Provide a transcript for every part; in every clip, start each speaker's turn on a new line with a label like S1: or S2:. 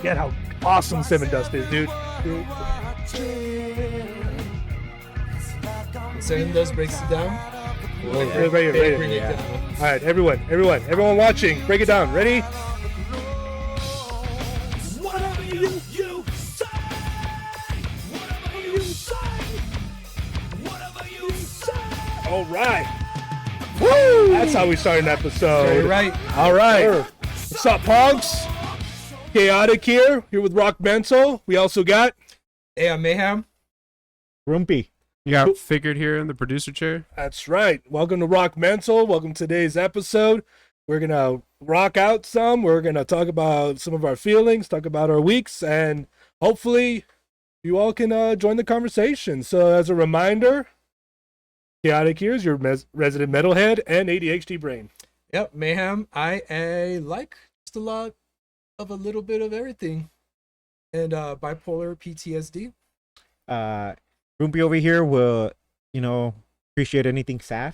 S1: forget how awesome Seven Dust is, dude.
S2: Seven Dust breaks it down.
S1: Right,
S2: Bring it
S1: yeah.
S2: down.
S1: All right, everyone watching, break it down. Ready?
S3: Whatever you say, whatever you say, whatever you say.
S1: All right. Woo! That's how we start an episode.
S2: Very right.
S1: All right. What's up, punks? Chaotic here with RockMental. We also got
S2: Hey, I'm Mayhem.
S4: Groompy.
S5: You got Figured here in the producer chair.
S1: That's right. Welcome to RockMental. Welcome to today's episode. We're gonna rock out some. We're gonna talk about some of our feelings, talk about our weeks, and hopefully you all can join the conversation. So as a reminder, Chaotic here is your resident metalhead and ADHD brain.
S2: Yep, Mayhem. I like just a lot of a little bit of everything. And bipolar PTSD.
S4: Groompy over here will, appreciate anything sad.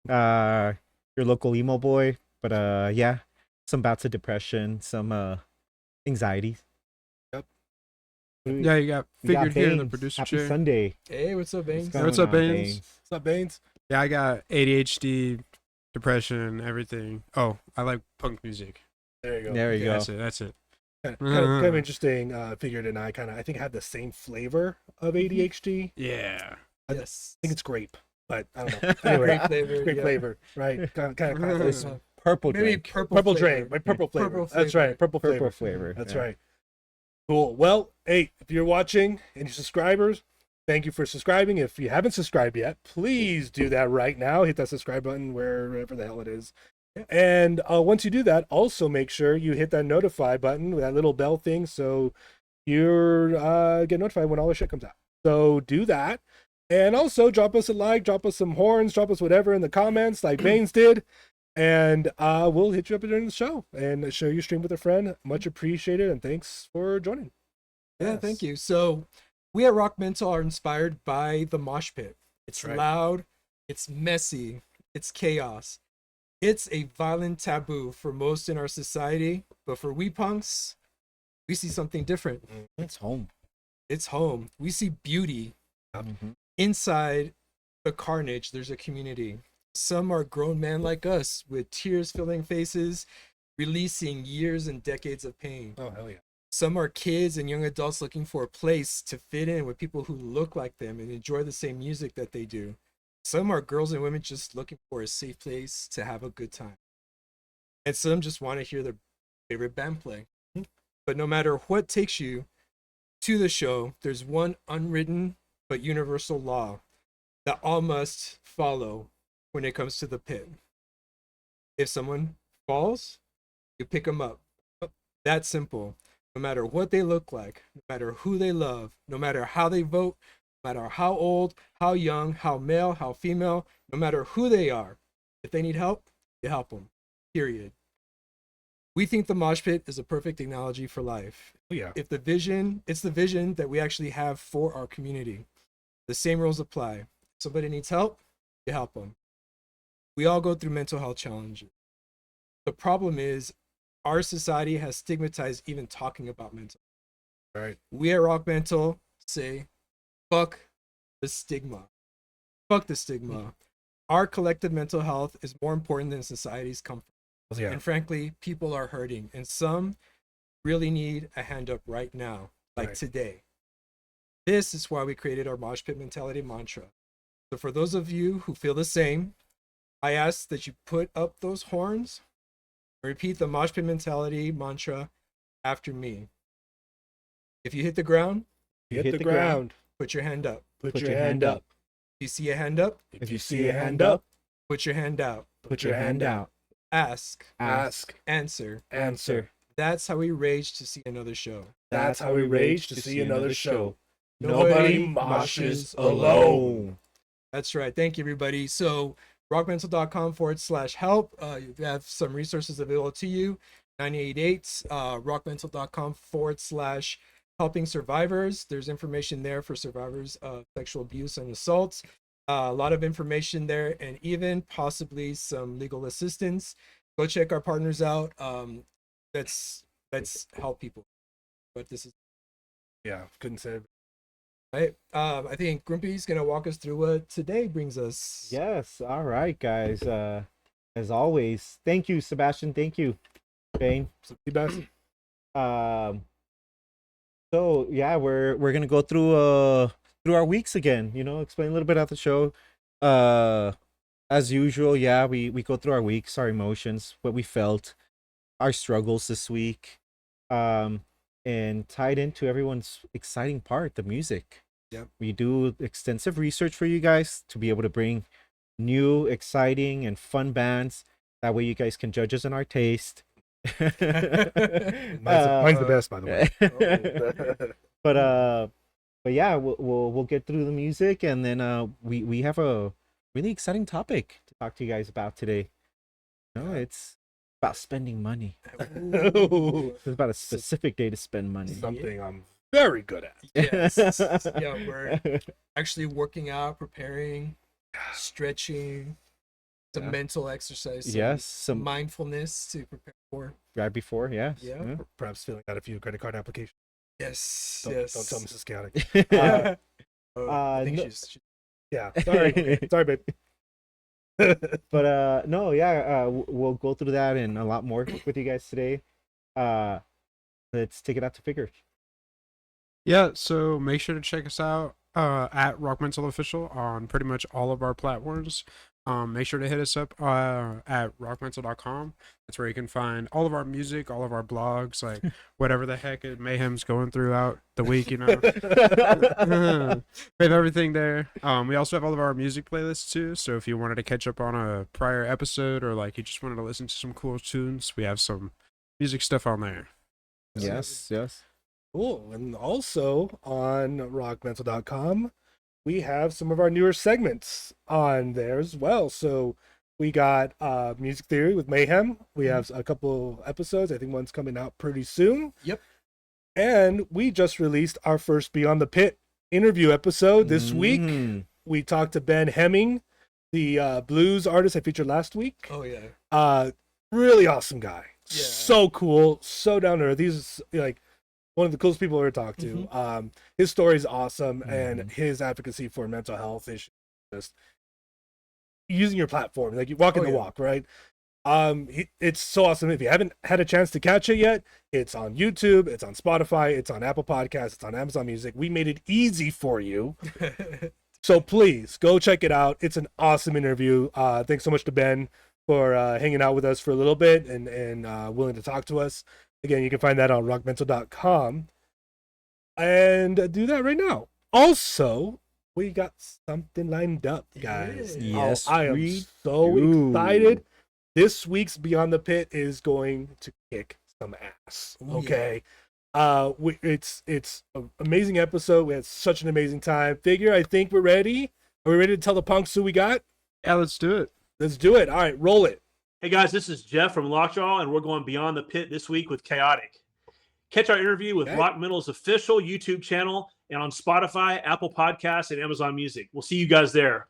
S4: Your local emo boy, but yeah, some bouts of depression, some anxieties.
S5: Yeah, you got Figured here in the producer
S4: Happy
S5: chair.
S4: Sunday.
S2: Hey, what's up, Baines?
S4: What's
S5: What's
S4: going
S5: up,
S4: on,
S5: Baines?
S1: What's up, Baines?
S5: Yeah, I got ADHD, depression, everything. Oh, I like punk music.
S1: There you go.
S4: There you
S5: Yeah,
S4: go.
S5: That's it.
S1: Kind of interesting. Figured and I think have the same flavor of ADHD.
S5: Yeah.
S2: Yes.
S1: I think it's grape, but I don't know. Anyway,
S2: Great flavor.
S1: great
S2: yeah.
S1: flavor, right? Kind of
S4: It's
S1: classic.
S4: purple
S2: Maybe
S4: drink.
S2: purple
S1: Drink,
S2: flavor.
S1: my purple flavor.
S2: Purple
S1: That's
S2: flavor.
S1: right, purple flavor.
S4: Purple flavor.
S1: That's
S4: yeah.
S1: right. Cool. Well, hey, if you're watching and you're subscribers, thank you for subscribing. If you haven't subscribed yet, please do that right now. Hit that subscribe button wherever the hell it is. And once you do that, also make sure you hit that notify button with that little bell thing so you're get notified when all the shit comes out. So do that. And also drop us a like, drop us some horns, drop us whatever in the comments like Baines did. And we'll hit you up during the show and show your stream with a friend. Much appreciated, and thanks for joining.
S2: Yeah,
S1: Yes.
S2: thank you. So we at RockMental are inspired by the mosh pit. It's
S1: Right.
S2: loud, it's messy, it's chaos. It's a violent taboo for most in our society, but for we punks, we see something different.
S4: It's home.
S2: It's home. We see beauty.
S4: Mhm.
S2: Inside the carnage, there's a community. Some are grown men like us with tears filling faces, releasing years and decades of pain.
S1: Oh, hell yeah.
S2: Some are kids and young adults looking for a place to fit in with people who look like them and enjoy the same music that they do. Some are girls and women just looking for a safe place to have a good time. And some just want to hear their favorite band play. But no matter what takes you to the show, there's one unwritten but universal law that all must follow when it comes to the pit. If someone falls, you pick them up. That simple. No matter what they look like, no matter who they love, no matter how they vote, no matter how old, how young, how male, how female, no matter who they are, if they need help, you help them. Period. We think the mosh pit is a perfect analogy for life.
S1: Oh, yeah.
S2: It's the vision that we actually have for our community. The same rules apply. If somebody needs help, you help them. We all go through mental health challenges. The problem is our society has stigmatized even talking about mental health.
S1: Right.
S2: We at RockMental say, fuck the stigma. Fuck the stigma. Our collective mental health is more important than society's comfort.
S1: Yeah.
S2: And frankly, people are hurting, and some really need a hand up right now, like
S1: Right.
S2: today. This is why we created our mosh pit mentality mantra. So for those of you who feel the same, I ask that you put up those horns and repeat the mosh pit mentality mantra after me. If you hit the ground,
S1: Hit the ground.
S2: put your hand up.
S1: Put your hand up.
S2: If you see a hand up,
S1: If you see a hand up,
S2: put your hand out.
S1: put your hand out.
S2: Ask,
S1: Ask.
S2: answer.
S1: Answer.
S2: That's how we rage to see another show.
S1: That's how we rage to see another show.
S2: Nobody
S1: Nobody moshes alone.
S2: That's right. Thank you, everybody. So, rockmental.com/help. You have some resources available to you. 988, rockmental.com/helping survivors. There's information there for survivors of sexual abuse and assault. A lot of information there, and even possibly some legal assistance. Go check our partners out. Let's help people. but this is
S1: Yeah, couldn't say.
S2: right. I think Groompy's gonna walk us through what today brings us.
S4: Yes. All right, guys. As always, thank you, Sebastian. Thank you, Bane.
S1: You best.
S4: So yeah, we're gonna go through our weeks again. You know, explain a little bit about the show. As usual, yeah, we go through our weeks, our emotions, what we felt, our struggles this week, and tied into everyone's exciting part, the music.
S2: Yep.
S4: We do extensive research for you guys to be able to bring new, exciting, and fun bands. That way, you guys can judge us on our taste.
S1: Mine's the best, by the way.
S4: But yeah, we'll get through the music, and then we have a really exciting topic to talk to you guys about today. No, it's about spending money. It's about a specific day to spend money.
S1: Something I'm very good at.
S2: Yes. Yeah, we're actually working out, preparing, stretching, some
S4: Yeah.
S2: mental exercise.
S4: Yes,
S2: some
S4: some
S2: mindfulness to prepare for.
S4: right before, yes.
S2: Yeah.
S1: Perhaps filling out a few credit card applications.
S2: Yes.
S1: Don't
S2: yes.
S1: tell Mrs. Chaotic.
S2: I think
S4: no-
S2: she's
S1: Yeah, sorry, sorry, babe.
S4: But no, yeah, we'll go through that and a lot more with you guys today. Let's take it out to figure.
S5: Yeah, so make sure to check us out at RockMental Official on pretty much all of our platforms. Make sure to hit us up at rockmental.com. That's where you can find all of our music, all of our blogs, like whatever the heck Mayhem's going throughout the week, you know. We have everything there. We also have all of our music playlists too. So if you wanted to catch up on a prior episode or like you just wanted to listen to some cool tunes, we have some music stuff on there.
S4: Yes, yes.
S1: Cool. And also on rockmental.com, we have some of our newer segments on there as well. So we got Music Theory with Mayhem. We have a couple episodes. I think one's coming out pretty soon.
S2: Yep.
S1: And we just released our first Beyond the Pit interview episode this week.
S4: Mm.
S1: We talked to Ben Hemming, the blues artist I featured last week.
S2: Oh yeah.
S1: Really awesome guy.
S2: Yeah.
S1: So cool, so down to earth. He's like one of the coolest people I've ever talked to. His story is awesome, and his advocacy for mental health issues, just using your platform, like you walking the walk, right? It's so awesome. If you haven't had a chance to catch it yet, it's on YouTube, it's on Spotify, it's on Apple Podcasts, it's on Amazon Music. We made it easy for you. So please go check it out. It's an awesome interview. Thanks so much to Ben for hanging out with us for a little bit and willing to talk to us. Again, you can find that on rockmental.com and do that right now. Also, we got something lined up, guys.
S2: Yeah.
S4: Yes,
S1: I am
S4: we
S1: so
S4: do.
S1: excited. This week's Beyond the Pit is going to kick some ass.
S2: Ooh,
S1: Okay. It's an amazing episode. We had such an amazing time. Figure, I think we're ready. Are we ready to tell the punks who we got?
S5: Yeah, let's do it.
S1: Let's do it. All right, roll it.
S6: Hey guys, this is Jeff from Lockjaw, and we're going Beyond the Pit this week with Chaotic. Catch our interview with
S1: Okay.
S6: RockMental's official YouTube channel and on Spotify, Apple Podcasts, and Amazon Music. We'll see you guys there.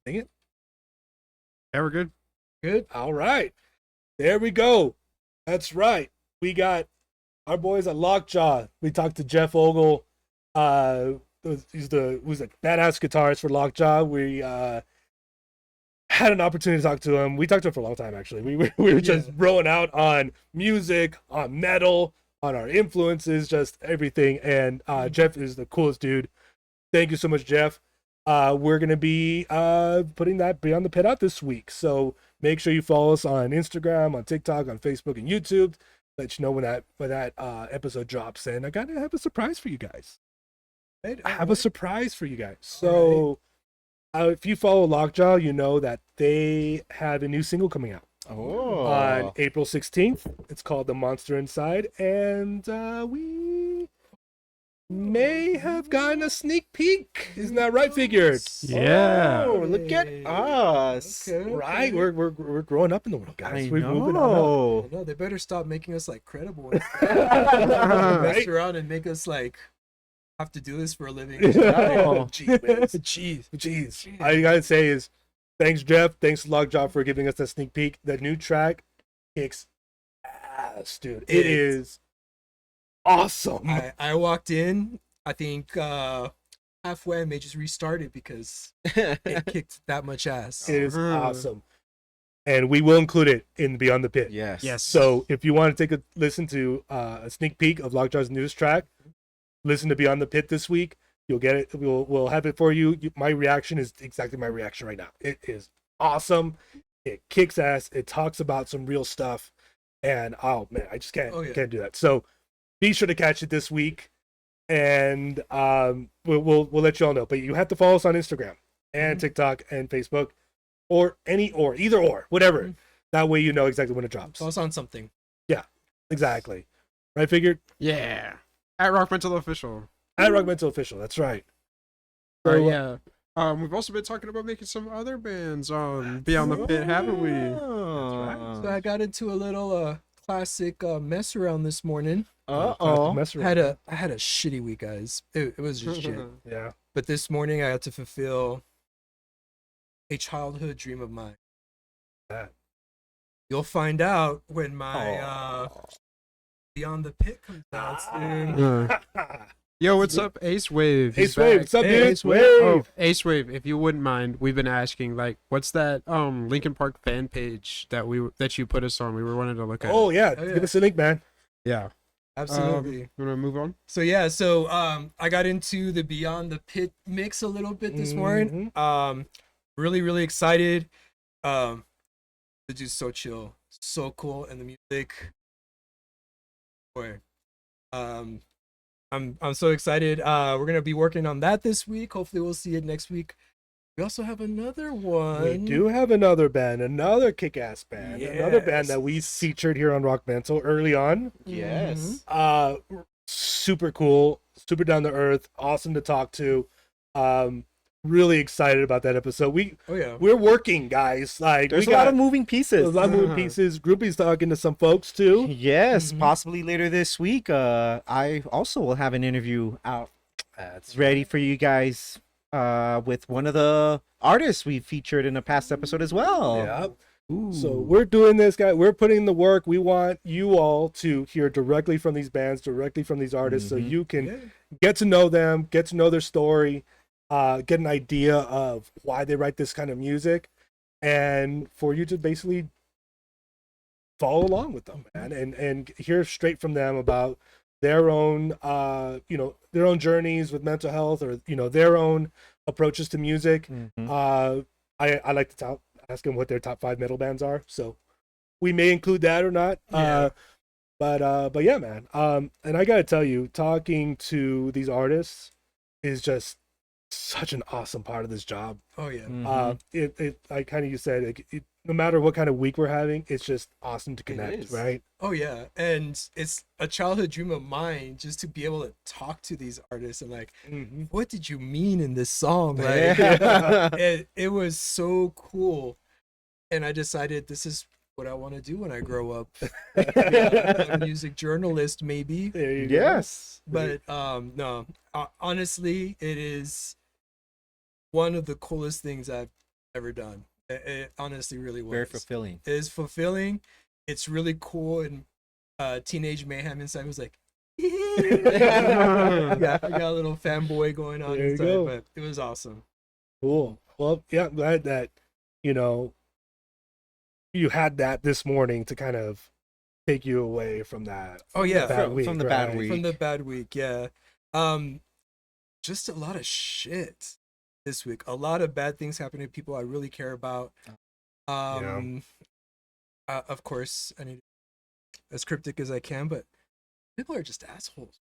S1: Dang it.
S5: Yeah, we're good.
S1: Good. All right. There we go. That's right. We got our boys at Lockjaw. We talked to Jeff Ogle. Who's the badass guitarist for Lockjaw. We had an opportunity to talk to him. We talked to him for a long time, actually. We were just rolling out on music, on metal, on our influences, just everything. And Jeff is the coolest dude. Thank you so much, Jeff. We're going to be putting that Beyond the Pit out this week. So make sure you follow us on Instagram, on TikTok, on Facebook, and YouTube. Let you know when that episode drops. And I gotta have a surprise for you guys. I have a surprise for you guys. So if you follow Lockjaw, you know that they have a new single coming out on April 16th. It's called The Monster Inside. And we may have gotten a sneak peek. Isn't that right, Figured?
S5: Yeah.
S4: Oh, look at us.
S2: Okay.
S1: Right? We're growing up in the world, guys.
S4: I
S1: We're moving on up.
S4: know.
S2: No, they better stop making us like credible. Mess
S1: Right?
S2: around and make us like have to do this for a living.
S1: Oh, jeez. All you gotta say is thanks, Jeff. Thanks, Lockjaw, for giving us that sneak peek. That new track kicks ass, dude. It is awesome.
S2: I walked in, I think halfway I may just restart it because it kicked that much ass.
S1: It is awesome. And we will include it in Beyond the Pit.
S4: Yes.
S5: Yes.
S1: So if you want to take a listen to a sneak peek of Lockjaw's newest track, listen to Beyond the Pit this week. You'll get it. We'll have it for you. My reaction is exactly my reaction right now. It is awesome. It kicks ass. It talks about some real stuff. And oh man, I just can't do that. So be sure to catch it this week. And we'll let you all know. But you have to follow us on Instagram and TikTok and Facebook, or either or, whatever. That way you know exactly when it drops.
S2: Follow us on something.
S1: Yeah, exactly. Right, Figured?
S5: Yeah. At RockMental Official.
S1: At RockMental Official, that's right.
S5: Oh
S1: So,
S5: yeah. We've also been talking about making some other bands on Beyond the Pit, haven't we?
S2: So I got into a little classic mess around this morning.
S1: Mess
S2: I
S1: around.
S2: had a shitty week, guys. It was just shit.
S1: Yeah.
S2: But this morning I had to fulfill a childhood dream of mine.
S1: That.
S2: You'll find out when my Beyond the Pit comes out soon.
S5: Yo, what's up, Ace Wave? He's
S1: Ace Wave,
S5: back.
S1: what's up, dude?
S2: Ace Wave.
S5: Oh, Ace Wave, if you wouldn't mind, we've been asking, like, what's that Linkin Park fan page that you put us on? We were wanting to look at.
S1: Oh yeah,
S2: Oh, yeah.
S1: give us a link, man.
S5: Yeah.
S2: Absolutely.
S5: You want to move on?
S2: So I got into the Beyond the Pit mix a little bit this morning. Really excited. The dude's so chill, so cool, and the music. Boy, I'm so excited. We're gonna be working on that this week. Hopefully, we'll see it next week. We also have another one.
S1: We do have another band, another kick-ass band, another band that we featured here on Rockmental early on.
S4: Yes.
S1: Super cool, super down to earth, awesome to talk to. Really excited about that episode. We're working, guys. Like
S4: There's
S1: we
S4: a lot
S1: got
S4: of moving pieces.
S1: a lot of moving pieces. Groupie's talking to some folks too.
S4: Yes, possibly later this week. I also will have an interview out. It's ready for you guys. With one of the artists we featured in a past episode as well.
S1: Yeah. So we're doing this, guys. We're putting in the work. We want you all to hear directly from these bands, directly from these artists, so you can get to know them, get to know their story, get an idea of why they write this kind of music, and for you to basically follow along with them, man, and hear straight from them about their own their own journeys with mental health, or their own approaches to music. I like to ask them what their top 5 metal bands are, so we may include that or not. But yeah, man, and I gotta tell you, talking to these artists is just such an awesome part of this job.
S2: Oh yeah.
S1: Like you said, no matter what kind of week we're having, it's just awesome to connect, right?
S2: Oh yeah, and it's a childhood dream of mine just to be able to talk to these artists and like, what did you mean in this song? Like, it was so cool, and I decided this is what I want to do when I grow up. A music journalist, maybe.
S1: There you
S4: Yes.
S2: But no, honestly, it is one of the coolest things I've ever done. It honestly really was.
S4: Very fulfilling.
S2: It is fulfilling. It's really cool, and teenage Mayhem inside was like, yeah, I got a little fanboy going on
S1: There you
S2: inside,
S1: go.
S2: but it was awesome.
S1: Cool. Well, yeah, I'm glad that you had that this morning to kind of take you away from that.
S2: Oh yeah,
S4: From the bad
S1: right?
S4: week.
S2: from the bad week, yeah. Just a lot of shit this week. A lot of bad things happening to people I really care about. Of course, I need to be as cryptic as I can, but people are just assholes.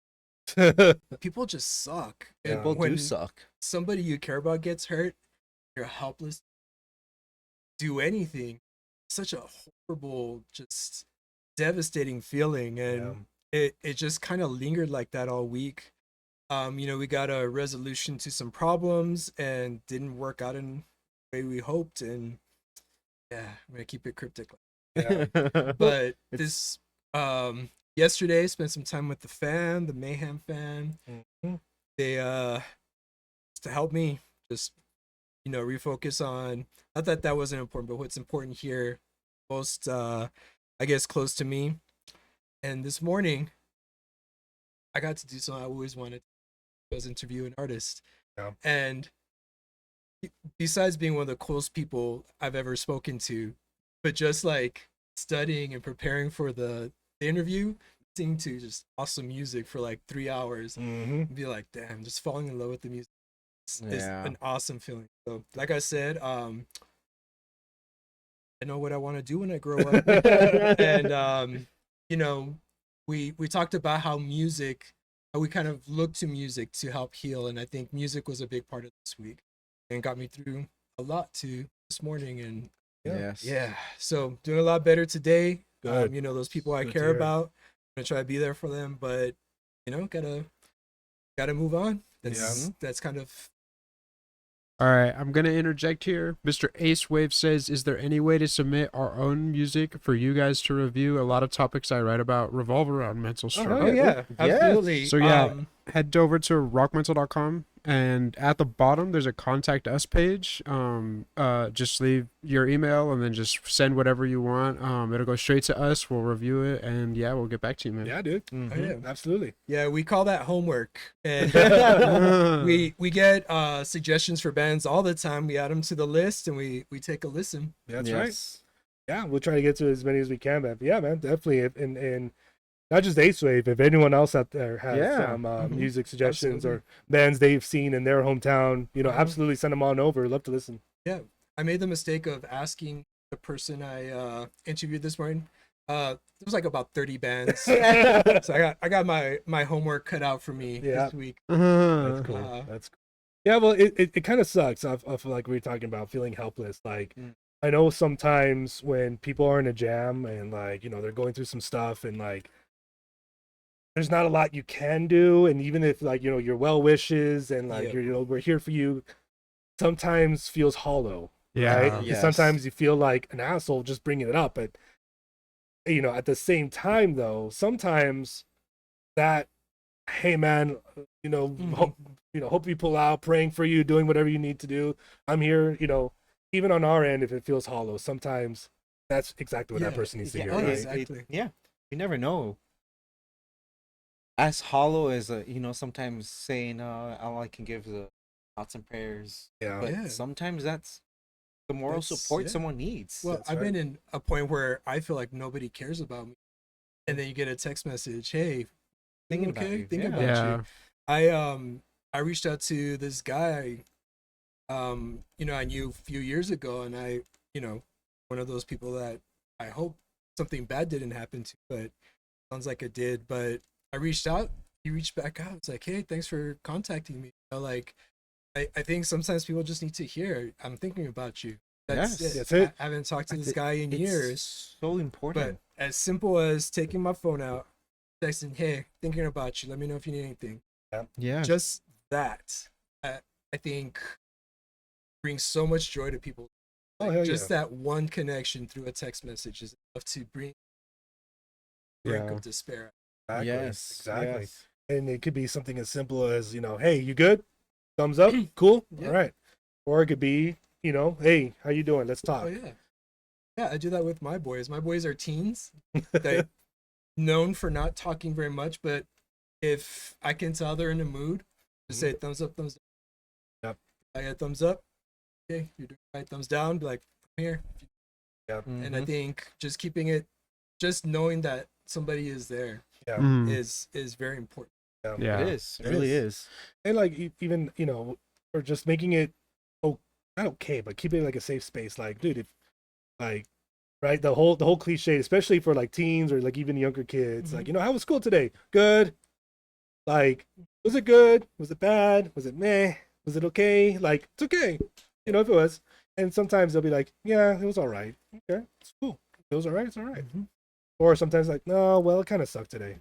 S2: People just suck. And
S4: People
S2: when
S4: do suck.
S2: somebody you care about gets hurt, you're helpless to do anything. Such a horrible, just devastating feeling, and it just kind of lingered like that all week. We got a resolution to some problems and didn't work out in the way we hoped, and yeah, I'm gonna keep it cryptic. But this yesterday, spent some time with the Mayhem fan. They to help me just refocus on, not that that wasn't important, but what's important here, most I guess close to me. And this morning I got to do something I always wanted. Was interview an artist,
S1: Yeah.
S2: and besides being one of the coolest people I've ever spoken to, but just like studying and preparing for the interview, listening to just awesome music for like 3 hours,
S1: Mm-hmm.
S2: be like, damn, just falling in love with the music is
S4: Yeah.
S2: an awesome feeling. So, like I said, I know what I want to do when I grow up, and you know, we talked about how we kind of look to music to help heal, and I think music was a big part of this week, and got me through a lot too this morning, and
S4: Yes.
S2: yeah, so doing a lot better today.
S1: Good.
S2: You know, those people I
S1: Good to
S2: care
S1: hear.
S2: about, I'm gonna try to be there for them, but you know, gotta move on. That's kind of
S5: All right, I'm gonna interject here. Mr. Ace Wave says, "Is there any way to submit our own music for you guys to review? A lot of topics I write about revolve around mental struggle."
S2: oh yeah, absolutely.
S5: So yeah, head over to rockmental.com, and at the bottom there's a contact us page. Just leave your email and then just send whatever you want. It'll go straight to us. We'll review it, and yeah, we'll get back to you, man.
S1: Yeah, dude.
S4: Mhm.
S2: Oh, yeah.
S1: Absolutely.
S2: Yeah, we call that homework, and we get suggestions for bands all the time. We add them to the list, and we take a listen.
S1: That's right.
S4: Yes.
S1: Yeah, we'll try to get to as many as we can, but yeah, man, definitely. And not just Ace Wave, if anyone else out there has
S4: Yeah.
S1: some
S2: Mhm.
S1: music suggestions
S2: Absolutely.
S1: or bands they've seen in their hometown, you know,
S2: Mhm.
S1: absolutely send them on over. Love to listen.
S2: I made the mistake of asking the person I interviewed this morning. There was like about 30 bands, so I got my homework cut out for me
S1: Yeah.
S2: this week.
S1: That's cool.
S2: Uh,
S1: That's cool. Yeah, well, it kind of sucks. I feel like we were talking about feeling helpless. Like, I know sometimes when people are in a jam and like, you know, they're going through some stuff and like, there's not a lot you can do. And even if like, you know, your well wishes and like,
S2: Yep.
S1: you're, you know, we're here for you, sometimes feels hollow.
S5: Yeah.
S1: Right? 'Cause
S4: Yes.
S1: sometimes you feel like an asshole just bringing it up, but you know, at the same time though, sometimes that, hey man, you know, hope you pull out, praying for you, doing whatever you need to do. I'm here, you know, even on our end, if it feels hollow, sometimes that's exactly what that
S2: Yeah,
S1: person needs to
S4: Yeah,
S1: hear,
S2: oh,
S1: right?
S2: exactly.
S4: Yeah, you never know. As hollow as sometimes saying, all I can give is thoughts and prayers.
S1: Yeah.
S4: But
S2: Yeah.
S4: sometimes that's the moral
S2: That's-
S4: support
S2: yeah.
S4: someone needs.
S2: Well,
S1: That's
S2: I've
S1: right.
S2: been in a point where I feel like nobody cares about me, and then you get a text message, "Hey,
S4: Thinking about
S2: okay,
S4: you,
S2: thinking
S4: yeah.
S2: about
S5: Yeah.
S2: you." I reached out to this guy, you know, I knew a few years ago, and you know, one of those people that I hope something bad didn't happen to, but sounds like it did. But I reached out, he reached back out. It's like, hey, thanks for contacting me. You know, like, I think sometimes people just need to hear, I'm thinking about you. That's
S4: Yes.
S2: it.
S1: That's it.
S2: I haven't talked to
S4: I
S2: this
S4: thi-
S2: guy in
S4: it's
S2: years,
S4: so important.
S2: but as simple as taking my phone out, texting, hey, thinking about you. Let me know if you need anything.
S4: Yeah.
S2: Just that, I think, brings so much joy to people.
S1: Oh,
S2: Like,
S1: hell
S2: just
S1: yeah.
S2: that one connection through a text message is enough to bring brink
S1: Yeah.
S2: of despair.
S1: Exactly.
S4: Yes.
S1: Exactly.
S4: Yes.
S1: And it could be something as simple as, you know, hey, you good? Thumbs up. Cool.
S2: Yeah.
S1: All right. Or it could be, you know, hey, how you doing? Let's talk.
S2: Oh yeah, yeah. I do that with my boys. My boys are teens. They known for not talking very much, but if I can tell they're in a mood, just say thumbs up, thumbs down.
S1: Yep.
S2: I get thumbs up. Okay, you're doing right. Thumbs down. Be like, I'm here. And I
S4: Mhm.
S2: think just keeping it, just knowing that somebody is there
S1: Yeah.
S5: Mhm.
S2: is very important.
S5: Yeah.
S4: It is. It
S1: It
S4: really
S1: is.
S4: is.
S1: And like even, you know, or just making it, oh, not okay, but keeping it like a safe space. Like, dude, if like, right, the whole cliche, especially for like teens or like even younger kids, like, you know, how was school today? Good. Like, was it good? Was it bad? Was it meh? Was it okay? Like, it's okay. You know, if it was. And sometimes they'll be like, yeah, it was all right. Okay, it's cool. It was all right. It's all right. Or sometimes like, no, well, it kind of sucked today.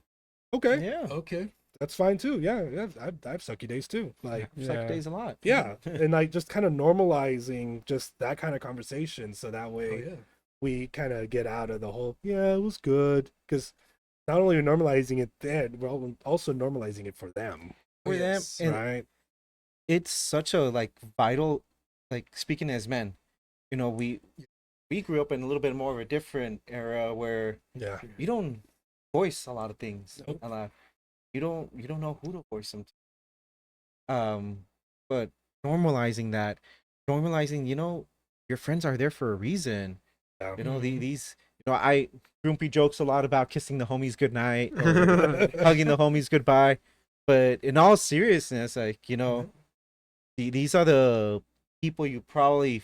S1: Okay,
S4: Yeah.
S2: Okay.
S1: that's fine too. Yeah, I have sucky days too. Like,
S4: Suck
S5: Yeah.
S4: days a lot.
S1: yeah, and like just kind of normalizing just that kind of conversation, so that
S2: Oh
S1: way
S2: yeah.
S1: we kind of get out of the whole, yeah, it was good, because not only are we normalizing it then, we're also normalizing it for them,
S4: For them,
S2: Yes.
S4: and
S1: right?
S4: it's such a like vital, like speaking as men, we grew up in a little bit more of a different era where
S1: Yeah,
S4: you don't voice a lot of things
S2: Nope.
S4: a lot. you don't know who to voice them to. But normalizing that, normalizing, your friends are there for a reason.
S1: Yeah.
S4: These, I Groompy jokes a lot about kissing the homies goodnight or hugging the homies goodbye, but in all seriousness, like these are the people you probably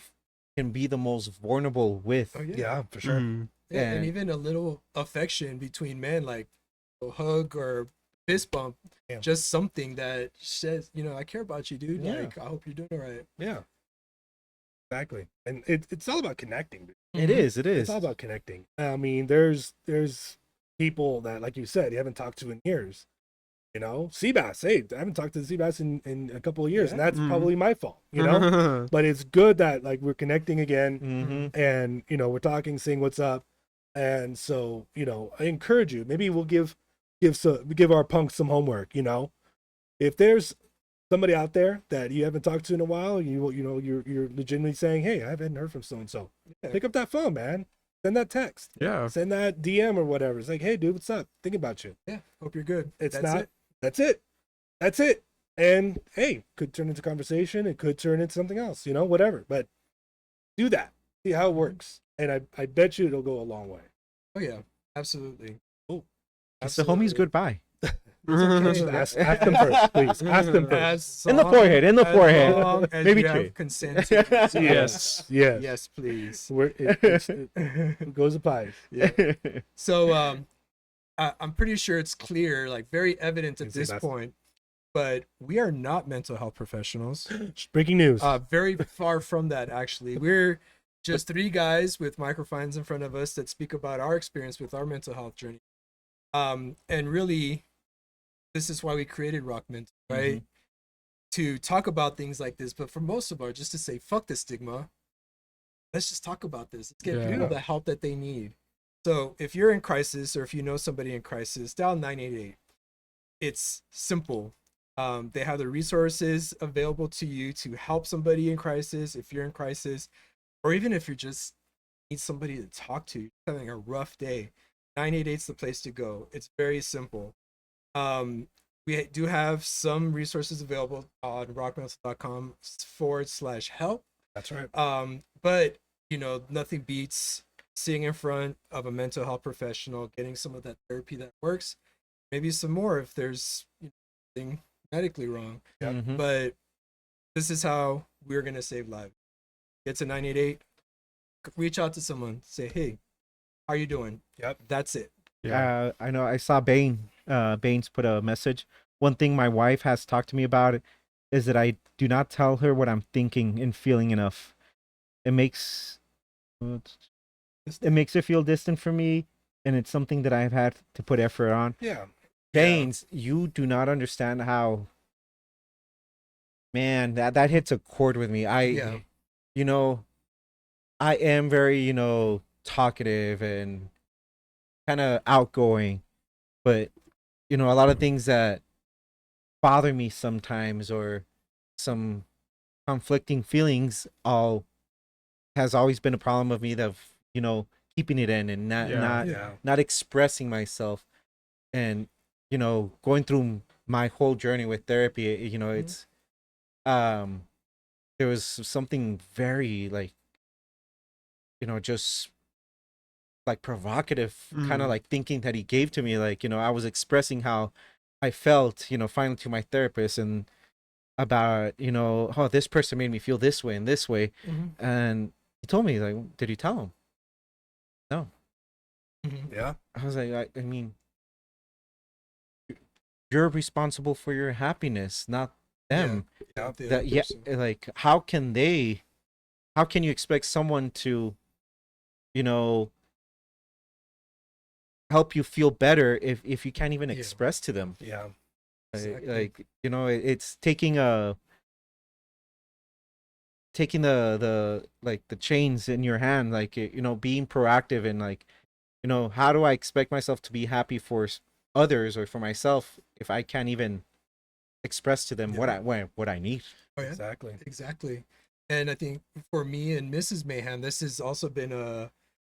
S4: can be the most vulnerable with.
S2: Oh,
S1: Yeah, for sure.
S5: Mhm.
S2: Yeah, and
S4: And-
S2: even a little affection between men, like a hug or fist bump,
S1: Yeah.
S2: just something that says, I care about you, dude.
S4: Yeah.
S2: Like, I hope you're doing all right.
S1: Yeah. Exactly. And it's all about connecting. Dude.
S4: It is.
S1: It's all about connecting. I mean, there's people that, like you said, you haven't talked to in years. Seabass. Hey, I haven't talked to the Seabass in a couple of years, and that's
S5: Mhm.
S1: probably my fault. But it's good that like we're connecting again,
S4: Mm-hmm.
S1: and we're talking, saying what's up, and so I encourage you. Maybe we'll give our punks some homework. If there's somebody out there that you haven't talked to in a while, you're legitimately saying, hey, I haven't heard from so and so. Pick up that phone, man. Send that text.
S5: Yeah.
S1: Send that DM or whatever. It's like, hey, dude, what's up? Thinking about you.
S2: Yeah, hope you're good.
S1: It's
S2: That's
S1: not.
S2: it.
S1: That's it. And hey, could turn into conversation. It could turn into something else. Whatever. But do that. See how it works. And I bet you it'll go a long way.
S2: Oh yeah, absolutely.
S4: It's the homies goodbye.
S1: Ask them first, please. Ask them first.
S4: In the forehead, in the
S2: as
S4: forehead.
S2: long as
S4: Maybe
S2: you have
S4: three.
S2: consent to do so.
S1: Yes.
S2: Yes, please.
S1: It goes to pies.
S2: Yeah. So I'm pretty sure it's clear, like very evident at
S1: Can say
S2: this
S1: that's-
S2: point, but we are not mental health professionals.
S1: Breaking news.
S2: Very far from that, actually. We're just three guys with microphones in front of us that speak about our experience with our mental health journey. And really, this is why we created RockMental, right? To talk about things like this, but for most of us, just to say, fuck the stigma. Let's just talk about this. Let's give people the help that they need. So if you're in crisis, or if you know somebody in crisis, dial 988. It's simple. They have the resources available to you to help somebody in crisis if you're in crisis, or even if you just need somebody to talk to, having a rough day. 988 is the place to go. It's very simple. We do have some resources available on rockmental.com/help.
S1: That's right.
S2: But nothing beats sitting in front of a mental health professional, getting some of that therapy that works, maybe some more if there's something medically wrong.
S4: Mhm.
S2: But this is how we're gonna save lives. Get to 988, reach out to someone, say, hey, how are you doing?
S1: Yep.
S2: That's it.
S5: Yeah.
S4: I know I saw Baines put a message. One thing my wife has talked to me about is that I do not tell her what I'm thinking and feeling enough. It makes her feel distant from me, and it's something that I've had to put effort on.
S1: Yeah.
S4: Baines, you do not understand how, man, that hits a chord with me.
S2: Yeah.
S4: I am very, talkative and kind of outgoing, but a lot of things that bother me sometimes, or some conflicting feelings, has always been a problem of me, that keeping it in and not expressing myself. And going through my whole journey with therapy, it's there was something very like just like provocative kind of like thinking that he gave to me, like I was expressing how I felt finally to my therapist, and about oh, this person made me feel this way and this way. And he told me, like, did you tell him? No.
S1: Yeah.
S4: I was like, I mean, you're responsible for your happiness, not them.
S1: Yeah.
S4: Like, how can you expect someone to help you feel better if you can't even express to them?
S1: Yeah.
S2: Exactly.
S4: Like it's taking the like the chains in your hand, like being proactive, and like how do I expect myself to be happy for others or for myself if I can't even express to them what I need?
S2: Oh, yeah. Exactly. And I think for me and Mrs. Mayhem, this has also been an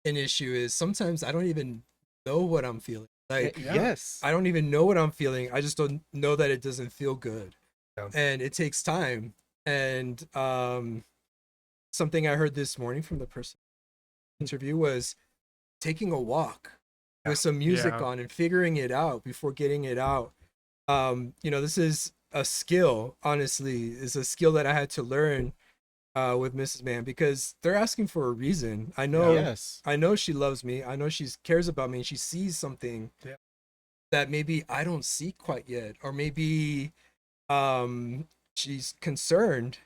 S2: issue, is sometimes I don't even know what I'm feeling. Like,
S1: Yeah.
S4: Yes.
S2: I don't even know what I'm feeling. I just don't know that it doesn't feel good.
S1: Yeah.
S2: And it takes time. And something I heard this morning from the person interview was taking a walk with some music
S5: Yeah.
S2: on and figuring it out before getting it out. This is a skill, honestly, is a skill that I had to learn with Mrs. Man, because they're asking for a reason. I know
S4: Yes.
S2: I know she loves me. I know she cares about me, and she sees something that maybe I don't see quite yet, or maybe she's concerned.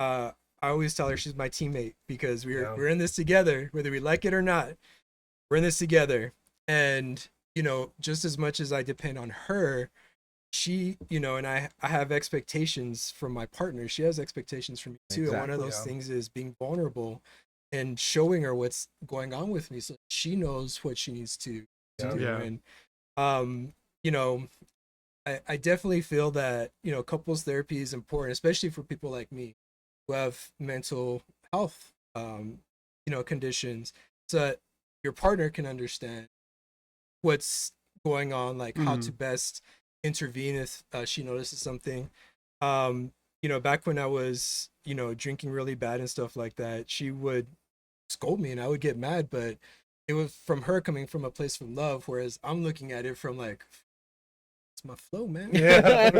S2: I always tell her she's my teammate, because we're in this together, whether we like it or not. We're in this together, and just as much as I depend on her, she, and I have expectations from my partner. She has expectations from me too. And one of
S4: Exactly,
S2: those things is being vulnerable and showing her what's going on with me, so she knows what she needs to do.
S5: Yeah.
S2: And I definitely feel that couples therapy is important, especially for people like me who have mental health conditions, so that your partner can understand what's going on, like how to best intervene if she notices something. Back when I was drinking really bad and stuff like that, she would scold me and I would get mad, but it was from her coming from a place of love, whereas I'm looking at it from like, it's my flow, man.
S1: Yeah.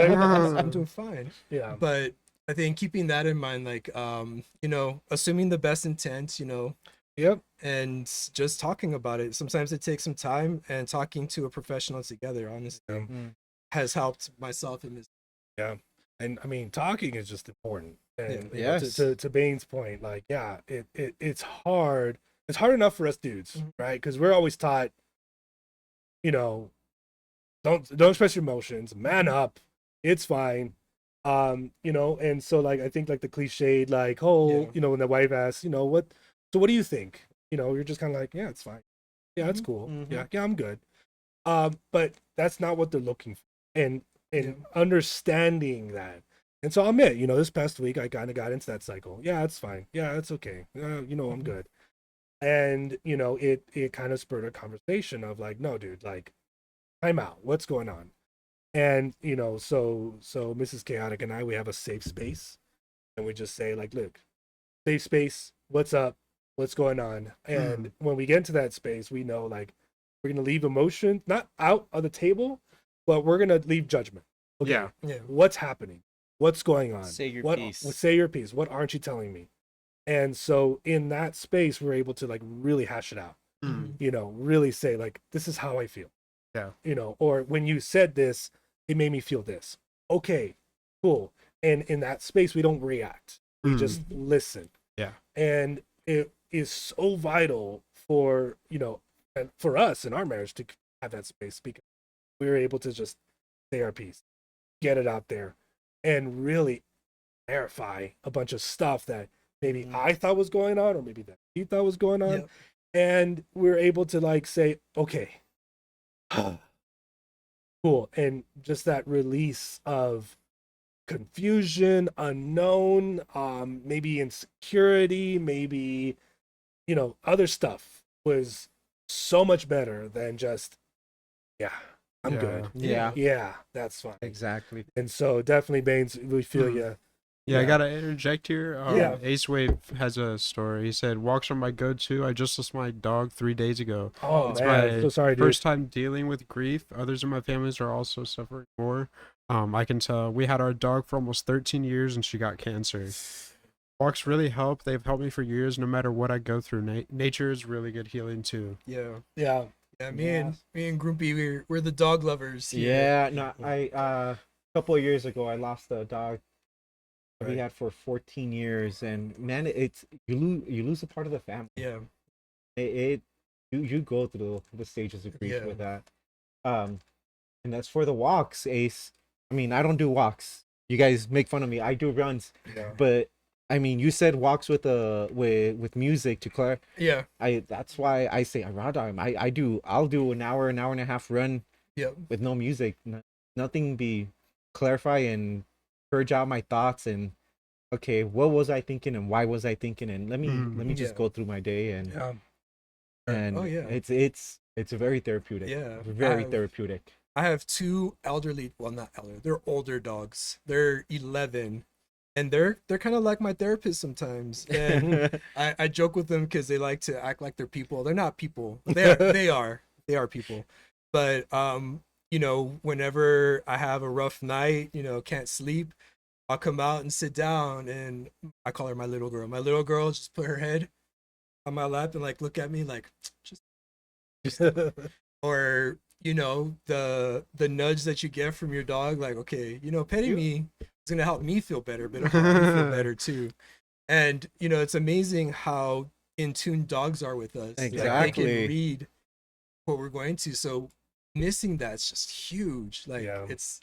S2: I'm doing fine.
S1: Yeah.
S2: But I think keeping that in mind, like assuming the best intent,
S1: Yep.
S2: and just talking about it. Sometimes it takes some time, and talking to a professional together, honestly, has helped myself and Ms.
S1: Yeah. And I mean, talking is just important. And
S4: Yes.
S1: to Bane's point, like, yeah, it's hard. It's hard enough for us dudes, right? Because we're always taught, don't express your emotions, man up, it's fine. And so like I think like the cliched like whole, when the wife asks, what do you think? You're just kind of like, yeah, it's fine. Yeah, it's cool. Yeah, I'm good. But that's not what they're looking for. And understanding that. And so I'll admit, this past week I kind of got into that cycle. Yeah, it's fine. Yeah, it's okay. I'm good. And it kind of spurred a conversation of like, no, dude, like, time out. What's going on? And so Mrs. Chaotic and we have a safe space, and we just say like, look, safe space. What's up? What's going on? And when we get into that space, we know like we're gonna leave emotion not out of the table, but we're gonna leave judgment. Okay,
S5: Yeah.
S1: what's happening? What's going on?
S7: Say your piece.
S1: Say your piece. What aren't you telling me? And so in that space, we're able to like really hash it out. Really say like, this is how I feel.
S5: Yeah.
S1: Or when you said this, it made me feel this. Okay, cool. And in that space, we don't react. We just listen.
S5: Yeah.
S1: And it is so vital for, and for us in our marriage to have that space, because we were able to just say our piece, get it out there, and really clarify a bunch of stuff that maybe I thought was going on, or maybe that he thought was going on.
S2: Yep.
S1: And we're able to like say, okay, cool. And just that release of confusion, unknown, maybe insecurity, maybe, other stuff was so much better than just, I'm good.
S4: Yeah.
S1: That's fine.
S4: Exactly.
S1: And so definitely, Baines, we feel you.
S5: Yeah, I gotta interject here.
S1: Yeah.
S5: Ace Wave has a story. He said, "Walks are my go-to. I just lost my dog 3 days ago.
S1: Oh
S5: It's
S1: man,
S5: my
S1: I'm so sorry, dude.
S5: first time dealing with grief. Others in my families are also suffering more. I can tell. We had our dog for almost 13 years, and she got cancer. Walks really help. They've helped me for years, no matter what I go through. Nature is really good healing too.
S2: Yeah.
S1: Yeah.
S2: Yeah, me and Groompy, we're the dog lovers here.
S4: Yeah, no, I a couple of years ago I lost a dog we had for 14 years, and man, it's you lose a part of the family.
S2: Yeah.
S4: You go through the stages of grief
S2: Yeah.
S4: with that. And that's for the walks, Ace. I mean, I don't do walks. You guys make fun of me. I do runs,
S1: Yeah.
S4: but I mean, you said walks with music to Claire.
S2: Yeah.
S4: That's why I say a raw dog. I'll do an hour and a half run
S2: Yep.
S4: with no music, nothing be clarify and purge out my thoughts and okay, what was I thinking and why was I thinking, and let me just
S2: Yeah.
S4: go through my day and
S1: Yeah.
S4: and
S2: Oh, yeah.
S4: it's It's very therapeutic.
S2: Yeah,
S4: Very
S2: I've-
S4: therapeutic.
S2: I have two elderly, well, not elderly, they're older dogs. They're 11, and they're kind of like my therapist sometimes. And I joke with them because they like to act like they're people. They're not people. They are people. But you know, whenever I have a rough night, you know, can't sleep, I'll come out and sit down, and I call her my little girl. My little girl just put her head on my lap and like look at me like just or you know the nudge that you get from your dog, like, okay, you know, petting me is gonna help me feel better, but it'll help me feel better too. And you know, it's amazing how in tune dogs are with us. Like, they
S4: Exactly.
S2: can read what we're going to. So missing that's just huge. Like
S1: Yeah.
S2: it's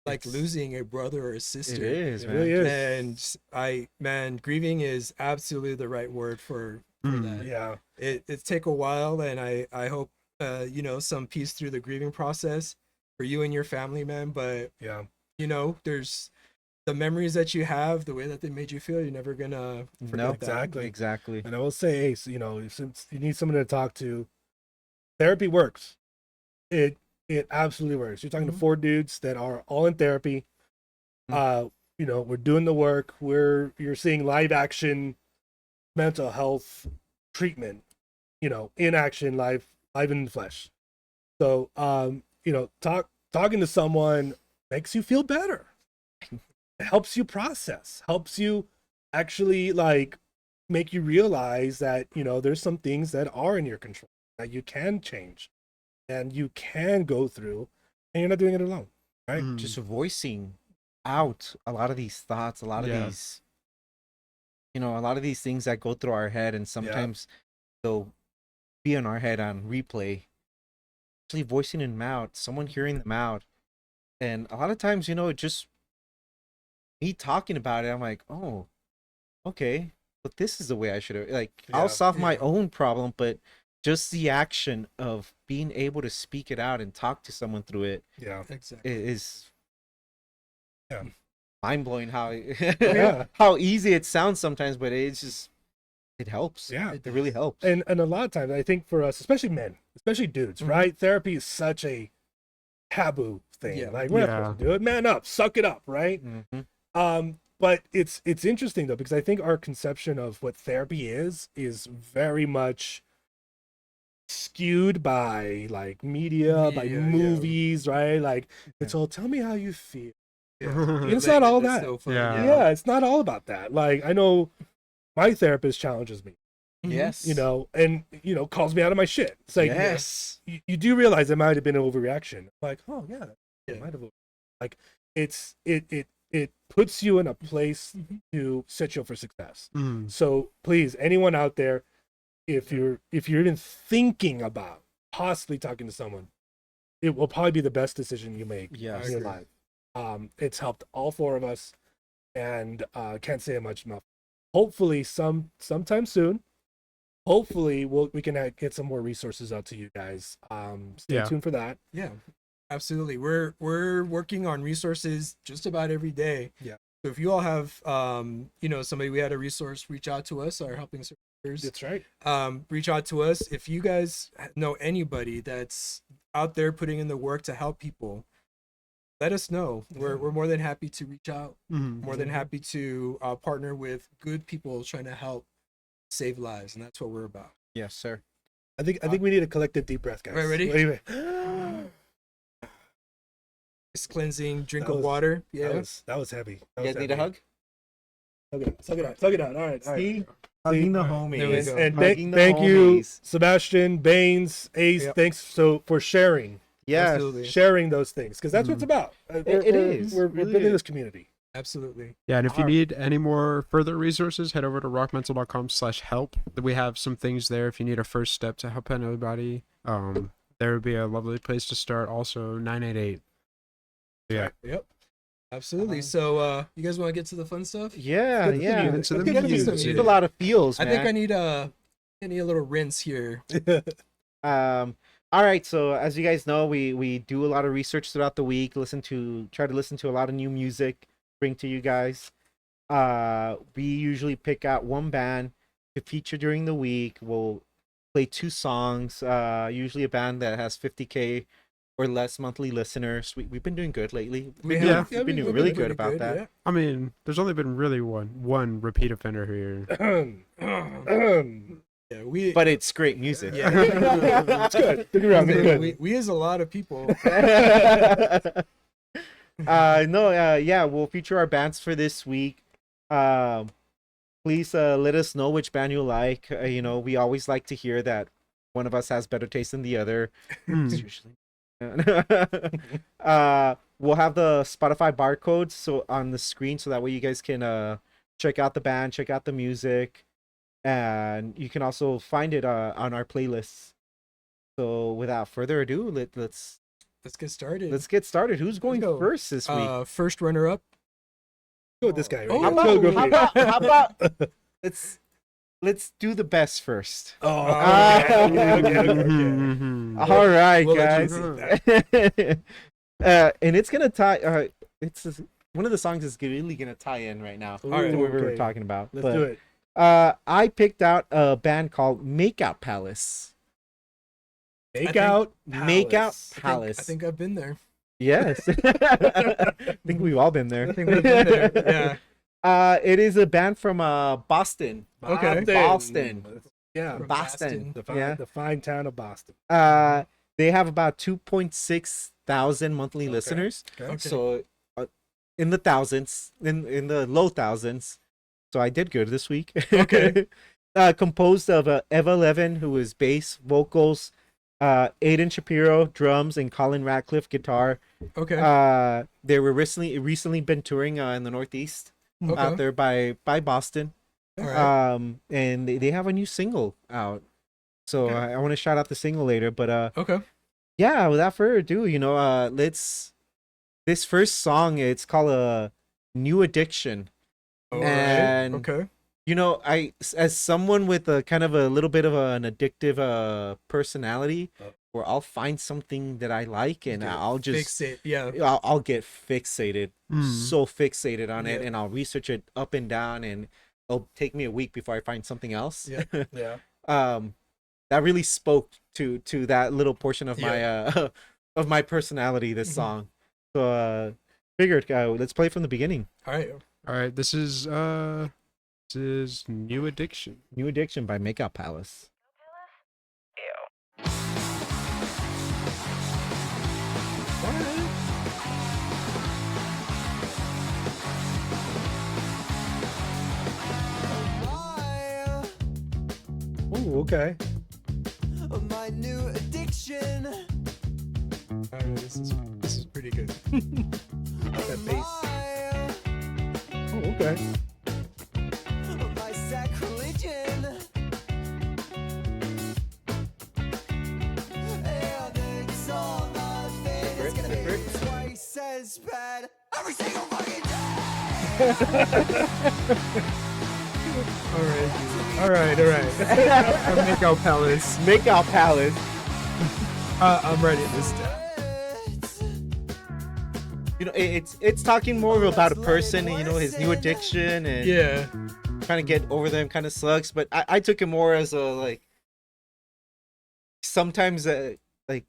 S2: like
S4: It's-
S2: losing a brother or a sister.
S4: It is,
S1: It
S4: man.
S1: really is.
S2: And man, grieving is absolutely the right word for that.
S1: Yeah.
S2: It take a while, and I hope you know, some peace through the grieving process for you and your family, man. But
S1: Yeah.
S2: you know, there's the memories that you have, the way that they made you feel. You're never gonna forget
S4: No,
S2: that.
S1: Exactly.
S4: Exactly.
S1: And I will say, Ace, you know, since you need someone to talk to, therapy works. It absolutely works. You're talking to 4 dudes that are all in therapy. You know, we're doing the work. You're seeing live action mental health treatment, you know, in action, live in the flesh. So you know, talking to someone makes you feel better. It helps you process, helps you actually like make you realize that, you know, there's some things that are in your control that you can change and you can go through, and you're not doing it alone, right?
S4: Just voicing out a lot of these thoughts, a lot of
S5: Yeah.
S4: these, you know, a lot of these things that go through our head, and sometimes they'll be in our head on replay. Actually voicing them out, someone hearing them out, and a lot of times, you know, just me talking about it, I'm like, oh, okay, but this is the way I should have. Like,
S1: Yeah.
S4: I'll solve my
S2: Yeah.
S4: own problem, but just the action of being able to speak it out and talk to someone through it
S1: Yeah.
S2: Exactly.
S4: is
S1: Yeah.
S4: mind blowing how
S1: Yeah.
S4: how easy it sounds sometimes, but it's just it helps.
S1: Yeah.
S4: It really helps.
S1: And a lot of times I think for us, especially men, especially dudes, right? Therapy is such a taboo thing.
S2: Yeah.
S1: Like, we're not supposed to do it. Man up, suck it up, right? But it's interesting though, because I think our conception of what therapy is very much skewed by like media, by
S2: Media, yeah.
S1: movies, right? Like, it's all, tell me how you feel.
S2: Yeah.
S1: It's not all
S2: That's
S1: that.
S2: so funny.
S5: Yeah.
S1: Yeah, it's not all about that. Like, I know my therapist challenges me,
S4: Yes.
S1: you know, and you know, calls me out of my shit. It's like,
S4: yes.
S1: you do realize it might have been an overreaction. Like, oh yeah,
S2: Yeah.
S1: it might have. Like, it puts you in a place to set you up for success. So please, anyone out there, if you're even thinking about possibly talking to someone, it will probably be the best decision you make
S4: Yes.
S1: in your life. It's helped all 4 of us, and can't say it much enough. Hopefully, sometime soon. Hopefully, we can get some more resources out to you guys. Stay
S5: Yeah.
S1: tuned for that.
S2: Yeah, absolutely. We're working on resources just about every day.
S1: Yeah.
S2: So if you all have you know, somebody we had a resource, reach out to us, our helping services.
S1: That's right.
S2: Reach out to us if you guys know anybody that's out there putting in the work to help people. Let us know. We're more than happy to reach out. More than happy to partner with good people trying to help save lives, and that's what we're about.
S4: Yes, sir.
S1: I think we need a collective deep breath, guys.
S2: Right, ready?
S1: Wait.
S2: It's cleansing drink
S1: That
S2: of
S1: was-
S2: water. Yeah.
S1: That was heavy. That
S4: You
S1: was
S4: guys need a
S1: heavy.
S4: hug?
S1: Suck it out. All right.
S4: See? Hugging the homies.
S2: There we go.
S1: And
S4: Hugging the
S1: thank you,
S4: homies.
S1: Sebastian, Baines, Ace.
S2: Yep.
S1: Thanks for sharing
S4: Yes.
S2: Absolutely.
S1: sharing those things, because that's what it's about.
S4: It is.
S1: We're
S4: Really
S1: building
S4: is.
S1: this community.
S2: Absolutely.
S5: Yeah, and if you
S4: Alright.
S5: need any more further resources, head over to rockmental.com/help. We have some things there if you need a first step to help anybody. There would be a lovely place to start. Also, 988. Yeah.
S2: Yep. Absolutely. So you guys want to get to the fun stuff?
S4: Yeah,
S1: Good to
S4: yeah.
S5: get into the
S4: Let's get
S2: music.
S4: There's a lot of feels,
S2: I
S4: man.
S2: think I need a little rinse here.
S4: All right, so as you guys know, we do a lot of research throughout the week, try to listen to a lot of new music, bring to you guys. We usually pick out one band to feature during the week. We'll play 2 songs. Usually a band that has 50K or less monthly listeners. We've been doing good lately.
S5: Yeah.
S4: We've been doing really good about that.
S5: I mean, there's only been really one repeat offender here.
S2: Yeah, we.
S4: But it's great music.
S2: Yeah.
S1: It's good. Stick around. It's good.
S2: we as a lot of people.
S4: Yeah, we'll feature our bands for this week. Please let us know which band you like. You know, we always like to hear that one of us has better taste than the other. It's usually. We'll have the Spotify barcodes so on the screen, so that way you guys can check out the band, check out the music, and you can also find it on our playlists. So without further ado, let's
S2: get started.
S4: let's get started. Who's going
S2: go.
S4: first this week?
S2: First runner up.
S1: Go with this guy. Right
S2: Oh,
S1: here.
S4: How
S1: Go, go,
S4: about,
S1: go.
S4: how about let's do the best first.
S1: Oh,
S5: Mhm.
S4: All right,
S2: We'll let
S4: guys.
S2: you
S4: And it's gonna tie. One of the songs is really gonna tie in right now to
S1: Ooh,
S4: what we were
S1: okay.
S4: talking about.
S1: Let's
S4: But,
S1: do it.
S4: I picked out a band called Makeout Palace.
S1: Make
S2: think-
S1: out.
S4: Makeout Palace.
S2: I think I've been there.
S4: Yes. I think we've all been there.
S2: I think we've been there. Yeah.
S4: It is a band from Boston.
S2: Okay.
S4: Boston.
S1: Yeah.
S2: From
S4: Boston.
S1: The fine,
S4: Yeah.
S1: the fine town of Boston.
S4: They have about 2.6 thousand monthly listeners.
S1: Okay.
S4: So in the thousands, in the low thousands. So I did good this week.
S2: Okay.
S4: Composed of Eva Levin, who is bass, vocals, Aiden Shapiro, drums, and Colin Ratcliffe, guitar.
S2: Okay.
S4: They were recently been touring in the Northeast,
S2: Okay.
S4: out there by Boston.
S2: All right.
S4: And they have a new single out. So
S2: Okay.
S4: I want to shout out the single later, but
S2: Okay.
S4: yeah, without further ado, this first song, it's called New Addiction.
S2: All right.
S4: And
S2: Okay.
S4: as someone with a kind of a little bit of an addictive personality, where I'll find something that I like and I'll just
S2: Fix it. Yeah.
S4: I'll get fixated, so fixated on it,
S2: Yeah.
S4: and I'll research it up and down, and it'll take me a week before I find something else.
S2: Yeah.
S1: Yeah.
S4: That really spoke to that little portion of my of my personality. This
S2: Mhm.
S4: song, so figured let's play from the beginning.
S2: All right.
S5: All right, this is New Addiction.
S4: New Addiction by Makeout Palace.
S1: Oh, okay.
S3: My new addiction.
S2: All right. This is pretty good.
S1: That bass. Oh, okay.
S3: My sacrilegion. And it's all nothing. It's gonna be twice as bad every single fucking day.
S2: All right. All right. All right. Makeout Palace.
S4: Makeout Palace.
S2: I'm ready this time.
S4: It's talking more about a person, and his new addiction, and
S2: Yeah.
S4: trying to get over them kind of sucks. But I took it more as a sometimes like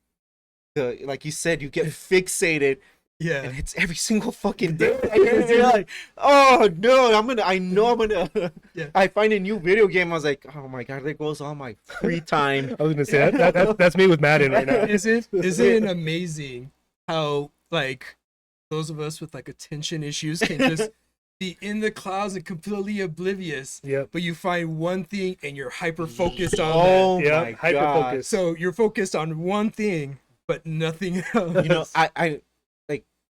S4: you said, you get fixated.
S2: Yeah.
S4: And it's every single fucking day. And you're like, oh no, I know I'm gonna.
S2: Yeah.
S4: I find a new video game. I was like, oh my god, there goes all my free time.
S1: I was gonna say that's me with Madden right now.
S2: Isn't it amazing how those of us with attention issues can just be in the clouds and completely oblivious,
S1: Yep.
S2: but you find one thing and you're hyper focused on
S4: Oh
S1: Yeah.
S4: my
S1: Hyper
S4: god.
S1: focus.
S2: that. So you're focused on one thing but nothing else.
S4: I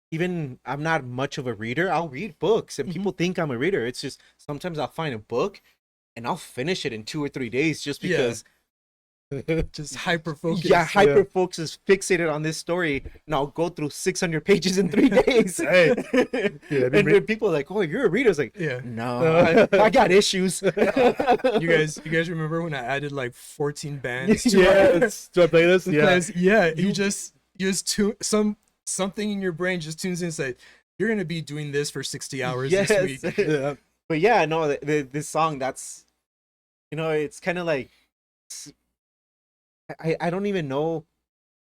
S4: even I'm not much of a reader. I'll read books, and people think I'm a reader. It's just sometimes I'll find a book, and I'll finish it in 2 or 3 days just
S2: Yeah.
S4: because.
S2: Just hyper focused.
S4: Yeah, hyper focus is fixated on this story, and I'll go through 600 pages in 3 days.
S1: Hey. Dude, I've been
S4: And then people are like, "Oh, you're a reader." I was like,
S2: Yeah.
S4: "No, I got issues."
S2: You guys remember when I added 14 bands to
S1: Yes. Do I play this?
S2: our
S1: Yeah.
S2: playlist? Yeah, you just tune something in your brain just tunes in and say, you're gonna be doing this for 60 hours
S4: Yes.
S2: this week.
S1: Yeah.
S4: But yeah, no, this song, that's, it's kind of like I don't even know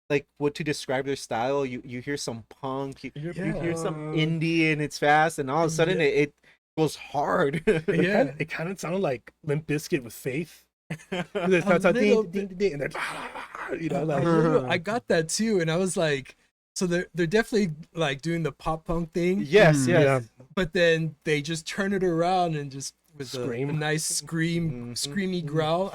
S4: like what to describe their style. You hear some punk, you hear some indie, and it's fast, and all of a sudden it goes hard.
S2: Yeah.
S1: It kind of sounded like Limp Bizkit with Faith.
S2: A
S1: It starts out
S2: little
S1: ding, ding, ding, and then you know, like
S2: I got that too, and I was like, so they're definitely like doing the pop punk thing,
S4: Yes, yes.
S1: yeah.
S2: but then they just turn it around and just with a
S1: Scream.
S2: nice
S4: Mhm.
S2: screamy growl.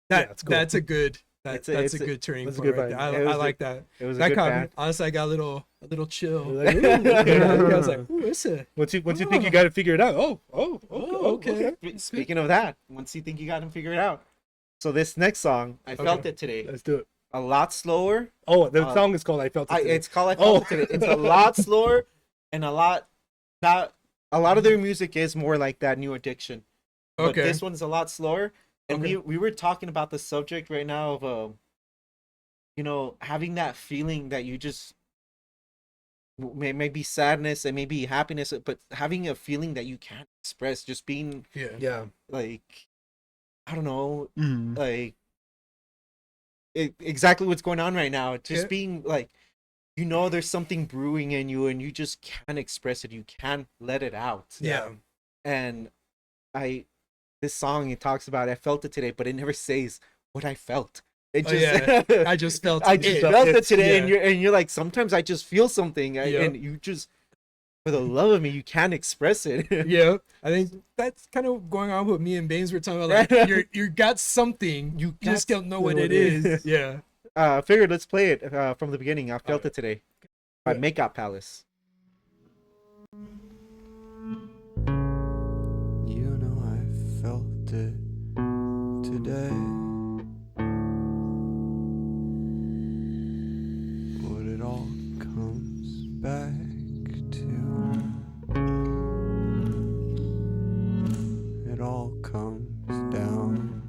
S1: Yeah, it's cool.
S2: That's a good
S4: It's
S2: that's
S4: a-
S2: a good turning
S1: that's a
S2: point
S1: good
S2: right there.
S1: vibe.
S4: It
S2: I
S4: was
S2: like that.
S4: It was a
S2: That
S4: good
S2: caught me.
S4: band.
S2: Honestly, I got a little chill.
S1: You're like, ooh,
S2: I was
S1: okay.
S2: like, ooh, it's a
S1: once you think you got it figured out,
S2: okay.
S4: Speaking of that, once you think you got them figured out, so this next song, I felt it today.
S1: let's do it.
S4: A lot slower.
S1: Oh, the song is called "I Felt It." Today.
S4: It's called I felt
S1: Oh.
S4: it today. It's a lot slower and a lot not. A lot of their music is more like that New Addiction. But
S2: Okay.
S4: this one's a lot slower. And
S2: Okay.
S4: we were talking about the subject right now of you know, having that feeling that you just maybe sadness and maybe happiness, but having a feeling that you can't express, just being
S1: Yeah,
S4: like, I don't know,
S5: Mm.
S4: like exactly what's going on right now. Just
S2: Yeah.
S4: being like, you know, there's something brewing in you and you just can't express it. You can't let it out.
S2: Yeah.
S4: And this song, it talks about, I felt it today, but it never says what I felt. It
S2: Oh,
S4: just,
S2: yeah. I just felt
S4: I just
S2: it.
S4: felt it today.
S2: Yeah.
S4: And you're like, sometimes I just feel something and you just, for the love of me, you can't express it.
S2: Yeah, I think that's kind of going on with me and Baines. We're talking about like you got something, you just don't know what it is. Yeah.
S4: Figured let's play it from the beginning. I felt it today by
S1: Yeah.
S4: Makeup Palace.
S3: You know I felt it today. What it all comes back to. It all comes down.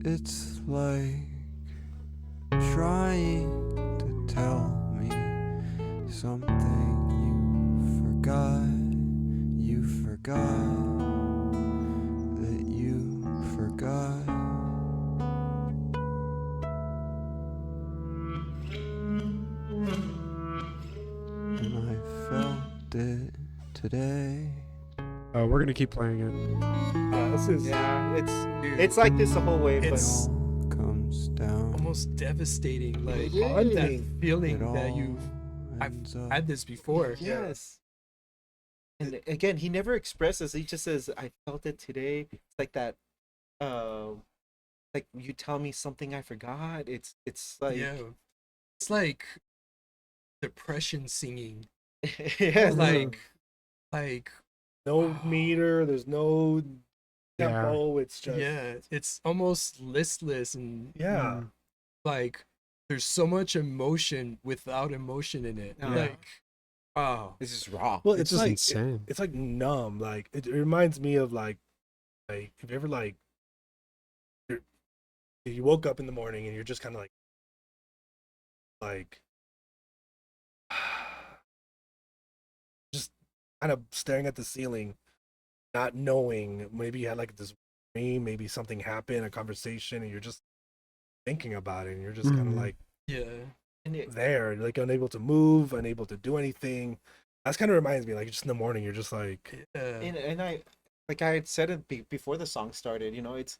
S3: It's like trying to tell me something you forgot that you forgot. And I felt it today.
S5: We're gonna keep playing it.
S1: this is
S4: Yeah, it's like this the whole way.
S2: It's
S3: All comes down.
S2: almost devastating. Like
S1: It's haunting.
S2: that feeling
S3: It
S2: that
S3: all
S2: I've
S3: ends up
S2: had this before.
S4: Yes. And again, he never expresses. He just says, "I felt it today." It's like that. Like you tell me something I forgot. It's like
S2: Yeah. It's like depression singing.
S4: yes.
S2: Like
S1: no meter. There's no tempo. It's just
S2: yeah, it's almost listless and
S1: yeah.
S2: like there's so much emotion without emotion in it.
S4: Yeah.
S2: Like oh,
S4: This is raw.
S1: Well,
S5: It's
S1: it's,
S5: just
S1: like
S5: insane.
S1: it's like numb. Like it reminds me of like if you ever like you woke up in the morning and you're just kind of like just kind of staring at the ceiling, not knowing. Maybe you had like this dream, maybe something happened, a conversation, and you're just thinking about it, and you're just kind of
S5: Mhm.
S1: like
S2: yeah.
S4: And it,
S1: there, like unable to move, unable to do anything. That's kind of reminds me, like just in the morning, you're just like,
S4: and I, like I had said it before the song started. You know, it's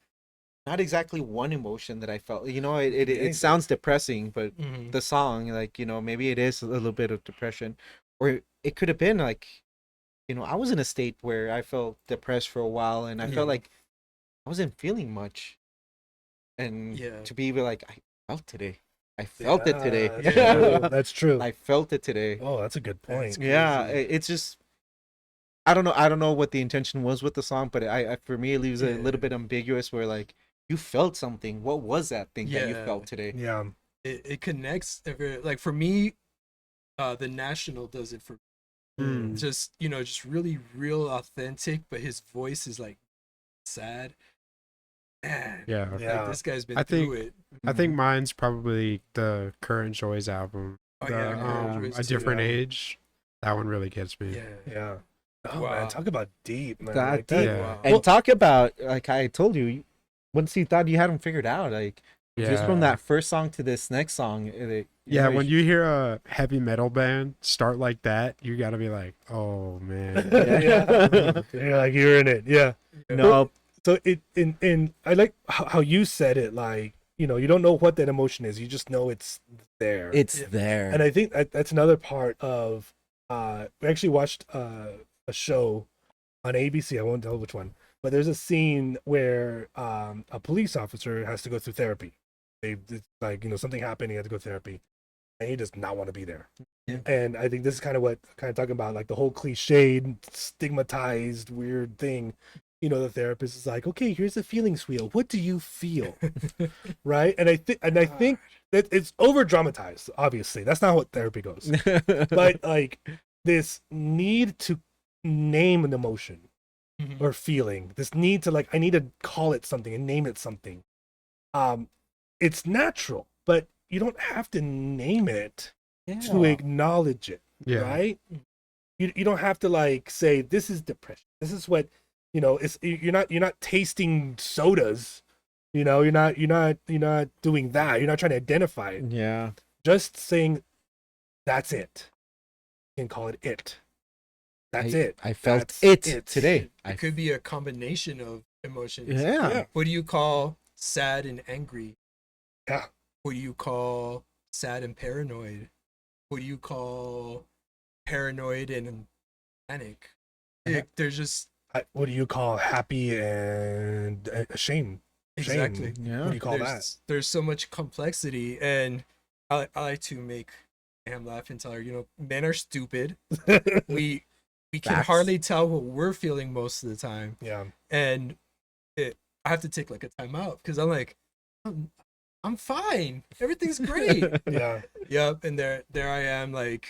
S4: not exactly one emotion that I felt. You know, it sounds depressing, but
S2: Mhm.
S4: the song, like, you know, maybe it is a little bit of depression, or it could have been like, you know, I was in a state where I felt depressed for a while, and I felt
S2: Yeah.
S4: like I wasn't feeling much, and
S2: Yeah.
S4: to be like, I felt today, I felt it today,
S1: That's true. That's true.
S4: I felt it today.
S1: Oh, that's a good point.
S4: Yeah, it's just. I don't know what the intention was with the song, but I for me it leaves it a little bit ambiguous. Where like you felt something. What was that thing that you
S2: Yeah.
S4: felt today?
S1: Yeah.
S2: It connects like for me, the National does it for
S5: Mm.
S2: just just really real authentic, but his voice is like sad. Man,
S5: Yeah.
S2: like,
S1: Yeah.
S2: this guy's been
S5: I think-
S2: through it.
S5: I think mine's probably the Current Joys album.
S2: Oh
S5: The,
S2: yeah, Current Joys
S5: A
S2: too.
S5: Different
S1: Yeah.
S5: Age. That one really gets me.
S2: Yeah,
S1: Yeah. Oh
S2: Wow.
S1: man, talk about deep, man.
S4: That
S1: Like, that-
S4: deep.
S5: Yeah.
S2: Wow.
S4: And talk about, like I told you, once you thought you had them figured out, like just from that first song to this next song,
S5: Yeah, when you hear a heavy metal band start like that, you gotta be like, oh man.
S1: yeah. You're like you're in it. Yeah.
S4: no,
S1: So it in I like how you said it. Like, you know, you don't know what that emotion is. You just know it's there.
S4: it's there.
S1: And I think that's another part of. We actually watched a show on ABC. I won't tell which one, but there's a scene where a police officer has to go through therapy. It's like, you know, something happened. He had to go therapy, and he does not want to be there.
S2: Yeah.
S1: And I think this is kind of talking about, like the whole cliched, stigmatized, weird thing. You know, the therapist is like, okay, here's the feelings wheel. What do you feel? Right? And I think that it's over dramatized. Obviously, that's not what therapy goes. But like this need to name an emotion
S2: Mhm.
S1: or feeling, this need to, like, I need to call it something and name it something. It's natural, but you don't have to name it to acknowledge it.
S5: Yeah.
S1: Right? You don't have to like say this is depression. This is what, you know, it's you're not tasting sodas. You know, you're not doing that. You're not trying to identify it.
S4: yeah.
S1: Just saying that's it. You can call it it. That's it.
S4: I felt
S1: That's
S4: it today.
S2: It could be a combination of emotions.
S4: Yeah.
S1: Yeah.
S2: What do you call sad and angry?
S1: Yeah.
S2: What do you call sad and paranoid? What do you call paranoid and panic? There's just
S1: What do you call happy and ashamed? Shame.
S2: exactly.
S4: Yeah.
S1: What do you call that?
S2: There's so much complexity, and I like to make him laugh and tell her, you know, men are stupid. We can
S4: Facts.
S2: hardly tell what we're feeling most of the time,
S1: Yeah.
S2: and I have to take like a time out because I'm like, I'm fine, everything's great.
S1: Yeah.
S2: Yep, and there I am, like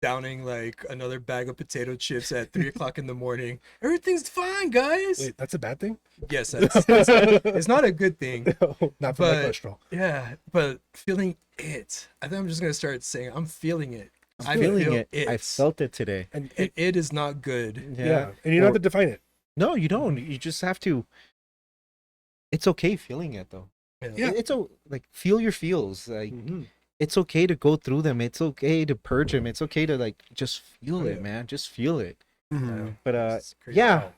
S2: downing like another bag of potato chips at 3 o'clock in the morning. Everything's fine, guys.
S1: Wait, that's a bad thing?
S2: Yes, it's not a good thing.
S1: No, not for my
S2: But-
S1: cholesterol.
S2: Yeah, but feeling it. I think I'm just gonna start saying I'm feeling it. I
S4: I'm feeling
S2: feel
S4: it. I felt it today.
S1: And
S2: And it is not good.
S1: yeah. And you don't have to define it.
S4: No, you don't. You just have to. It's okay feeling it though.
S1: Yeah.
S4: It's like feel your feels. Like
S1: Mhm.
S4: it's okay to go through them. It's okay to purge them. It's okay to like just feel
S1: Oh,
S4: it,
S1: yeah.
S4: man. Just feel it.
S5: Mhm.
S4: But
S2: It's crazy.
S4: yeah.
S1: Wow.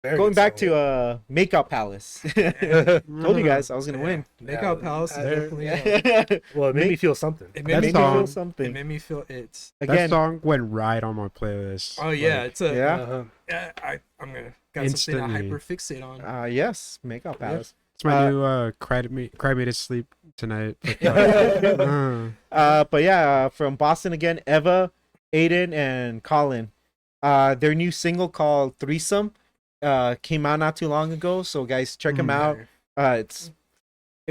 S1: Very
S4: Going
S1: good
S4: back
S1: song.
S4: to Makeup Palace. Told you guys I was gonna win.
S2: Makeout Palace is
S1: There-
S2: definitely
S4: Yeah.
S1: Well, it made
S4: Make-
S1: me feel something.
S2: it
S5: That
S2: made me
S4: Make me feel
S5: song-
S2: feel, it
S4: something.
S2: made me feel it.
S5: That
S4: Again,
S5: song went right on my playlist.
S2: Oh yeah,
S5: Like,
S2: it's a
S4: yeah.
S1: Uh-huh.
S2: I'm gonna got something to
S5: Instantly.
S2: hyper fixate on.
S4: Yes, Makeup Palace.
S5: it's my
S4: uh,
S5: new cry me to sleep tonight. But,
S4: But yeah, from Boston again, Eva, Aiden, and Colin. Their new single called Threesome came out not too long ago. So guys, check them out. It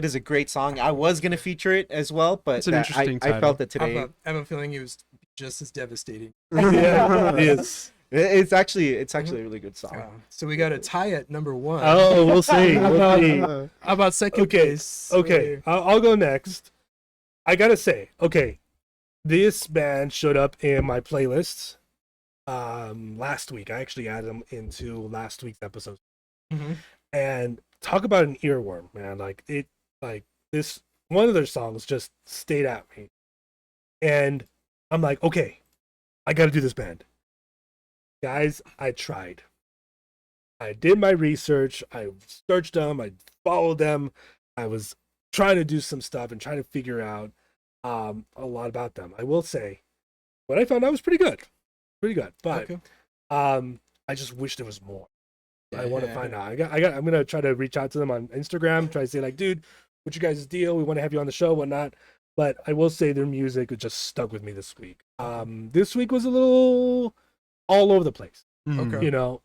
S4: is a great song. I was gonna feature it as well, but
S5: It's an interesting
S4: I felt
S5: title.
S4: it today.
S2: I have a feeling it was just as devastating.
S1: Yeah, it is.
S4: It's actually a really good song.
S2: So we got a tie at number one.
S1: Oh, we'll see. We'll see.
S2: How about second
S1: Okay,
S2: place?
S1: Okay, I'll go next. I gotta say, okay, this band showed up in my playlists last week. I actually added them into last week's episode.
S2: Mhm.
S1: And talk about an earworm, man. Like this one of their songs just stayed at me. And I'm like, okay, I gotta do this band. Guys, I tried. I did my research. I searched them. I followed them. I was trying to do some stuff and trying to figure out a lot about them. I will say, what I found out was pretty good. But
S2: Okay.
S1: I just wish there was more. I want to find out. I'm gonna try to reach out to them on Instagram, try to say like, dude, what's your guys' deal? We want to have you on the show, whatnot. But I will say their music just stuck with me this week. This week was a little all over the place.
S2: Okay.
S1: You know,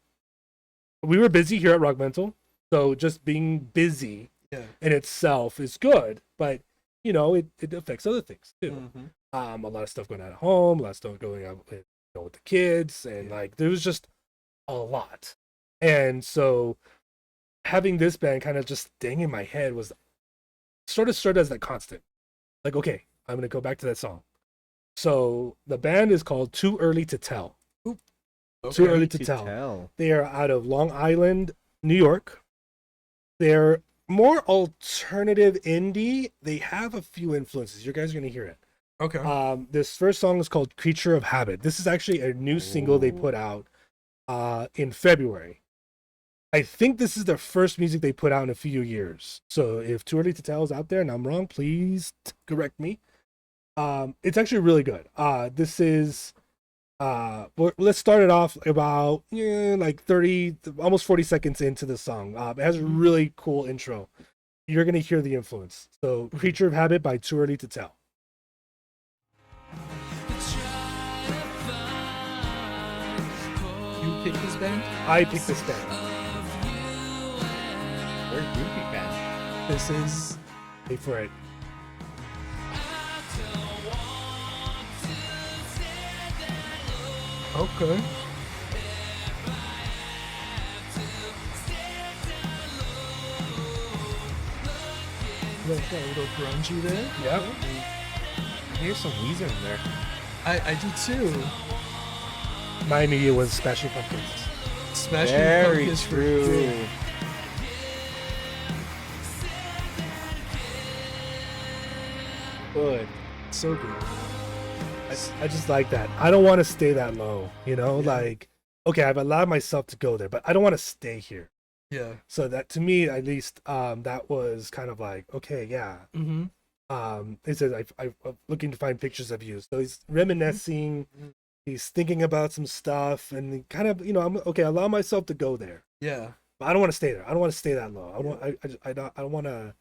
S1: we were busy here at RockMental, so just being busy
S2: Yeah.
S1: in itself is good, but you know, it affects other things too. A lot of stuff going on at home, a lot of stuff going on with, with the kids, and like there was just a lot. And so having this band kind of just staying in my head was sort of started as that constant. Like, okay, I'm gonna go back to that song. So the band is called Too Early to Tell. Too Early to Tell. They are out of Long Island, New York. They're more alternative indie. They have a few influences. You guys are gonna hear it.
S2: Okay.
S1: This first song is called Creature of Habit. This is actually a new single they put out in February. I think this is their first music they put out in a few years. So if Too Early to Tell is out there and I'm wrong, please correct me. It's actually really good. This is let's start it off about like 30, almost 40 seconds into the song. It has a really cool intro. You're gonna hear the influence. So Creature of Habit by Too Early to Tell.
S2: You picked this band?
S1: I picked this band.
S4: We're a Groompy fan.
S2: This is
S1: Wait for it.
S2: okay. Got a little grungy there.
S1: Yep.
S4: Here's some Weezer in there.
S2: I do too.
S1: My immediate was Smashing Pumpkins.
S2: Smashing
S4: Very
S2: Pumpkins for
S4: true.
S2: sure.
S4: Good.
S2: So good.
S1: I just like that. I don't want to stay that low,
S2: Yeah.
S1: like, okay, I've allowed myself to go there, but I don't want to stay here.
S2: Yeah.
S1: So that, to me, at least, that was kind of like, okay, yeah.
S2: Mm-hmm.
S1: It says, I'm looking to find pictures of you. So he's reminiscing, he's thinking about some stuff, and he kind of, I'm okay, allow myself to go there.
S2: Yeah.
S1: But I don't want to stay there. I don't want to stay that low. I don't want to,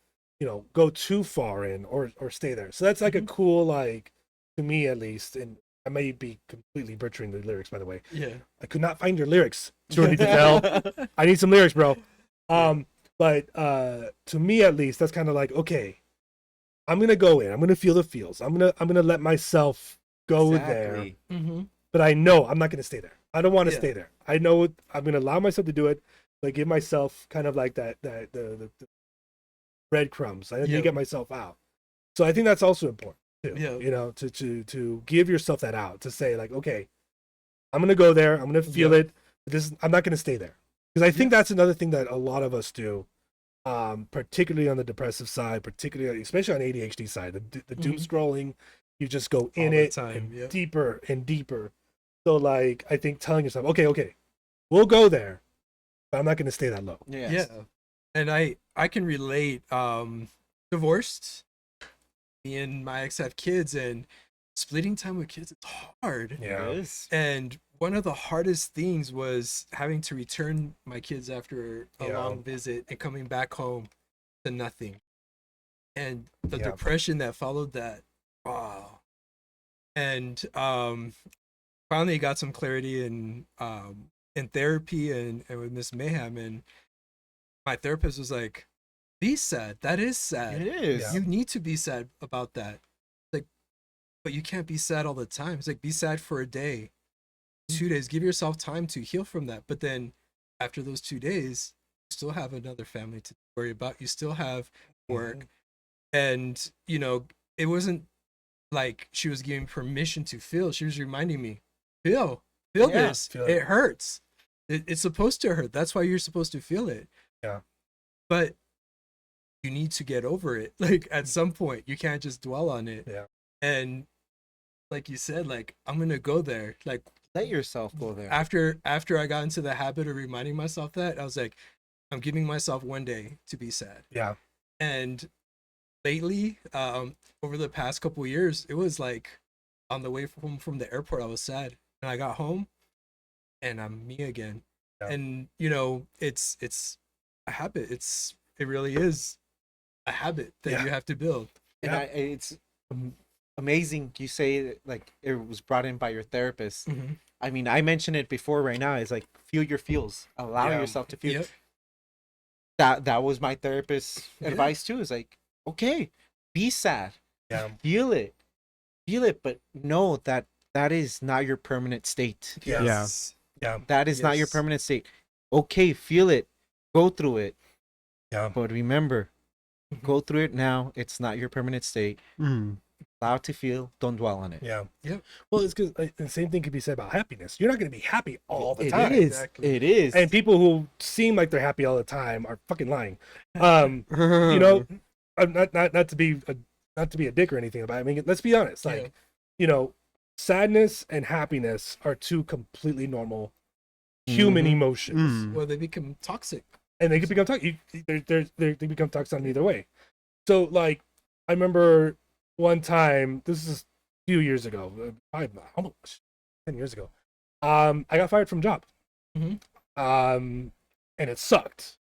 S1: go too far in or stay there. So that's like a cool, like, to me at least, and I may be completely butchering the lyrics, by the way.
S2: Yeah.
S1: I could not find your lyrics. Too early to tell. I need some lyrics, bro. But to me at least, that's kind of like, okay, I'm gonna go in. I'm gonna feel the feels. I'm gonna let myself go there.
S2: Mm-hmm.
S1: But I know I'm not gonna stay there. I don't want to
S2: Yeah.
S1: stay there. I know I'm gonna allow myself to do it, but give myself kind of like the breadcrumbs. I need
S2: Yeah.
S1: to get myself out. So I think that's also important too.
S2: Yeah.
S1: To give yourself that out, to say like, okay, I'm gonna go there. I'm gonna feel it. I'm not gonna stay there, because I think that's another thing that a lot of us do, particularly on the depressive side, especially on ADHD side, the doom scrolling. You just go in
S2: All the
S1: it
S2: time,
S1: and deeper and deeper. So like, I think telling yourself, okay, we'll go there, but I'm not gonna stay that low.
S4: Yes.
S2: Yeah. And I can relate. Divorced. Me and my ex have kids, and splitting time with kids, it's hard.
S1: Yeah.
S4: Yes.
S2: And one of the hardest things was having to return my kids after a
S1: Yeah.
S2: long visit and coming back home to nothing. And the
S1: Yeah.
S2: depression that followed that. Wow. And finally got some clarity in therapy and with Miss Mayhem, and my therapist was like, be sad. That is sad.
S4: It is.
S1: Yeah.
S2: You need to be sad about that. Like, but you can't be sad all the time. It's like, be sad for a day, 2 days. Give yourself time to heal from that. But then after those 2 days, you still have another family to worry about. You still have work. And, it wasn't like she was giving permission to feel. She was reminding me, feel
S4: Yeah,
S2: this.
S1: feel
S2: It
S1: it.
S2: hurts. It's supposed to hurt. That's why you're supposed to feel it.
S1: Yeah.
S2: But you need to get over it. Like, at some point, you can't just dwell on it.
S1: Yeah.
S2: And like you said, like, I'm gonna go there. Like,
S4: Let yourself go there.
S2: after I got into the habit of reminding myself that, I was like, I'm giving myself one day to be sad.
S1: Yeah.
S2: And lately, over the past couple of years, it was like on the way from the airport, I was sad, and I got home, and I'm me again.
S1: Yeah.
S2: And it's a habit. It really is a habit that
S1: Yeah.
S2: you have to build.
S4: And
S1: Yeah.
S4: it's amazing you say like it was brought in by your therapist.
S2: Mm-hmm.
S4: I mean, I mentioned it before. Right now, it's like feel your feels, allow
S1: Yeah.
S4: yourself to feel.
S2: Yep.
S4: That was my therapist's
S2: Yeah.
S4: advice too. Is like, okay, be sad,
S1: Yeah.
S4: feel it, but know that that is not your permanent state.
S1: Yeah.
S2: Yes.
S1: Yeah.
S4: That is not your
S2: Yes.
S4: permanent state. Okay, feel it, go through it,
S1: Yeah.
S4: but remember,
S2: Mhm.
S4: go through it now. It's not your permanent state.
S5: Mm.
S4: Allow it to feel. Don't dwell on it.
S1: Yeah.
S2: Yep.
S1: Well, it's because the same thing could be said about happiness. You're not going to be happy all the
S4: It
S1: time.
S4: is.
S2: Exactly.
S4: It is.
S1: And people who seem like they're happy all the time are fucking lying. You know, I'm not to be a dick or anything about it. I mean, let's be honest. Like,
S2: Yeah.
S1: you know, sadness and happiness are two completely normal human
S4: Mhm.
S1: emotions,
S2: Well, they become toxic.
S1: and they can become toxic. They become toxic on either way. So, like, I remember one time. This is a few years ago, almost 10 years ago. I got fired from a job.
S2: Mhm.
S1: And it sucked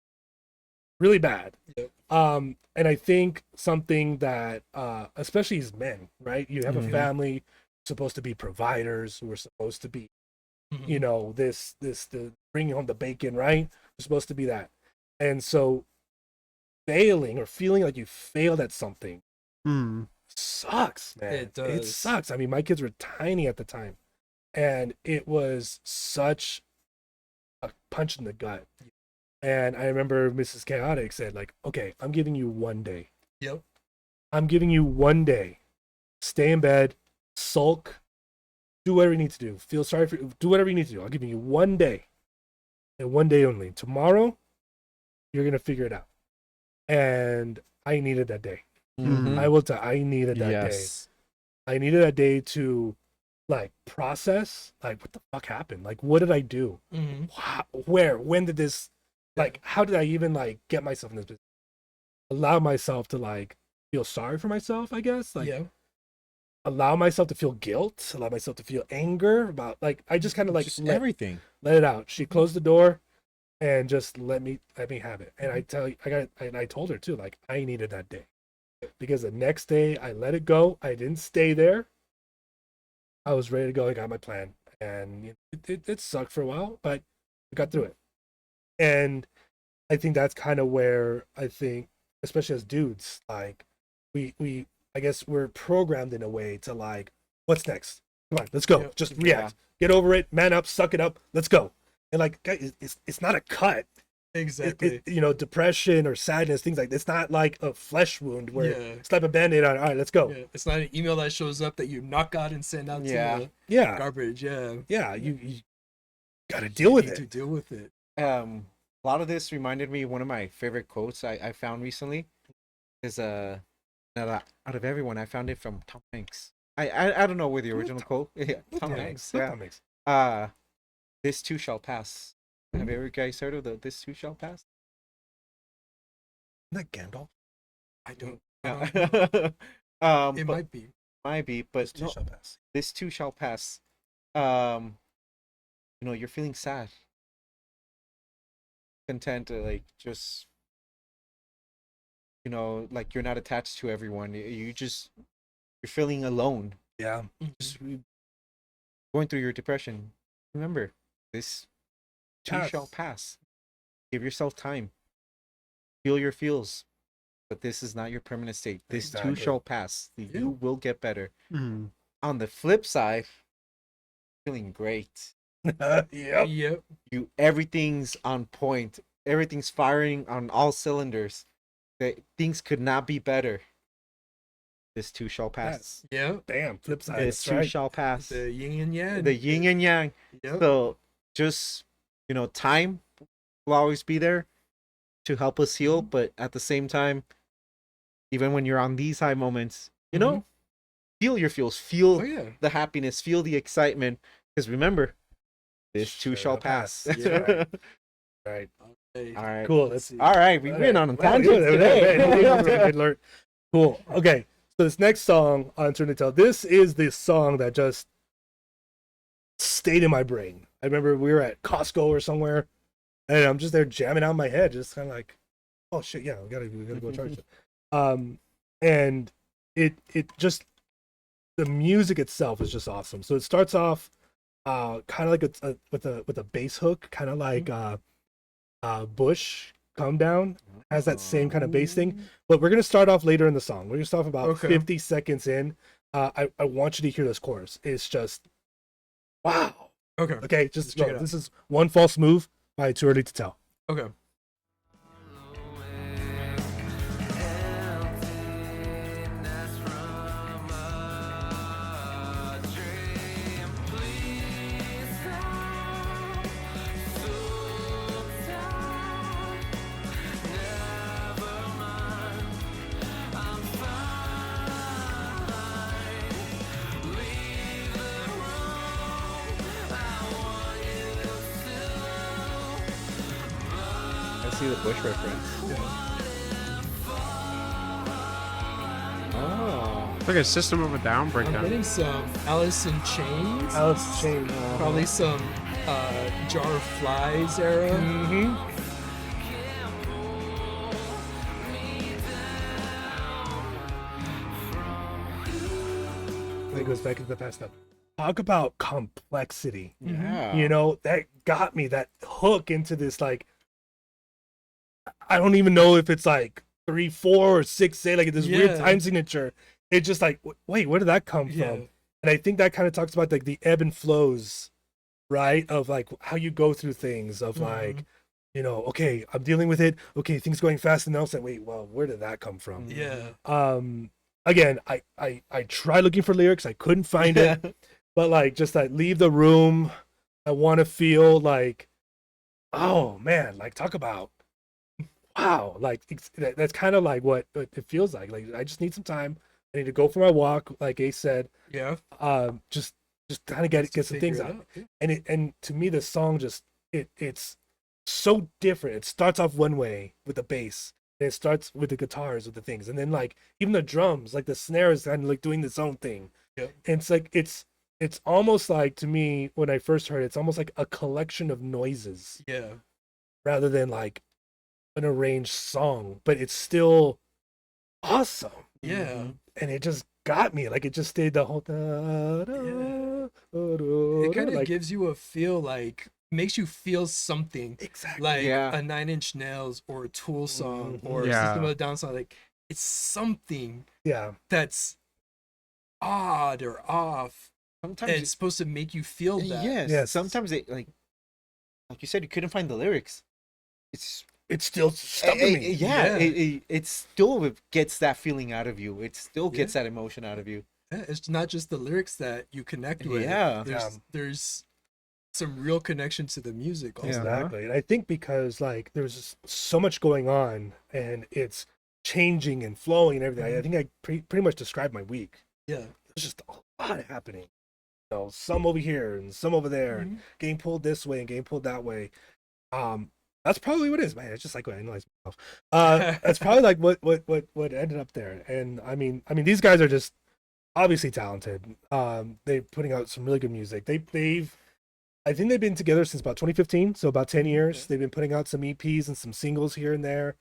S1: really bad.
S2: Yep.
S1: And I think something that, especially as men, right? You have a
S4: Mhm.
S1: family, supposed to be providers, who are supposed to be,
S2: Mhm.
S1: you know, the bringing home the bacon, right? You're supposed to be that. And so failing or feeling like you failed at something
S5: Mm.
S1: sucks, man.
S2: It does.
S1: sucks. I mean, my kids were tiny at the time, and it was such a punch in the gut. And I remember Mrs. Chaotic said, like, okay, I'm giving you one day.
S2: Yep.
S1: I'm giving you one day. Stay in bed, sulk, do whatever you need to do. Feel sorry for do whatever you need to do. I'm giving you one day. And one day only. Tomorrow, you're gonna figure it out. And I needed that day.
S4: Mhm.
S1: I will tell I needed that
S4: Yes.
S1: day. I needed that day to like process like what the fuck happened? Like what did I do?
S2: Mm-hmm.
S1: Where? When did this like how did I even like get myself in this position? Allow myself to like feel sorry for myself, I guess. Like
S2: Yeah.
S1: allow myself to feel guilt, allow myself to feel anger about like I just kind of like
S4: Just
S1: let
S4: everything.
S1: it out. She closed the door and just let me have it. And I tell you, I told her too, like I needed that day because the next day I let it go. I didn't stay there. I was ready to go. I got my plan, and you know, it sucked for a while, but we got through it. And I think that's kind of where I think, especially as dudes, like we I guess we're programmed in a way to like, what's next? Come on, let's go.
S2: Yeah.
S1: Just react. Get over it. Man up. Suck it up. Let's go. And like, guys, it's not a cut.
S2: Exactly.
S1: You know, depression or sadness, things like it's not like a flesh wound where
S2: Yeah.
S1: slap a band-aid on. All right, let's go.
S2: Yeah. It's not an email that shows up that you knock out and send out
S4: Yeah.
S2: to the
S1: Yeah,
S2: garbage. Yeah.
S1: yeah. You got to deal with
S2: You need to
S1: it.
S2: deal with it.
S4: A lot of this reminded me of one of my favorite quotes I found recently is out of everyone I found it from Tom Hanks. I don't know where the original quote. Yeah, Tom Hanks.
S1: Look,
S4: Yeah.
S1: that makes-
S4: This too shall pass. Have you ever guys heard of the this too shall pass?
S1: Isn't that Gandalf?
S2: I don't.
S4: Yeah.
S2: It
S4: but
S2: might be.
S4: might be, but
S1: This too shall pass.
S4: this too shall pass. You know, you're feeling sad, content to like just, you know, like you're not attached to everyone. You're feeling alone.
S1: Yeah.
S4: Just going through your depression. Remember, this too shall pass. Give yourself time. Feel your feels. But this is not your permanent state. This
S1: Exactly.
S4: too shall pass. You will get better.
S5: Mm.
S4: On the flip side, feeling great.
S1: Yep.
S2: Yep.
S4: Everything's on point. Everything's firing on all cylinders. Things could not be better. This too shall pass.
S2: Yep.
S1: Damn. Flip side.
S4: This
S1: That's
S4: too
S1: right.
S4: shall pass.
S2: The yin and yang.
S4: The yin and yang.
S2: Yep.
S4: So just, you know, time will always be there to help us heal, but at the same time, even when you're on these high moments, you know, feel your feels, feel
S2: Oh yeah.
S4: the happiness, feel the excitement, because remember, this too shall pass.
S2: Yeah.
S1: Right.
S2: Okay.
S4: All right.
S1: Cool. Let's see.
S4: All right, we went on a
S1: Wow,
S4: tangent
S1: good.
S4: today.
S1: Good alert. Cool. Okay. So this next song on Turn to Tell, this is the song that just stayed in my brain. I remember we were at Costco or somewhere, and I'm just there jamming out in my head, just kind of like, oh shit, yeah, we gotta go charge it. And it just the music itself is just awesome. So it starts off kind of like with a bass hook, kind of like Bush Come Down has that same kind of bass thing. But we're gonna start off later in the song. We're gonna start off about
S2: Okay.
S1: 50 seconds in. I want you to hear this chorus. It's just wow.
S2: Okay.
S1: Okay, just
S2: Check
S1: go.
S2: it out.
S1: This is One False Move by Too Early to Tell.
S2: Okay.
S4: see the Bush reference. Oh.
S5: It's like a System of a Down
S2: I'm
S5: breakdown.
S2: getting some Alice in Chains.
S1: Alice Chain.
S2: Probably some Jar of Flies era.
S1: Mm-hmm. It goes back into the past stuff. Talk about complexity.
S4: Yeah.
S1: You know, that got me, that hook into this, like, I don't even know if it's like 3/4 or 6/8, like this weird
S2: Yeah.
S1: time signature. It's just like, wait, where did that come
S2: Yeah.
S1: from? And I think that kind of talks about like the ebb and flows, right? Of like how you go through things, of like, you know, okay, I'm dealing with it. Okay, things going fast, and then I'll say, wait, well, where did that come from?
S2: Yeah.
S1: Again, I tried looking for lyrics, I couldn't find it, but like just like leave the room. I want to feel like, oh man, like talk about, wow, like that's kind of like what it feels like. Like I just need some time. I need to go for my walk, like Ace said.
S2: Yeah.
S1: Just kind of get some things
S2: Figure
S1: out.
S2: it
S1: And to me, the song just it's so different. It starts off one way with the bass. And it starts with the guitars, with the things, and then like even the drums, like the snare is kind of like doing its own thing.
S2: Yep.
S1: And it's like it's almost like, to me, when I first heard it, it's almost like a collection of noises
S2: Yeah.
S1: rather than like an arranged song, but it's still awesome.
S2: Yeah.
S1: And it just got me, like it just stayed the whole
S2: It kind of
S1: like,
S2: gives you a feel, like makes you feel something,
S1: exactly.
S2: like
S4: Yeah.
S2: a Nine Inch Nails or a Tool song or a
S5: Yeah.
S2: System of a Down song. Like it's something
S1: Yeah.
S2: that's odd or off,
S4: Sometimes
S2: and it's supposed to make you feel that.
S4: yes. Sometimes it like you said, you couldn't find the lyrics. It's
S1: It's still stumping me.
S4: yeah.
S2: Yeah.
S4: It still gets that feeling out of you. It still gets that emotion out of you.
S2: Yeah, it's not just the lyrics that you connect with.
S4: Yeah.
S2: There's some real connection to the music also.
S4: Yeah.
S1: Exactly. And I think because like there's just so much going on and it's changing and flowing and everything. I think I pretty much described my week.
S2: Yeah.
S1: There's just a lot happening. You know, some over here and some over there, and getting pulled this way and getting pulled that way. That's probably what it is, man. It's just like when I analyze myself. That's probably like what ended up there. And I mean these guys are just obviously talented. They're putting out some really good music. I think they've been together since about 2015, so about 10 years. They've been putting out some EPs and some singles here and there.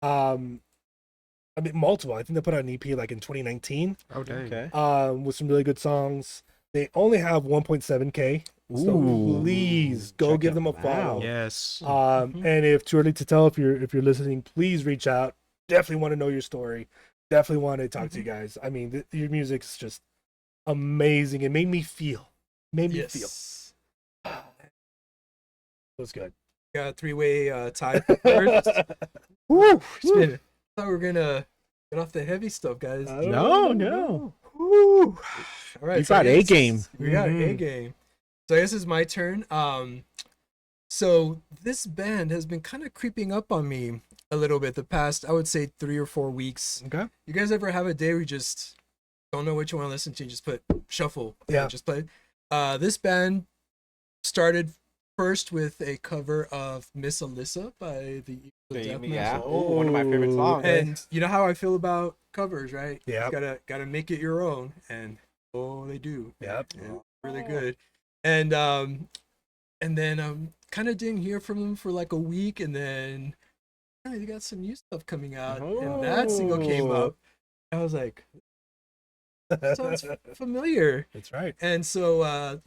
S1: I mean, multiple. I think they put out an EP like in 2019,
S5: Oh dang.
S4: Okay.
S1: with some really good songs. They only have 1.7K, so
S4: Ooh.
S1: please go
S4: Check
S1: give
S4: it
S1: them a
S4: out.
S1: follow.
S5: Yes.
S1: And if too early to tell, if you're listening, please reach out. Definitely want to know your story. Definitely want to talk to you guys. I mean, your music's just amazing. It made me feel. Feel.
S2: Yes.
S1: It was good.
S2: Got a three-way tie for first.
S1: Woo!
S2: Spin it. I thought we were gonna get off the heavy stuff, guys.
S4: No.
S2: Woo. All right,
S4: You
S2: so I
S4: got A
S2: guess
S4: game.
S2: We got A
S1: Mhm.
S2: game. So I guess it's my turn. So this band has been kind of creeping up on me a little bit the past, I would say, 3 or 4 weeks.
S1: Okay.
S2: You guys ever have a day where you just don't know what you want to listen to? You just put shuffle. and
S1: Yeah.
S2: Just play. This band started first with a cover of Miss Alyssa by the Death
S4: Yeah.
S2: Metal.
S4: Oh, one of my favorite songs.
S2: And you know how I feel about covers, right?
S1: Yeah.
S2: Gotta make it your own, and they do.
S1: Yep.
S2: And really good. And then kind of didn't hear from them for like a week, and then they got some new stuff coming out, and that single came
S4: Oh.
S2: up. I was like, sounds familiar.
S1: That's right.
S2: And so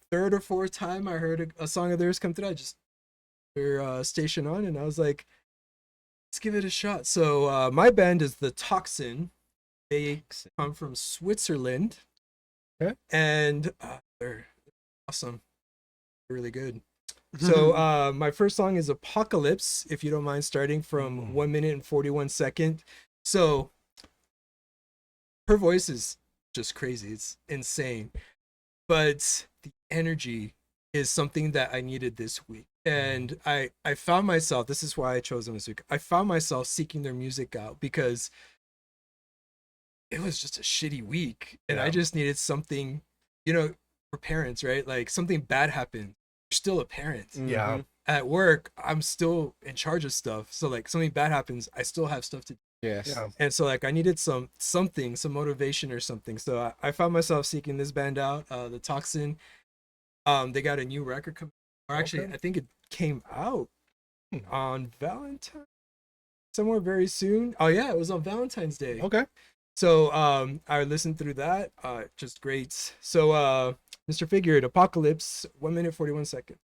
S2: third or fourth time I heard a song of theirs come through, I just their station on, and I was like, let's give it a shot. So my band is the Toxin. They come from Switzerland.
S1: Okay.
S2: And they're awesome. They're really good. So my first song is Apocalypse, if you don't mind starting from 1 minute and 41 seconds. So her voice is just crazy. It's insane. But the energy is something that I needed this week. And I found myself, this is why I chose them this week. I found myself seeking their music out because it was just a shitty week. And I
S1: Yeah.
S2: just needed something, for parents, right? Like something bad happened. You're still a parent.
S1: Yeah.
S2: at work, I'm still in charge of stuff. So like something bad happens, I still have stuff to do.
S4: Yes.
S1: Yeah.
S2: And so like I needed some motivation or something. So I found myself seeking this band out, the Toxin. They got a new record coming. Or actually,
S1: Okay.
S2: I think it came out on Valentine somewhere very soon. Oh yeah, it was on Valentine's Day.
S1: Okay.
S2: So I listened through that. Just great. So Mr. Figured, Apocalypse, 1 minute 41 seconds.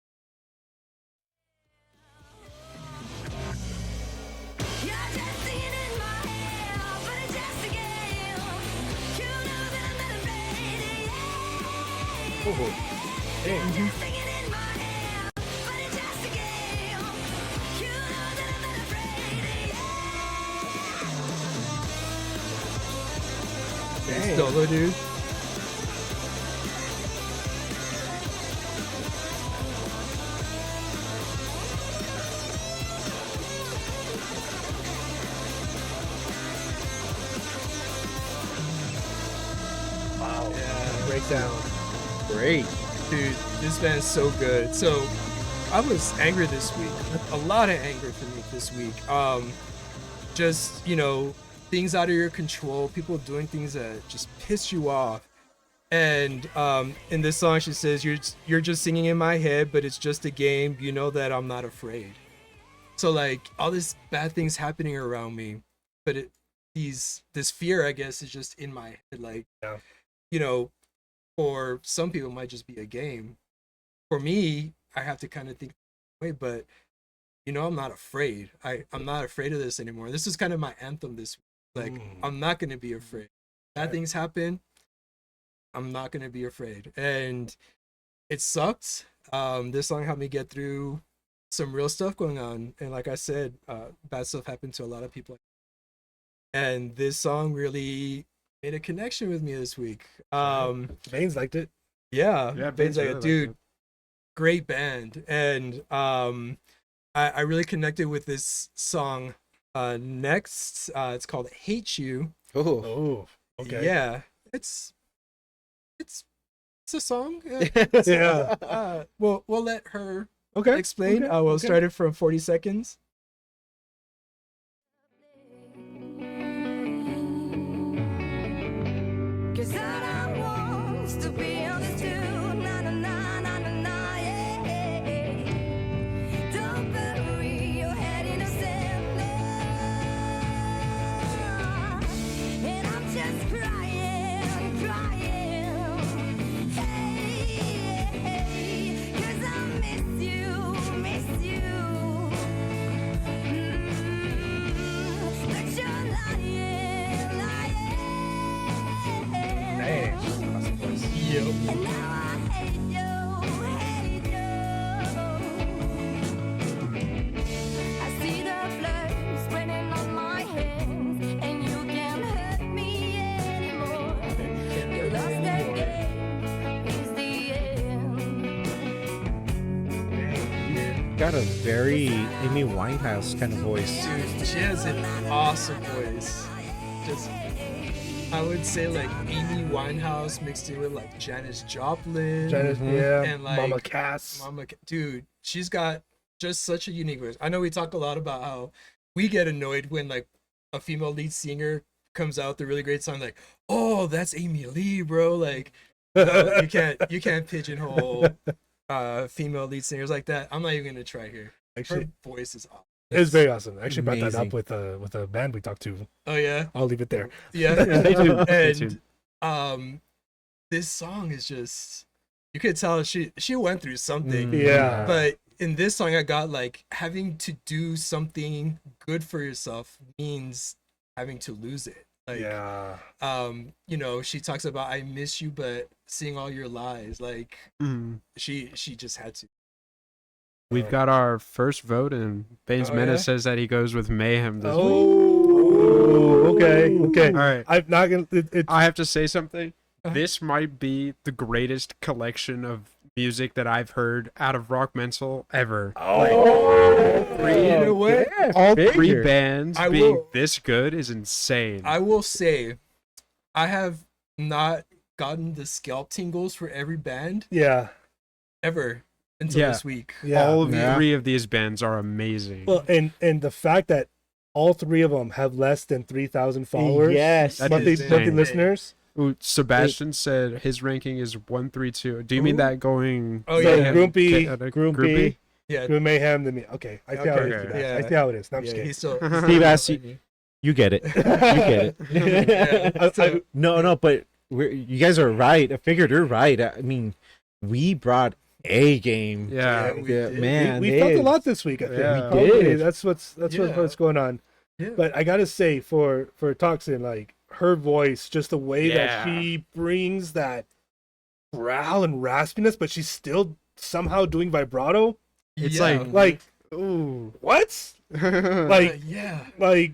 S2: Solo, dude.
S1: Wow.
S2: Yeah.
S1: Breakdown.
S4: Great.
S2: Dude, this band's so good. So I was angry this week. A lot of anger for me this week. Just, you know, things out of your control, people doing things that just piss you off. And in this song she says, you're just singing in my head, but it's just a game. You know that I'm not afraid. So like all this bad things happening around me, but this fear, I guess, is just in my head. Like,
S1: Yeah.
S2: you know, for some people it might just be a game. For me, I have to kind of think, wait, but you know, I'm not afraid. I'm not afraid of this anymore. This is kind of my anthem this week. Like, I'm not gonna be afraid. Bad things happen. I'm not gonna be afraid. And it sucked. This song helped me get through some real stuff going on. And like I said, bad stuff happened to a lot of people. And this song really made a connection with me this week.
S1: Veins liked it.
S2: Yeah,
S5: Yeah,
S2: Ben's like,
S5: really liked
S2: dude,
S5: it.
S2: great band. And I really connected with this song next. It's called Hate You.
S4: Oh.
S1: Oh. Okay.
S2: Yeah, it's a song.
S1: Yeah.
S2: We'll let her
S1: Okay.
S2: explain.
S1: Okay.
S2: We'll
S1: Okay.
S2: start it from 40 seconds.
S3: Cause I don't want to be understood. Na na na na na na, yeah. Don't bury your head in the sand. And I'm just crying, crying. Hey, cause I miss you, miss you. But you're lying, lying.
S1: Dang.
S3: And now I hate you, hate you. I see the blood spreading on my hands, and you can't hurt me anymore. You lost that game, it's the end.
S4: Got a very Amy Winehouse kind of voice.
S2: Dude, she has an awesome voice. Just, I would say like Amy Winehouse mixed in with like Janis Joplin.
S1: Janet, yeah.
S2: And, like,
S1: Mama Cass.
S2: Dude, she's got just such a unique voice. I know we talk a lot about how we get annoyed when like a female lead singer comes out with a really great song, like, oh, that's Amy Lee, bro. Like, you can't pigeonhole female lead singers like that. I'm not even gonna try here. Her
S1: Actually,
S2: voice is awesome.
S1: it's very awesome. I actually brought that
S4: Amazing.
S1: up with a band we talked to.
S2: Oh yeah,
S1: I'll leave it there.
S2: yeah.
S5: Stay tuned. Stay
S2: And
S5: tuned.
S2: this song is just, you could tell she went through something.
S1: Yeah.
S2: But in this song, I got like, having to do something good for yourself means having to lose it. Like,
S1: Yeah.
S2: you know, she talks about, I miss you, but seeing all your lies, like
S5: Mm.
S2: she just had to.
S5: We've got our first vote, and Baines
S2: Oh,
S5: Menace
S2: yeah?
S5: says that he goes with Mayhem this week.
S1: Oh, okay. Okay.
S5: All right.
S1: I'm not gonna. It's
S5: I have to say something.
S2: Uh-huh.
S5: This might be the greatest collection of music that I've heard out of Rockmental ever.
S2: You know what?
S1: Yeah,
S5: All three
S1: figure.
S5: bands
S2: I
S5: being
S2: will-
S5: this good is insane.
S2: I will say, I have not gotten the scalp tingles for every band
S1: Yeah.
S2: ever. until
S5: Yeah.
S2: this week.
S1: Yeah.
S5: All
S4: Yeah.
S5: three of these bands are amazing.
S1: Well, and the fact that all three of them have less than 3,000 followers,
S4: Yes.
S5: That
S1: monthly,
S5: is
S1: monthly
S5: insane.
S1: listeners.
S5: Ooh, Sebastian said his ranking is 132. Do you mean
S2: Ooh.
S5: that going?
S2: Oh,
S1: So
S2: yeah.
S1: Groupie,
S2: Yeah.
S1: Groupie, Mayhem. Then okay, I see how it is.
S5: Okay.
S1: Guys.
S2: Yeah.
S1: I see how it is. No, I'm just
S2: Yeah,
S1: kidding.
S2: he's still.
S4: Steve asked you get it. You get it.
S2: Yeah, so-
S4: No, but you guys are right. I figured you're right. I mean, we brought a game.
S5: Yeah.
S2: we did.
S4: Man,
S1: we felt a
S4: it-
S1: lot this week. I think.
S5: Yeah.
S4: We
S1: Probably
S4: did.
S1: That's
S2: Yeah.
S1: what's going on.
S2: Yeah.
S1: But I gotta say, for Toxin, like her voice, just the way that
S5: Yeah.
S1: she brings that growl and raspiness, but she's still somehow doing vibrato.
S5: It's
S2: Yeah.
S1: Like
S5: Ooh.
S1: what? Like
S2: yeah.
S1: like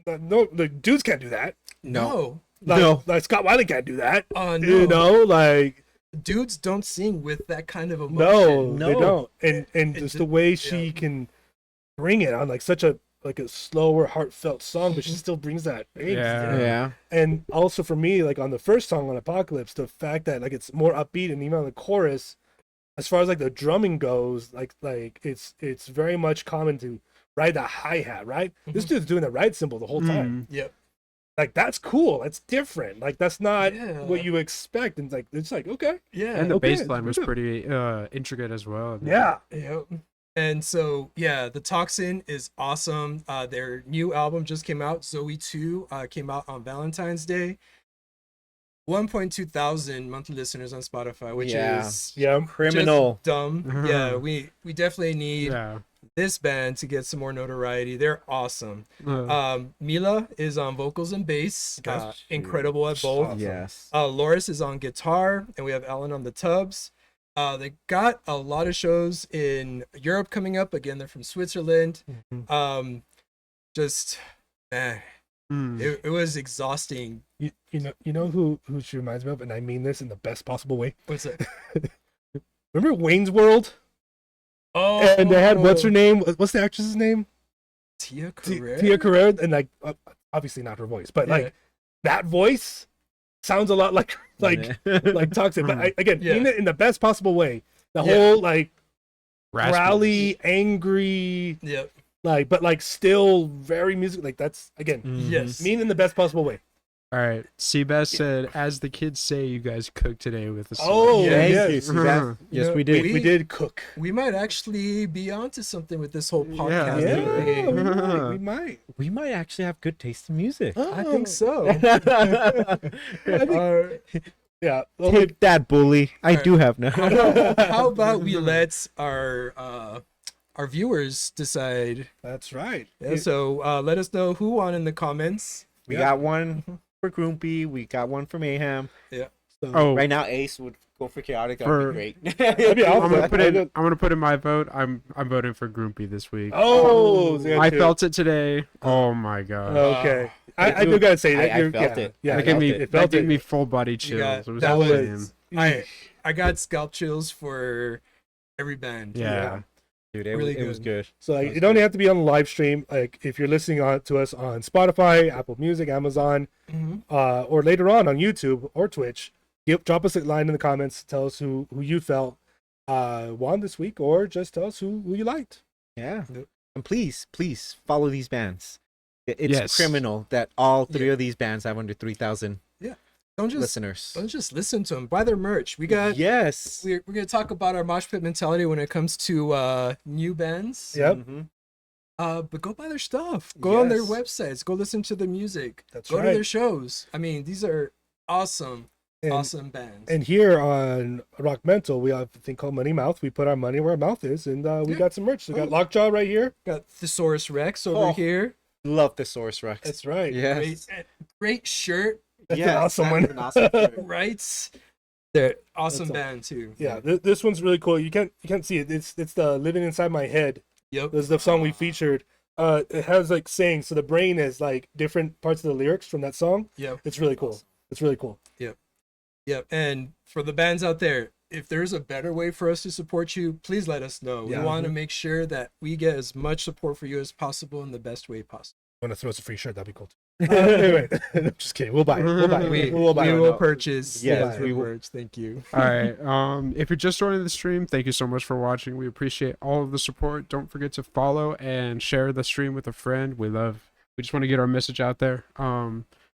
S1: no, the dudes can't do that.
S2: No.
S1: Like Scott Wiley can't do that.
S2: No.
S1: You know, like
S2: Dudes don't sing with that kind of
S1: no,
S2: emotion.
S1: they
S4: No.
S1: don't. And
S2: And
S1: just
S2: ju-
S1: the way she
S2: yeah.
S1: can bring it on like such a slower, heartfelt song, but she
S2: Mhm.
S1: still brings that angst.
S5: Yeah.
S4: Yeah.
S1: And also for me, like on the first song on Apocalypse, the fact that like it's more upbeat, and even on the chorus, as far as like the drumming goes, like it's very much common to ride the hi-hat, right? This
S2: Mhm.
S1: dude's doing the ride cymbal the whole time.
S2: Yep.
S1: Like that's cool. That's different. Like that's not
S2: Yeah.
S1: what you expect. And it's like okay.
S2: Yeah.
S5: And the
S1: Okay,
S5: bass line was
S1: yeah.
S5: pretty intricate as well.
S1: Yeah.
S2: Yep. And so yeah, the Toxin is awesome. Their new album just came out. Zoe 2 came out on Valentine's Day. 1.2 thousand monthly listeners on Spotify, which
S4: Yeah.
S2: is
S1: Yeah.
S4: Criminal.
S2: just dumb. Yeah, we definitely need
S5: Yeah.
S2: this band to get some more notoriety. They're awesome.
S5: Uh,
S2: Mila is on vocals and bass.
S1: Gotcha.
S2: Incredible at both.
S1: Awesome.
S4: Yes.
S2: Loris is on guitar, and we have Ellen on the tubs. They got a lot of shows in Europe coming up. Again, they're from Switzerland.
S1: Mhm.
S2: Just, it was exhausting.
S1: You know who she reminds me of, and I mean this in the best possible way.
S2: What's it?
S1: Remember Wayne's World?
S2: Oh,
S1: And they had what's her name? What's the actress's name?
S2: Tia Carrere.
S1: Tia Carrere, and like obviously not her voice, but
S2: Yeah.
S1: like that voice sounds a lot like Toxic. But again,
S2: Yeah.
S1: mean it in the best possible way. The
S2: Yeah.
S1: whole like
S5: raspy.
S1: growly, angry,
S2: Yep.
S1: like but like still very music. Like that's again
S2: Yes.
S1: mean in the best possible way.
S5: All right. Seabass said, as the kids say, you guys cooked today with the
S1: Oh,
S2: Yeah.
S4: Thank
S1: yes.
S4: you, Sebastian. Yes,
S2: know,
S4: we did.
S1: We did cook.
S2: We might actually be onto something with this whole
S5: Yeah.
S2: podcast.
S1: Yeah,
S2: thing.
S1: we might.
S4: We might actually have good taste in music.
S2: I think so.
S1: Yeah.
S4: Take that, bully. I
S2: Alright.
S4: do have no.
S2: How about we let our viewers decide?
S1: That's right.
S2: Yeah, so let us know who won in the comments.
S4: We
S1: Yeah.
S4: got one for Groompy. We got one for Mayhem.
S1: So,
S5: Oh,
S4: Right now, Ace would go for Chaotic. That
S5: For-
S4: would be great.
S1: That'd be awesome.
S5: I'm gonna put
S1: I
S5: in.
S1: don't-
S5: I'm gonna put in my vote. I'm voting for Groompy this week.
S1: Oh, so you got
S5: I
S1: two.
S5: felt it today. Oh my god.
S1: Okay. I do gotta say that.
S4: I felt it.
S1: Yeah,
S5: that gave me
S1: it
S5: that
S1: felt
S5: gave
S1: it.
S5: me full body
S2: You
S5: chills.
S2: got-
S5: It was
S2: that
S5: insane.
S2: was I got scalp chills for every band.
S5: Yeah.
S4: Dude, it,
S2: Really
S4: it was good.
S1: So like,
S4: That's
S1: you don't
S4: good.
S1: have to be on the live stream. Like if you're listening to us on Spotify, Apple Music, Amazon,
S2: Mhm.
S1: or later on YouTube or Twitch, drop us a line in the comments. Tell us who you felt won this week, or just tell us who you liked.
S4: Yeah.
S2: Yep.
S4: And please follow these bands. It's
S5: Yes.
S4: criminal that all three
S2: Yeah.
S4: of these bands have under 3,000
S2: Don't just
S4: listeners.
S2: don't just listen to them. Buy their merch. We got.
S4: Yes.
S2: We're gonna talk about our mosh pit mentality when it comes to new bands.
S1: Yep.
S4: Mhm.
S2: But go buy their stuff. Go on their
S1: Yes.
S2: websites. Go listen to the music.
S1: That's
S2: go to
S1: right.
S2: their shows. I mean, these are awesome,
S1: And,
S2: awesome bands.
S1: and here on RockMental, we have a thing called Money Mouth. We put our money where our mouth is, and we
S2: Yeah.
S1: got some merch. So we got
S2: Oh.
S1: Lockjaw right here.
S2: Got Thesaurus Rex over
S4: Oh.
S2: here.
S4: Love the Source Rex.
S1: That's right.
S4: Yes.
S2: Great shirt.
S1: That's
S4: Yes,
S1: an awesome
S4: that
S1: one.
S4: is an awesome shirt.
S2: Right. They're awesome
S1: That's
S2: band too.
S1: Yeah, this one's really cool. You can't see it. It's the Living Inside My Head.
S2: Yep.
S1: This is the song we featured. It has like sayings, so the brain is like different parts of the lyrics from that song.
S2: Yep.
S1: It's really cool. It's really cool.
S2: Yep. And for the bands out there, if there's a better way for us to support you, please let us know.
S1: Yeah.
S2: We want to make sure that we get as much support for you as possible in the best way possible.
S1: Want to throw us a free shirt? That'd be cool. Anyway, no, just kidding. We'll buy it. We'll buy it.
S2: We
S1: We'll buy it.
S2: will purchase.
S4: Yes,
S2: Yes,
S4: we will.
S2: merch. Thank you.
S5: All right. If you're just joining the stream, thank you so much for watching. We appreciate all of the support. Don't forget to follow and share the stream with a friend. We just want to get our message out there.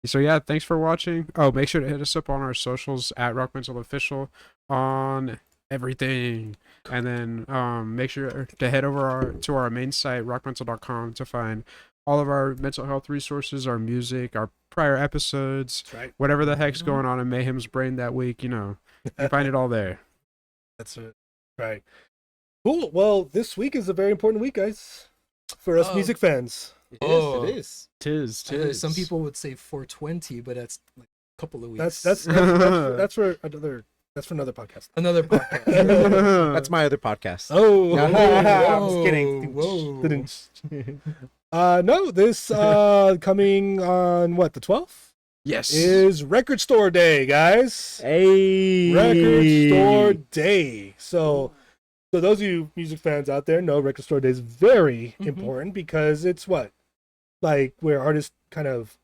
S5: So yeah, thanks for watching. Oh, make sure to hit us up on our socials at RockMental Official on everything. And then make sure to head over to our main site, rockmental.com, to find all of our mental health resources, our music, our prior episodes,
S1: That's right.
S5: whatever the heck's going on in Mayhem's brain that week, you find it all there.
S1: That's it. Right. Cool. Well, this week is a very important week, guys, for us music fans.
S2: Oh.
S4: It is.
S5: Tis.
S2: Some people would say 420, but that's like a couple of weeks.
S1: That's for another podcast.
S2: another podcast.
S4: That's my other podcast.
S1: Oh,
S4: I'm just kidding.
S2: Whoa.
S1: No, this coming on what, the 12th
S5: Yes.
S1: is Record Store Day, guys.
S4: Hey.
S1: Record Store Day. So those of you music fans out there know Record Store Day is very important because it's what, like, where artists kind of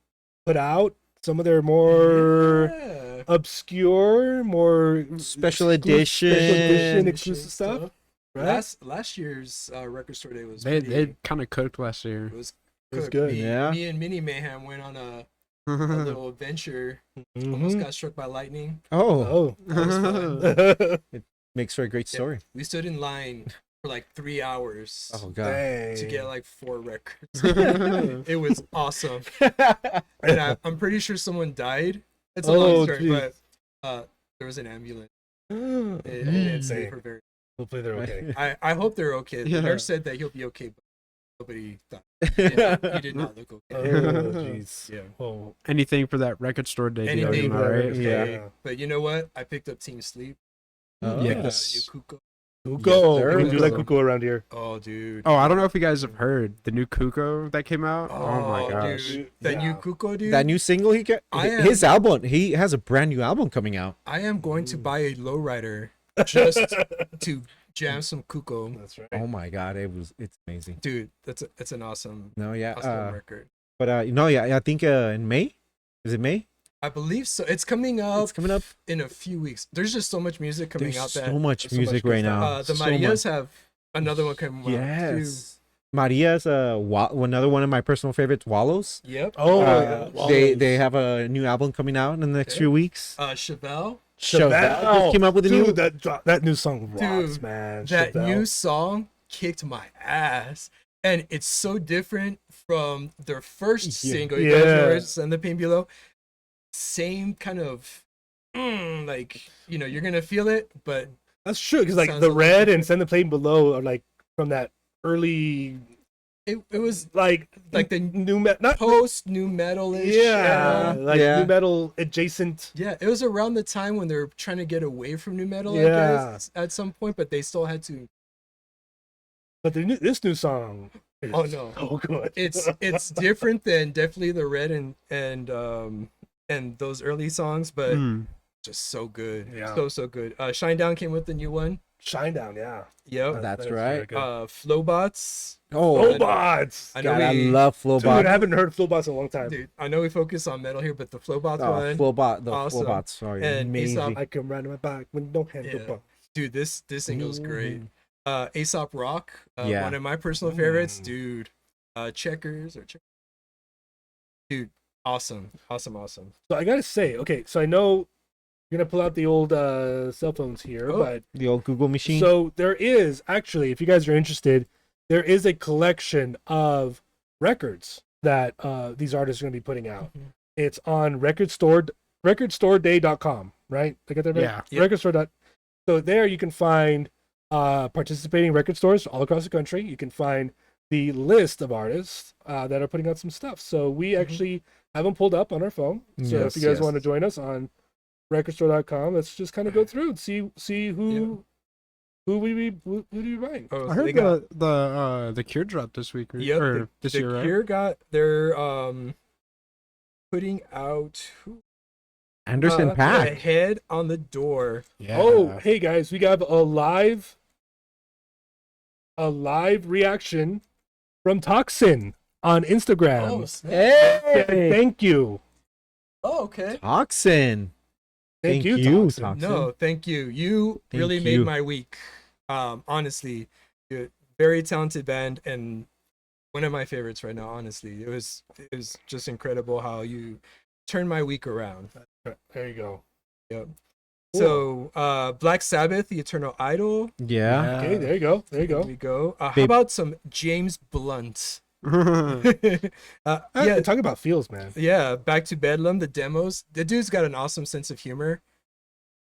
S1: put out some of their more
S2: Yeah.
S1: obscure, more
S4: Special edition.
S1: exclusive stuff. Right?
S2: Last year's Record Store Day was
S5: They kind of cooked last year.
S2: it was
S1: It was
S2: cooked.
S1: good.
S4: Yeah.
S2: Me and Mini Mayhem went on a little adventure. Almost
S1: Mhm.
S2: got struck by lightning.
S4: Oh,
S1: Oh.
S2: That was fun.
S4: makes for a great story.
S2: We stood in line for like 3 hours
S4: Oh god.
S2: to get like 4 records. It was awesome. And I'm pretty sure someone died. It's a
S1: Oh,
S2: long story,
S1: geez.
S2: but there was an ambulance.
S1: Dang.
S2: It didn't stay for very.
S1: Hopefully they're okay.
S2: I hope they're okay. The
S5: Yeah.
S2: nurse said that he'll be okay, but nobody thought he did not look
S1: Oh,
S2: okay.
S1: jeez.
S2: Yeah.
S1: Oh,
S5: Anything for that record store day. deal,
S2: Anything
S5: am I
S2: for
S5: right?
S2: Record
S1: yeah.
S2: Day. But you know what? I picked up Team Sleep.
S4: Oh.
S5: Yes.
S2: The new Kuko.
S1: Kuko.
S4: sir.
S1: We do like Kuko around here.
S2: Oh, dude.
S5: Oh, I don't know if you guys have heard the new Kuko that came out. Oh, my gosh.
S2: Dude. That new Kuko, dude.
S4: That new single he got, his album. He has a brand new album coming out.
S2: I am going to buy a lowrider just to jam some Kuko.
S1: That's right.
S4: Oh my god, it's amazing.
S2: Dude, it's an awesome,
S4: No, yeah.
S2: awesome record.
S4: But no, yeah, I think in May. Is it May?
S2: I believe so. It's coming up
S4: It's coming up.
S2: in a few weeks. There's just so much music coming
S4: There's
S2: out that
S4: so much
S1: so much
S4: music
S1: good
S4: right
S1: stuff.
S4: now.
S2: the
S4: So
S2: Marias
S4: much.
S2: have another one coming out too.
S4: Yes. Maria's another one of my personal favorites, Wallows.
S2: Yep.
S1: Oh,
S4: Uh,
S1: yeah.
S4: they have a new album coming out in the next
S2: Okay.
S4: few weeks.
S2: Chevelle.
S4: Chevelle just came up with a
S1: Dude,
S4: new.
S1: that new song rocks,
S2: Dude,
S1: man.
S2: That
S1: Chevelle.
S2: new song kicked my ass. And it's so different from their first single. You guys know it, Send the Pain Below. Same kind of, like, you're going to feel it, but
S1: That's true, because like
S2: Sounds
S1: the
S2: a little
S1: Red and
S2: different.
S1: Send the Plane Below are like from that early,
S2: it was
S1: like
S2: the
S1: new metal, not
S2: post new metal-ish.
S1: yeah,
S2: era.
S1: like
S4: Yeah.
S1: new metal adjacent.
S2: Yeah, it was around the time when they were trying to get away from new metal, I
S1: Yeah.
S2: guess, at some point, but they still had to.
S1: But this new song, is
S2: Oh, no.
S1: so good.
S2: It's different than definitely the Red and those early songs, but
S5: Mm.
S2: just so good.
S1: Yeah.
S2: So good. Shine Down came with the new one.
S1: Shinedown, yeah.
S2: Yep.
S4: That's
S1: very
S4: right.
S1: good.
S2: Flowbots.
S4: Oh,
S1: Flowbots.
S2: I know
S4: God, I
S2: we,
S4: love
S1: Dude,
S4: Flowbot.
S1: I haven't heard Flowbots in a long time.
S2: dude, I know we focus on metal here, but the Flowbots
S4: Oh,
S2: one,
S4: Flowbot, the
S2: awesome.
S4: Flowbots are
S2: And
S4: amazing.
S2: Aesop-
S1: I can ride on my bike when no handle
S2: Yeah.
S1: bar.
S2: dude, this single's great.
S4: Mm-hmm.
S2: Aesop Rock,
S4: Yeah.
S2: one of my personal favorites,
S1: Mm.
S2: dude. Checkers. Dude, awesome.
S1: So I gotta say, okay, so I know you're gonna pull out the old cell phones here,
S2: Oh.
S1: but
S4: The old Google machine.
S1: so there is actually, if you guys are interested, there is a collection of records that these artists are gonna be putting out.
S2: Mhm.
S1: It's on recordstoreday.com, right? I got that right?
S5: Yeah.
S2: Yep.
S1: Record store dot. So there you can find participating record stores all across the country. You can find the list of artists that are putting out some stuff. So we actually have them pulled up on our phone. So
S4: Yes,
S1: if you guys
S4: yes.
S1: want to join us on recordstore.com, let's just kind of go through and see who do we buying.
S2: Oh,
S5: I
S2: so
S5: heard
S2: they got,
S5: the Cure dropped this week, or,
S2: yep,
S5: or this
S2: the
S5: year, right?
S2: Cure they're putting out
S4: Anderson
S2: the
S4: Paak.
S2: Head on the Door.
S5: Yeah.
S1: Oh, hey guys, we got a live reaction from Toxin. on Instagram.
S2: Oh, snap.
S4: Hey,
S1: Thank you.
S2: Oh, okay.
S4: Toxin.
S1: Thank you,
S4: Toxin.
S1: Toxin.
S2: No, thank you. You
S4: Thank
S2: really
S4: you.
S2: made my week. Honestly, you're a very talented band and one of my favorites right now. Honestly, it was just incredible how you turned my week around.
S1: There you go.
S2: Yep.
S1: Cool.
S2: So, Black Sabbath, The Eternal Idol.
S4: Yeah.
S1: Okay, there you go. There you
S2: There
S1: go.
S2: we go. How
S4: Babe.
S2: about some James Blunt?
S1: Yeah,
S2: Yeah,
S1: talk about feels, man.
S2: yeah. Back to Bedlam, the demos. The dude's got an awesome sense of humor.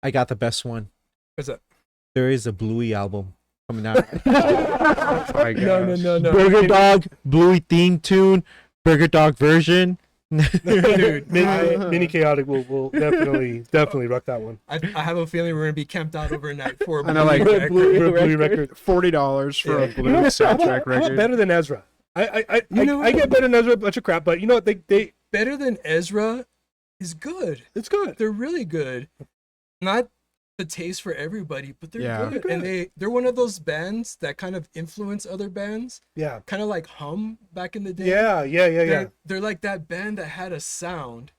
S4: I got the best one.
S2: What's up?
S4: There is a Bluey album coming out.
S5: My
S2: No.
S4: Burger Dog Bluey theme tune, Burger Dog version.
S2: Dude,
S1: Mini Chaotic will definitely rock that one.
S2: I have a feeling we're gonna be camped out overnight for a
S5: I know, like,
S2: Blu-ray record.
S1: Blue record.
S5: $40 for a
S2: Yeah.
S5: blue
S1: You know what?
S5: soundtrack
S1: How about
S5: record.
S1: better than Ezra? I
S2: You know
S1: I get
S2: what?
S1: better than Ezra a bunch of crap, but you know what? They
S2: Better than Ezra is good.
S1: it's good.
S2: They're really good. Not the taste for everybody, but they're
S5: Yeah.
S2: good.
S1: They're
S2: And
S1: good.
S2: they're one of those bands that kind of influence other bands,
S1: Yeah.
S2: kind of like Hum back in the day.
S1: Yeah.
S2: They're like that band that had a sound,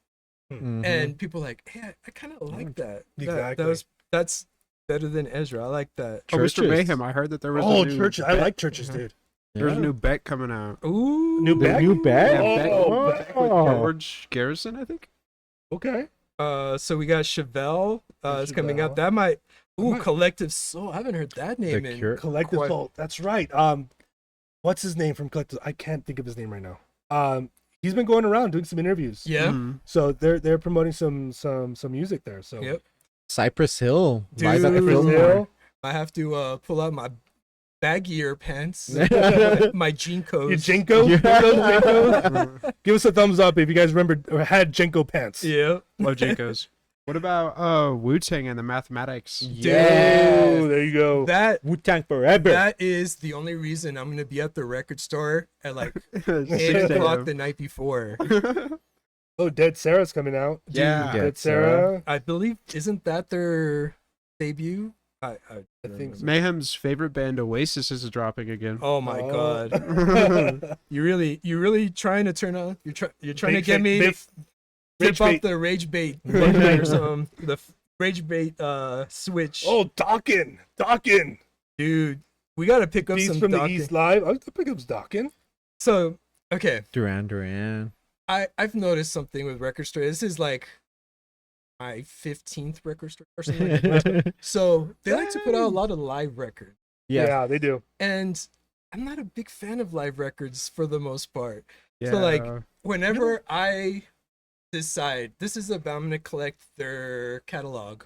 S4: Mhm.
S2: and people like, hey, I kind of like that.
S1: Exactly.
S2: That's better than Ezra. I like that.
S5: Oh, Mr.
S4: Churches.
S5: Mayhem, I heard that there was
S1: Oh,
S5: a new
S1: churches. I
S5: Beck-
S1: like churches, dude.
S5: There's
S4: Yeah.
S5: a new Beck coming out.
S2: Ooh,
S1: New
S4: The
S1: Beck?
S4: new Beck?
S5: Yeah, Beck,
S1: Oh,
S5: Beck with
S4: oh.
S5: George Garrison, I think.
S1: Okay.
S2: So we got Chevelle. It's coming out.
S1: Chevelle.
S2: That might. Ooh,
S1: might-
S2: Collective Soul. I haven't heard that name
S4: The
S2: in.
S4: Cure.
S1: Collective
S2: Quite-
S1: Soul. That's right. What's his name from Collective? I can't think of his name right now. He's been going around doing some interviews.
S2: Yeah.
S5: Mhm.
S1: So they're promoting some music there. So
S2: Yep.
S4: Cypress Hill. Live at the
S2: Dude.
S4: Fillmore.
S1: Brazil.
S2: I have to pull out my baggier pants, my Jinkos.
S1: Your Jenko?
S4: Yeah.
S1: Jenkos? Give us a thumbs up if you guys remember or had Jenko pants.
S2: Yeah.
S5: Love Jinkos. What about Wu-Tang and the Mathematics?
S1: Yeah. Oh, there you go.
S2: That
S4: Wu-Tang forever.
S2: that is the only reason I'm gonna be at the record store at like 8
S5: 6
S2: o'clock
S5: a.m.
S2: the night before.
S1: Oh, Dead Sarah's coming out.
S5: Yeah.
S4: Yeah.
S1: Dead Sarah.
S2: I believe isn't that their debut? I
S1: think so.
S5: Mayhem's favorite band Oasis is dropping again.
S2: Oh my
S1: Oh.
S2: god. You really trying to turn on? You're trying to get me to
S1: Rage
S2: flip up
S1: bait.
S2: the rage bait button or something. The rage bait switch.
S1: Oh, Dawkin.
S2: Dude, we gotta pick up
S1: Beats
S2: some
S1: from the
S2: Dawkins.
S1: East Live. I'll pick up Dawkin.
S2: So okay,
S4: Duran.
S2: I've noticed something with record store. This is like my 15th record store or something like that. So they like to put out a lot of live records.
S4: Yeah.
S1: They do.
S2: And I'm not a big fan of live records for the most part.
S5: Yeah.
S2: So like whenever I decide this is a band, I'm gonna collect their catalog,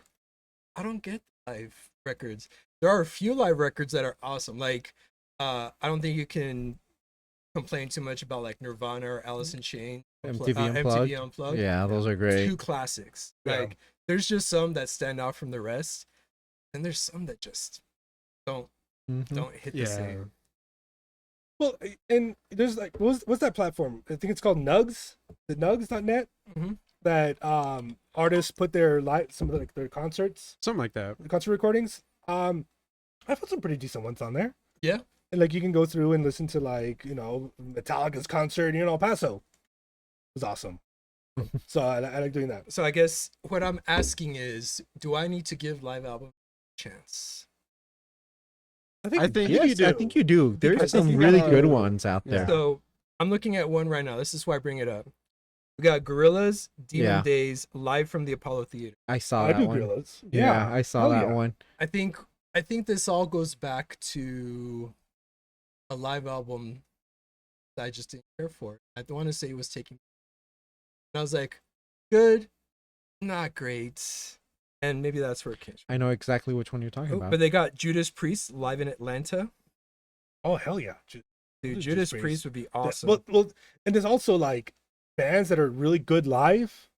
S2: I don't get live records. There are a few live records that are awesome. Like I don't think you can complain too much about like Nirvana or Alice in Chains.
S4: MTV
S2: Unplugged.
S4: Yeah, those are great.
S2: Two classics.
S1: Yeah.
S2: Like there's just some that stand out from the rest, and there's some that just don't
S4: Mhm.
S2: hit the
S5: Yeah.
S2: same.
S1: Well, and there's like what's that platform? I think it's called Nugs. The Nugs.net.
S2: Mhm.
S1: That artists put their some of like their concerts,
S5: Something like that.
S1: the concert recordings. I put some pretty decent ones on there.
S2: Yeah.
S1: And like you can go through and listen to like Metallica's concert in El Paso. It was awesome. So I like doing that.
S2: So I guess what I'm asking is, do I need to give live album a chance?
S5: I think
S4: Yes,
S5: you do.
S4: I think you do.
S1: Because
S4: There's some
S1: you
S4: really
S1: gotta-
S4: good ones out
S5: Yeah.
S4: there.
S2: So I'm looking at one right now. This is why I bring it up. We got Gorillaz, Demon
S4: Yeah.
S2: Days, live from the Apollo Theater.
S4: I saw
S1: I
S4: that
S1: do
S4: one.
S1: Gorillaz.
S4: Yeah, I saw
S1: Hell
S4: that
S1: yeah.
S4: one.
S2: I think this all goes back to a live album that I just didn't care for. I don't want to say it was taking. And I was like, good, not great, and maybe that's where it came.
S4: I know exactly which one you're talking
S2: From.
S4: about.
S2: But they got Judas Priest live in Atlanta.
S1: Oh hell yeah.
S2: Dude,
S1: Judas
S2: Judas
S1: Priest.
S2: Priest would be awesome.
S1: Well, and there's also like bands that are really good live.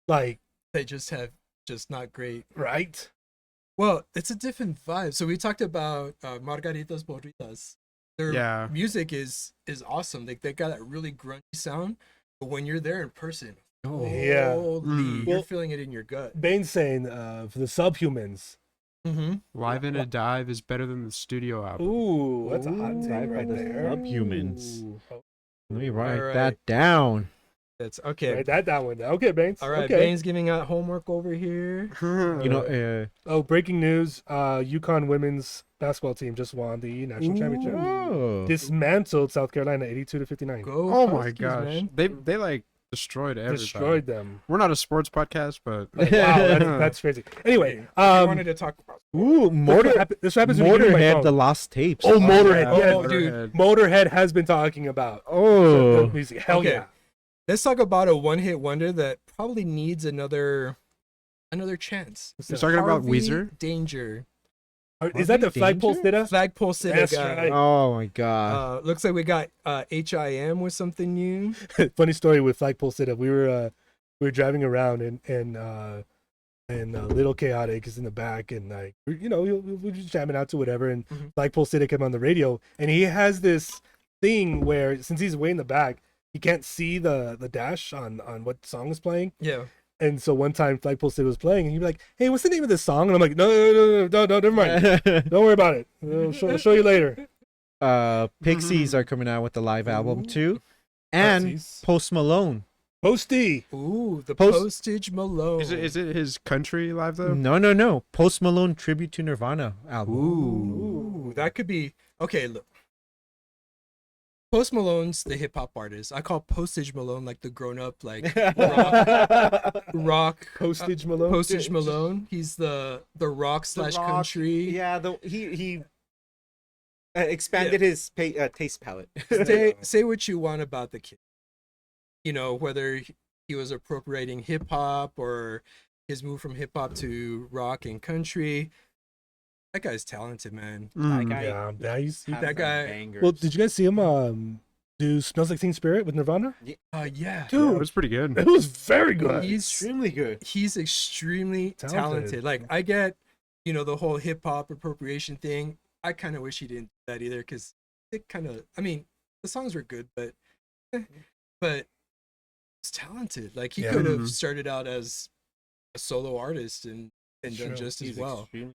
S1: Like,
S2: They just have just not great.
S1: right?
S2: Well, it's a different vibe. So we talked about Margaritas Burritas. Their
S5: Yeah.
S2: music is awesome. They got that really grungy sound, but when you're there in person,
S4: Oh.
S1: Yeah.
S2: holy,
S5: Mm.
S2: you're
S1: Well-
S2: feeling it in your gut.
S1: Bane's saying for the Subhumans,
S2: Mm-hmm.
S5: Live in a Dive is better than the studio album.
S1: Ooh, that's a hot take
S4: Ooh,
S1: right
S4: by the
S1: there.
S4: Subhumans.
S1: Ooh. Oh,
S4: Let me write
S2: Alright.
S4: that down.
S2: That's okay.
S1: write that down. Okay, Baines.
S2: All right,
S1: Okay.
S2: Bane's giving out homework over here.
S4: You know,
S1: Oh, breaking news! UConn women's basketball team just won the national championship.
S4: oh,
S1: Dismantled South Carolina 82-59.
S2: Go.
S5: Oh my
S2: Huskies,
S5: gosh,
S2: man.
S5: they like destroyed everybody.
S1: Destroyed them.
S5: We're not a sports podcast, but
S1: Wow, that's crazy. Anyway,
S2: I wanted to talk about.
S4: ooh,
S1: this happens when you hear my
S4: Motorhead,
S1: phone.
S4: the lost tapes.
S1: Oh, Motorhead.
S5: yeah,
S1: Yes,
S2: Oh, dude.
S5: Motorhead.
S1: Motorhead has been talking about
S4: Oh,
S1: the music. Hell
S2: Okay.
S1: yeah.
S2: Let's talk about a one-hit wonder that probably needs another chance.
S5: You're talking about
S2: Harvey
S5: Weezer?
S2: Danger.
S1: Is that the
S4: Harvey
S1: flagpole
S4: Danger?
S1: sitter?
S2: Flagpole sitter
S1: That's
S2: guy.
S1: right.
S4: oh my god.
S2: Looks like we got HIM with something new.
S1: Funny story with flagpole sitter. We were driving around and Little Chaotic is in the back and like we're just jamming out to whatever and
S2: Mhm.
S1: flagpole sitter came on the radio and he has this thing where since he's way in the back he can't see the dash on what song is playing.
S2: Yeah.
S1: And so one time flagpole sitter was playing and he'd be like, "Hey, what's the name of this song?" And I'm like, No, never mind. Don't worry about it. I'll show you later.
S4: Pixies are coming out with the live album too, and
S1: Pixies.
S4: Post Malone.
S1: Posty.
S2: Ooh, the
S4: Post-
S2: Postage Malone.
S5: Is it his country live though?
S4: No. Post Malone tribute to Nirvana album.
S2: Ooh, that could be okay. Look, Post Malone's the hip hop artist. I call Postage Malone like the grown up like rock
S1: Postage Malone.
S2: Postage Malone. He's the rock slash country.
S4: Yeah, he expanded his taste palette.
S2: Say what you want about the kid. Whether he was appropriating hip hop or his move from hip hop to rock and country. That guy's talented, man.
S5: Mm.
S1: Yeah, he's
S2: That guy-
S1: well. Did you guys see him do "Smells Like Teen Spirit" with Nirvana?
S2: Yeah.
S5: Yeah,
S1: Dude,
S5: it was pretty good.
S1: it was very good.
S2: He's
S4: extremely good.
S2: he's extremely
S1: Talented.
S2: talented. Like I get, the whole hip hop appropriation thing. I kind of wish he didn't do that either, because it kind of. I mean, the songs were good, but he's talented. Like he
S1: Yeah.
S2: could have
S5: Mhm.
S2: started out as a solo artist and done
S1: True.
S2: just as
S4: He's
S2: well.
S4: extremely-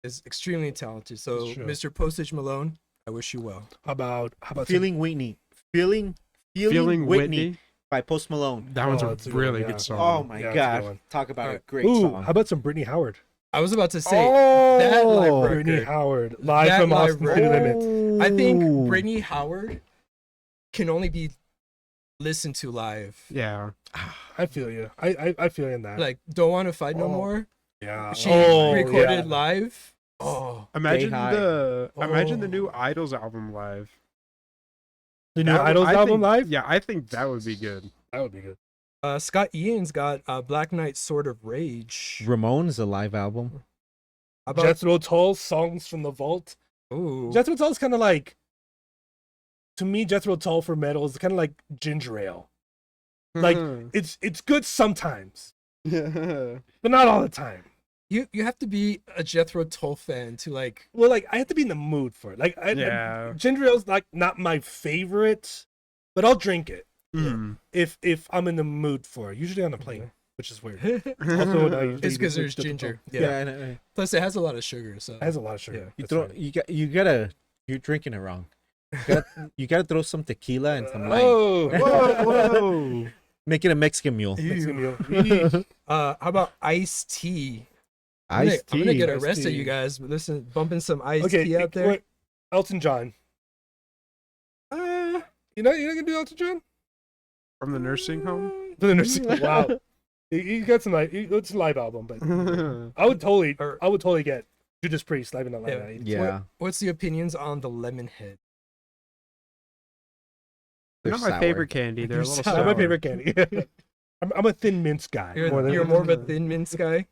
S2: Is extremely talented. So,
S1: That's true.
S2: Mr. Postage Malone, I wish you well.
S1: How about
S4: Feeling Whitney. Feeling
S5: Feeling
S4: Whitney
S5: Whitney.
S4: by Post Malone.
S5: That one's
S1: Oh,
S5: a
S1: that's a good
S5: really
S1: one, yeah.
S5: good song.
S4: Oh my
S1: Yeah, that's a good
S4: god.
S1: one.
S4: Talk about a
S2: Alright.
S4: great
S1: Ooh,
S4: song.
S1: how about some Brittany Howard?
S2: I was about to say
S4: Oh,
S2: that live
S1: Brittany
S2: record.
S1: Howard live
S2: That
S1: from
S2: live
S1: Austin City
S2: record.
S1: Limits.
S2: I
S4: Ooh.
S2: think Brittany Howard can only be listened to live.
S5: Yeah.
S1: I feel you. I feel you in that.
S2: Like, Don't Want to Fight No
S1: Oh.
S2: More.
S1: yeah.
S2: She
S1: Oh,
S2: recorded
S1: yeah.
S2: live. Oh,
S5: Imagine
S4: High.
S5: the
S2: Oh.
S5: new Idols album live.
S1: The new
S5: That would-
S1: Idols
S5: I
S1: album
S5: think-
S1: live.
S5: Yeah, I think that would be good.
S1: That would be good.
S2: Scott Ian's got Black Knight Sword of Rage.
S4: Ramones, a live album.
S2: How about
S1: Jethro Tull, Songs from the Vault.
S2: ooh,
S1: Jethro Tull is kind of like, to me, Jethro Tull for metal is kind of like ginger ale. Like it's good sometimes, but not all the time.
S2: you have to be a Jethro Tull fan to like.
S1: Well, like I have to be in the mood for it. Like,
S5: Yeah.
S1: ginger ale's like not my favorite, but I'll drink it
S5: Mm.
S1: if I'm in the mood for it. Usually on a plane, which is weird. Also,
S2: It's because there's
S1: Jethro Tull.
S2: ginger.
S1: Yeah,
S2: Yeah.
S4: and,
S2: Plus, it has a lot of sugar. So
S1: it has a lot of sugar.
S4: you
S1: That's
S4: throw
S1: right.
S4: you're drinking it wrong. You gotta throw some tequila and some lime.
S1: Oh,
S5: Whoa.
S4: Make it a Mexican mule.
S1: Mexican meal. Yeesh.
S2: how about iced tea?
S4: Iced
S2: I'm gonna
S4: tea.
S2: get
S1: Iced
S2: arrested,
S1: tea.
S2: you guys. But listen, bumping some iced
S1: Okay,
S2: tea out there.
S1: wait, Elton John. You're not gonna do Elton John?
S5: From the nursing home.
S1: For the nursing. Wow. He got some like it's a live album, but I would totally get Judas Priest live in Atlanta.
S2: Yeah.
S4: Yeah.
S2: What's the opinions on the Lemonhead?
S4: They're
S5: Not my
S4: sour.
S5: favorite candy. They're a little
S1: That's
S5: sour.
S1: my favorite candy. I'm a thin mints guy.
S2: You're more of a Thin Mints guy,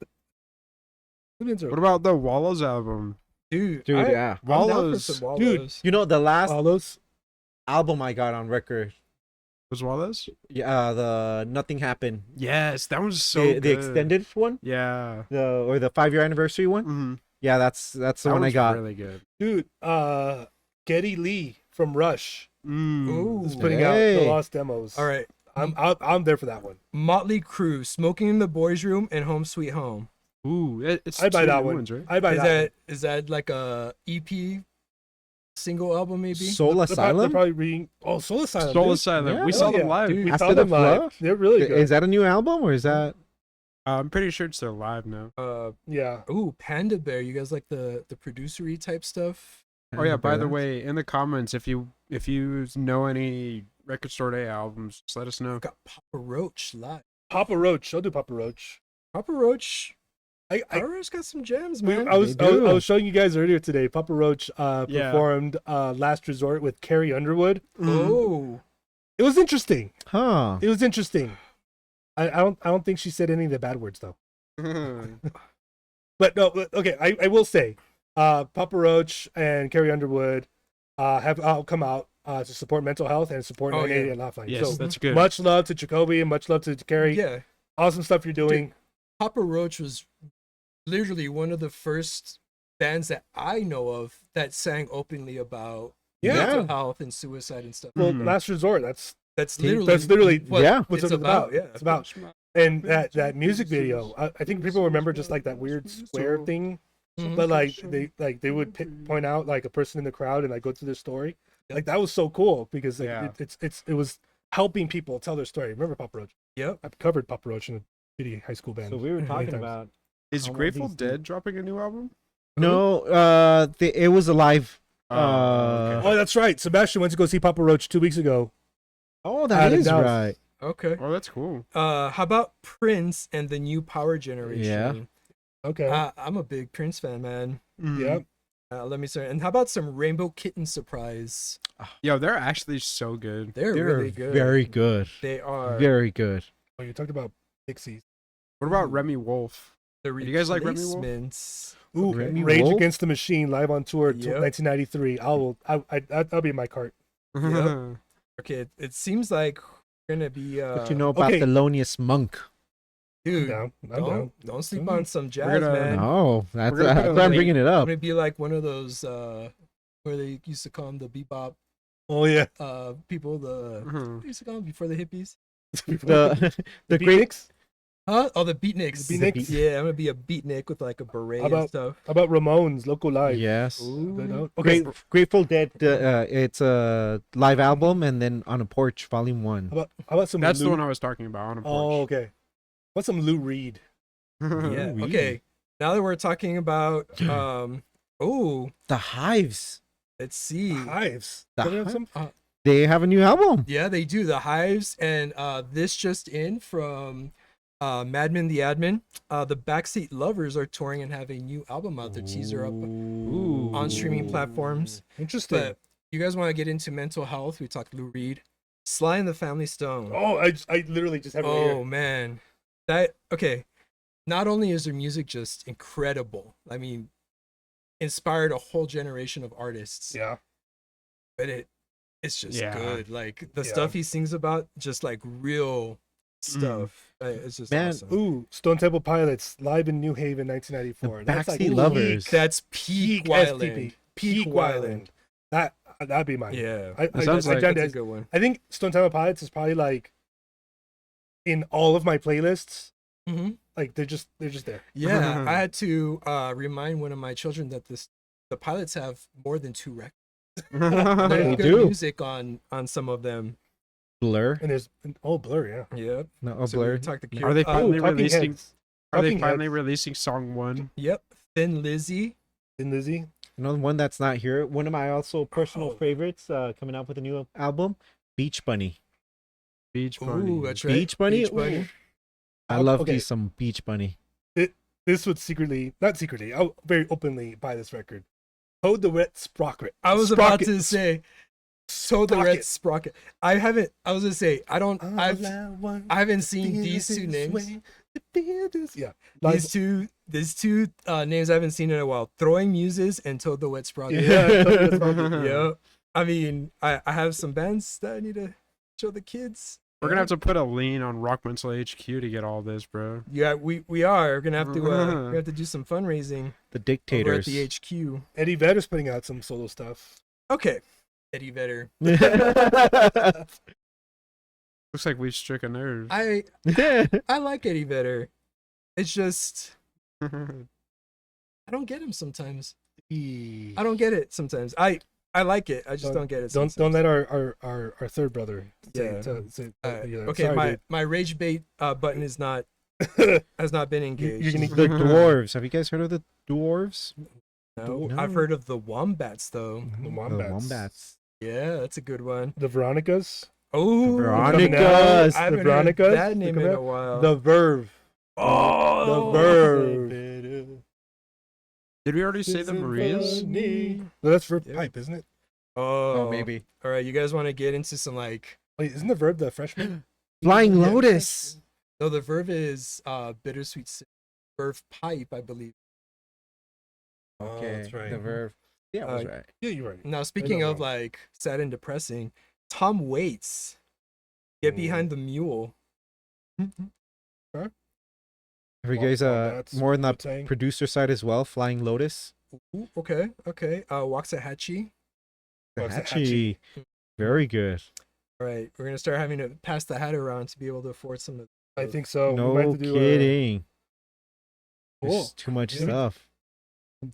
S1: Thin mints are
S5: What about the Wallows album?
S2: dude.
S4: Dude,
S2: I-
S4: yeah.
S2: I'm down for
S5: Wallows.
S2: some Wallows.
S1: Dude.
S4: You know the last
S1: all those.
S4: album I got on record,
S5: Was Wallows?
S4: the Nothing Happened.
S5: Yes, that was so
S4: the
S5: good.
S4: extended one,
S5: Yeah.
S4: or the 5-year anniversary one.
S5: Mm-hmm.
S4: Yeah, that's the
S5: That
S4: one I
S5: was
S4: got.
S5: really good.
S1: Dude, Geddy Lee from Rush
S5: Mm.
S2: Ooh.
S1: is putting out the
S4: Hey.
S1: lost demos.
S2: All right.
S1: I'm there for that one.
S2: Motley Crue, Smoking in the Boys Room and Home Sweet Home.
S5: Ooh, it's
S1: I buy
S5: two
S1: that
S5: new
S1: one.
S5: ones, right?
S1: I buy
S2: Is
S1: that.
S2: that like a EP single album maybe?
S4: Soul
S1: One. They're
S4: Asylum.
S1: probably reading. Oh, Soul Asylum.
S5: Soul
S1: dude.
S5: Asylum. We
S4: Yeah.
S5: saw
S1: Oh,
S5: them
S1: yeah.
S5: live.
S2: Dude.
S1: We
S4: After
S1: saw
S4: the
S1: them live.
S4: Fluff?
S1: They're really good.
S4: Is that a new album or is that?
S5: I'm pretty sure it's their live now.
S1: Yeah.
S2: Ooh, Panda Bear. You guys like the producery type stuff?
S5: Oh yeah, by the
S4: That's-
S5: way, in the comments, if you know any Record Store Day albums, just let us know.
S2: Got Papa Roach live.
S1: Papa Roach. I'll do Papa Roach.
S2: Papa Roach.
S1: I
S2: Papa Roach got some gems,
S1: We,
S2: man.
S1: I was
S4: They
S1: I was
S4: do.
S1: I was showing you guys earlier today. Papa Roach
S5: Yeah.
S1: performed Last Resort with Carrie Underwood.
S2: Oh,
S1: It was interesting.
S4: Huh.
S1: It was interesting. I don't think she said any of the bad words though. But no, okay. I will say, Papa Roach and Carrie Underwood have come out to support mental health and support
S2: Oh,
S1: 980
S2: yeah.
S1: at Lifeline.
S5: Yes,
S1: So
S5: that's good.
S1: much love to Jacoby and much love to Carrie.
S2: yeah.
S1: Awesome stuff you're doing.
S2: Papa Roach was literally one of the first bands that I know of that sang openly about
S1: Yeah.
S2: mental health and suicide and stuff.
S1: Well,
S5: Mhm.
S1: Last Resort. That's
S2: That's
S4: That's
S2: literally
S1: literally
S2: what
S4: yeah.
S1: what's
S2: it's
S1: it
S2: about. Yeah,
S1: It's about. And that music video. I think people remember just like that weird square thing.
S2: Mhm.
S1: But they would point out like a person in the crowd and like go through their story. Like that was so cool because like,
S5: Yeah.
S1: it was helping people tell their story. Remember Papa Roach?
S2: Yep.
S1: I've covered Papa Roach in a shitty high school band.
S4: So we were
S1: many
S4: talking
S1: times.
S4: about
S5: Is
S4: How about
S5: Grateful
S4: these
S5: Dead dropping a new album?
S4: no. It was a live.
S5: Oh,
S1: Oh, that's right. Sebastian went to go see Papa Roach 2 weeks ago.
S4: Oh,
S1: Out
S4: that
S1: of
S4: is
S1: Dallas.
S4: right.
S2: Okay.
S5: Oh, that's cool.
S2: How about Prince and the New Power Generation?
S1: Okay.
S2: I'm a big Prince fan, man.
S1: yeah.
S2: Let me say. And how about some Rainbow Kitten Surprise?
S5: Yo, they're actually so good.
S2: They're
S4: They're
S2: really good.
S4: very good.
S2: They are.
S4: Very good.
S1: Oh, you talked about Pixies.
S5: What about Remy Wolf?
S2: The
S5: Do you guys like Remy Wolf?
S2: Replacements.
S1: Ooh,
S4: Remy
S1: Rage
S4: Wolf?
S1: Against the Machine live on tour,
S2: Yep.
S1: 1993. That'll be in my cart.
S2: Yep. Okay, it seems like we're gonna be.
S4: What you know about
S1: okay.
S4: Thelonious Monk?
S1: I'm
S2: dude?
S1: down. I'm down.
S2: Don't sleep
S1: Mhm.
S2: on some jazz,
S5: gonna-
S2: man.
S4: No, that's
S5: We're gonna put a
S4: why I'm
S5: link-
S4: bringing it
S2: I'm
S4: up.
S2: gonna be like one of those where they used to call them the bebop
S1: Oh yeah.
S2: people. The what used to call them before the hippies.
S4: The great.
S1: Beatniks?
S2: Huh? Oh, the beatniks.
S1: The Beatniks?
S2: Yeah, I'm gonna be a beatnik with like a beret
S1: How
S2: and
S1: about-
S2: stuff.
S1: How about Ramones, Local Live?
S4: Yes.
S2: Ooh.
S1: Okay.
S4: Grateful Dead. It's a live album, and then On a Porch, Volume 1.
S1: How about some
S5: That's
S1: Lou?
S5: the one I was talking about on a
S1: Oh,
S5: porch.
S1: okay. What's some Lou Reed?
S2: Yeah.
S4: Ooh-wee.
S2: Okay. Now that we're talking about oh,
S4: The Hives.
S2: let's see.
S1: Hives.
S4: The
S1: Don't they have
S4: Hives?
S1: some?
S4: They have a new album.
S2: Yeah, they do. The Hives, and this just in from Madman the Admin. The Backseat Lovers are touring and have a new album out. Their teaser up
S4: Ooh.
S2: on streaming platforms.
S1: Interesting.
S2: But you guys want to get into mental health? We talked Lou Reed, Sly and the Family Stone.
S1: Oh, I literally just have it right
S2: Oh
S1: here.
S2: man, that okay. Not only is their music just incredible, I mean, inspired a whole generation of artists.
S1: Yeah.
S2: But it's just
S5: Yeah.
S2: good. Like the
S1: Yeah.
S2: stuff he sings about, just like real stuff. It's just
S4: Man,
S2: awesome.
S1: Ooh, Stone Temple Pilots live in New Haven, 1994.
S4: The
S1: That's like
S4: Backseat Lovers.
S2: That's peak
S1: peak
S2: Wyland.
S1: STP. Peak Wyland. That'd be mine.
S2: Yeah,
S1: I
S5: sounds like-
S1: joined
S2: that's a
S1: it.
S2: good one.
S1: I think Stone Temple Pilots is probably like in all of my playlists.
S2: hmm
S1: Like they're just there.
S2: Yeah, I had to remind one of my children that the Pilots have more than 2 records. There's
S4: They
S2: good
S4: do.
S2: music on some of them.
S4: Blur.
S1: And there's Blur, yeah.
S2: Yep.
S4: No,
S2: So we
S4: Blur.
S2: talked to
S5: Are they
S2: Cure.
S5: finally
S1: Talking
S5: releasing?
S1: Heads.
S5: Are they
S1: Talking
S5: finally
S1: Heads.
S5: releasing song 1?
S2: Yep. Thin Lizzy.
S1: And Lizzie.
S4: You know, one that's not here. One of my also personal
S1: Oh.
S4: favorites coming out with a new album, Beach Bunny.
S5: Beach Bunny.
S2: Ooh, that's right.
S4: Beach Bunny?
S2: Beach Bunny.
S4: Ooh. I love
S1: Okay.
S4: me some Beach Bunny.
S1: This would not secretly, I'll very openly buy this record. Toad the Wet Sprocket.
S2: I was about to
S1: Sprocket.
S2: say, so the Red Sprocket. I was gonna say, I haven't seen these two names.
S1: Yeah.
S2: These two names I haven't seen in a while. Throwing Muses and Toad the Wet Sprocket.
S1: Yeah. Toad the Wet Sprocket.
S2: Yeah. I mean, I have some bands that I need to show the kids.
S5: We're gonna have to put a lien on RockMental HQ to get all this, bro.
S2: Yeah, we are. We're gonna have to we're gonna have to do some fundraising
S4: The
S2: over at
S4: Dictators.
S2: the HQ.
S1: Eddie Vedder's putting out some solo stuff.
S2: Okay. Eddie Vedder.
S5: Looks like we've struck a nerve.
S2: I like Eddie Vedder. It's just I don't get him sometimes.
S1: I
S2: I don't get it sometimes. I like it. I just don't get it.
S1: Don't
S2: Sometimes.
S1: let our third brother say,
S2: Yeah.
S1: say
S2: Okay,
S1: sorry, dude.
S2: my rage bait button is not has not been engaged.
S1: You're gonna
S4: The dwarves. Have you guys heard of the dwarves?
S2: No,
S4: No.
S2: I've heard of the wombats though.
S1: the
S4: The
S1: wombats.
S4: wombats.
S2: Yeah, that's a good one.
S1: The Veronicas.
S2: Oh,
S4: Veronicas.
S2: I haven't
S1: The
S2: heard
S1: Veronicas.
S2: that name
S1: Look
S2: in
S1: at
S2: a
S1: that.
S2: while.
S1: The Verve.
S2: Oh,
S1: The Verve.
S5: Did we already say the Marias?
S1: No, that's Verve
S2: Yeah.
S1: pipe, isn't it?
S2: Oh,
S4: maybe.
S2: All right, you guys want to get into some like?
S1: Wait, isn't the Verve the freshman?
S4: Flying
S2: Yeah.
S4: Lotus.
S2: No, the Verve is bittersweet. Verve pipe, I believe.
S1: Oh, that's right.
S4: The Verve. Yeah, I was
S2: Uh,
S4: right.
S1: Yeah, you're right.
S2: Now, speaking of
S1: wrong.
S2: like sad and depressing, Tom Waits, Get Behind the Mule.
S4: Have you
S1: Well,
S4: guys
S1: that's
S4: more on the
S1: Wu-Tang.
S4: producer side as well? Flying Lotus.
S2: Ooh, okay. Waxahachie.
S1: Waxahachie.
S4: Waxahachie. Very good.
S2: All right, we're gonna start having to pass the hat around to be able to afford some of.
S1: I think so. We might
S4: No
S1: have to do
S4: kidding.
S1: Cool.
S4: There's too much
S1: Yeah.
S4: stuff.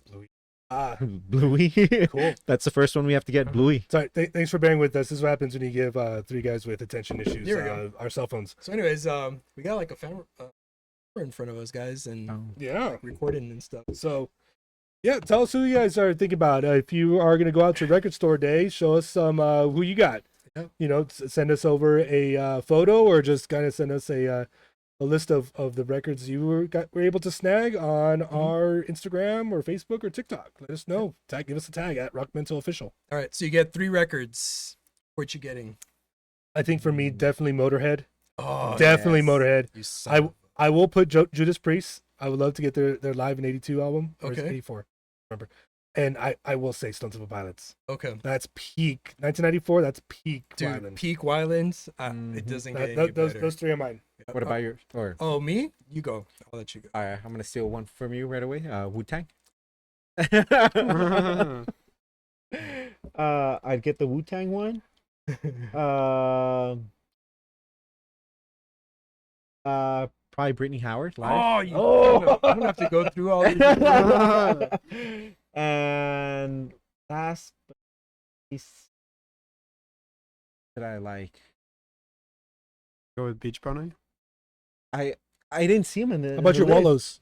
S1: Bluey. Ah,
S4: Bluey.
S1: cool.
S4: That's the first one we have to get. Bluey.
S1: Sorry. Thanks for bearing with us. This is what happens when you give three guys with attention issues
S2: There we go.
S1: our cell phones.
S2: So, anyways, we got like a camera in front of us, guys, and
S4: Oh.
S1: Yeah.
S2: recording and stuff.
S1: So, yeah, tell us who you guys are thinking about. If you are going to go out to record store day, show us some who you got.
S2: Yeah.
S1: You know, send us over a photo or just kind of send us a list of the records you were able to snag on our Instagram or Facebook or TikTok. Let us know. Give us a tag at RockMental Official.
S2: All right, so you get 3 records. What you getting?
S1: I think for me, definitely Motorhead.
S2: Oh,
S1: Definitely
S2: yes.
S1: Motorhead.
S2: You son of a-
S1: I will put Judas Priest. I would love to get their live in '82 album. Or is it
S2: Okay.
S1: '84. Remember. And I will say Stone Temple Pilots.
S2: Okay.
S1: That's peak 1994. That's peak
S2: Dude,
S1: Violence.
S2: peak Wylands. It
S4: Mhm.
S2: doesn't get any
S1: Those
S2: better.
S1: those three are mine.
S4: What about your? Or
S2: Oh, me? You go. I'll let you go.
S4: I'm gonna steal one from you right away. Wu Tang. I'd get the Wu Tang one. Probably Brittany Howard live.
S2: I'm gonna have to go through all these.
S4: And last but least, that I like.
S5: Go with Beach Bunny.
S4: I didn't see him in the.
S1: How about your
S4: list.
S1: Wallows?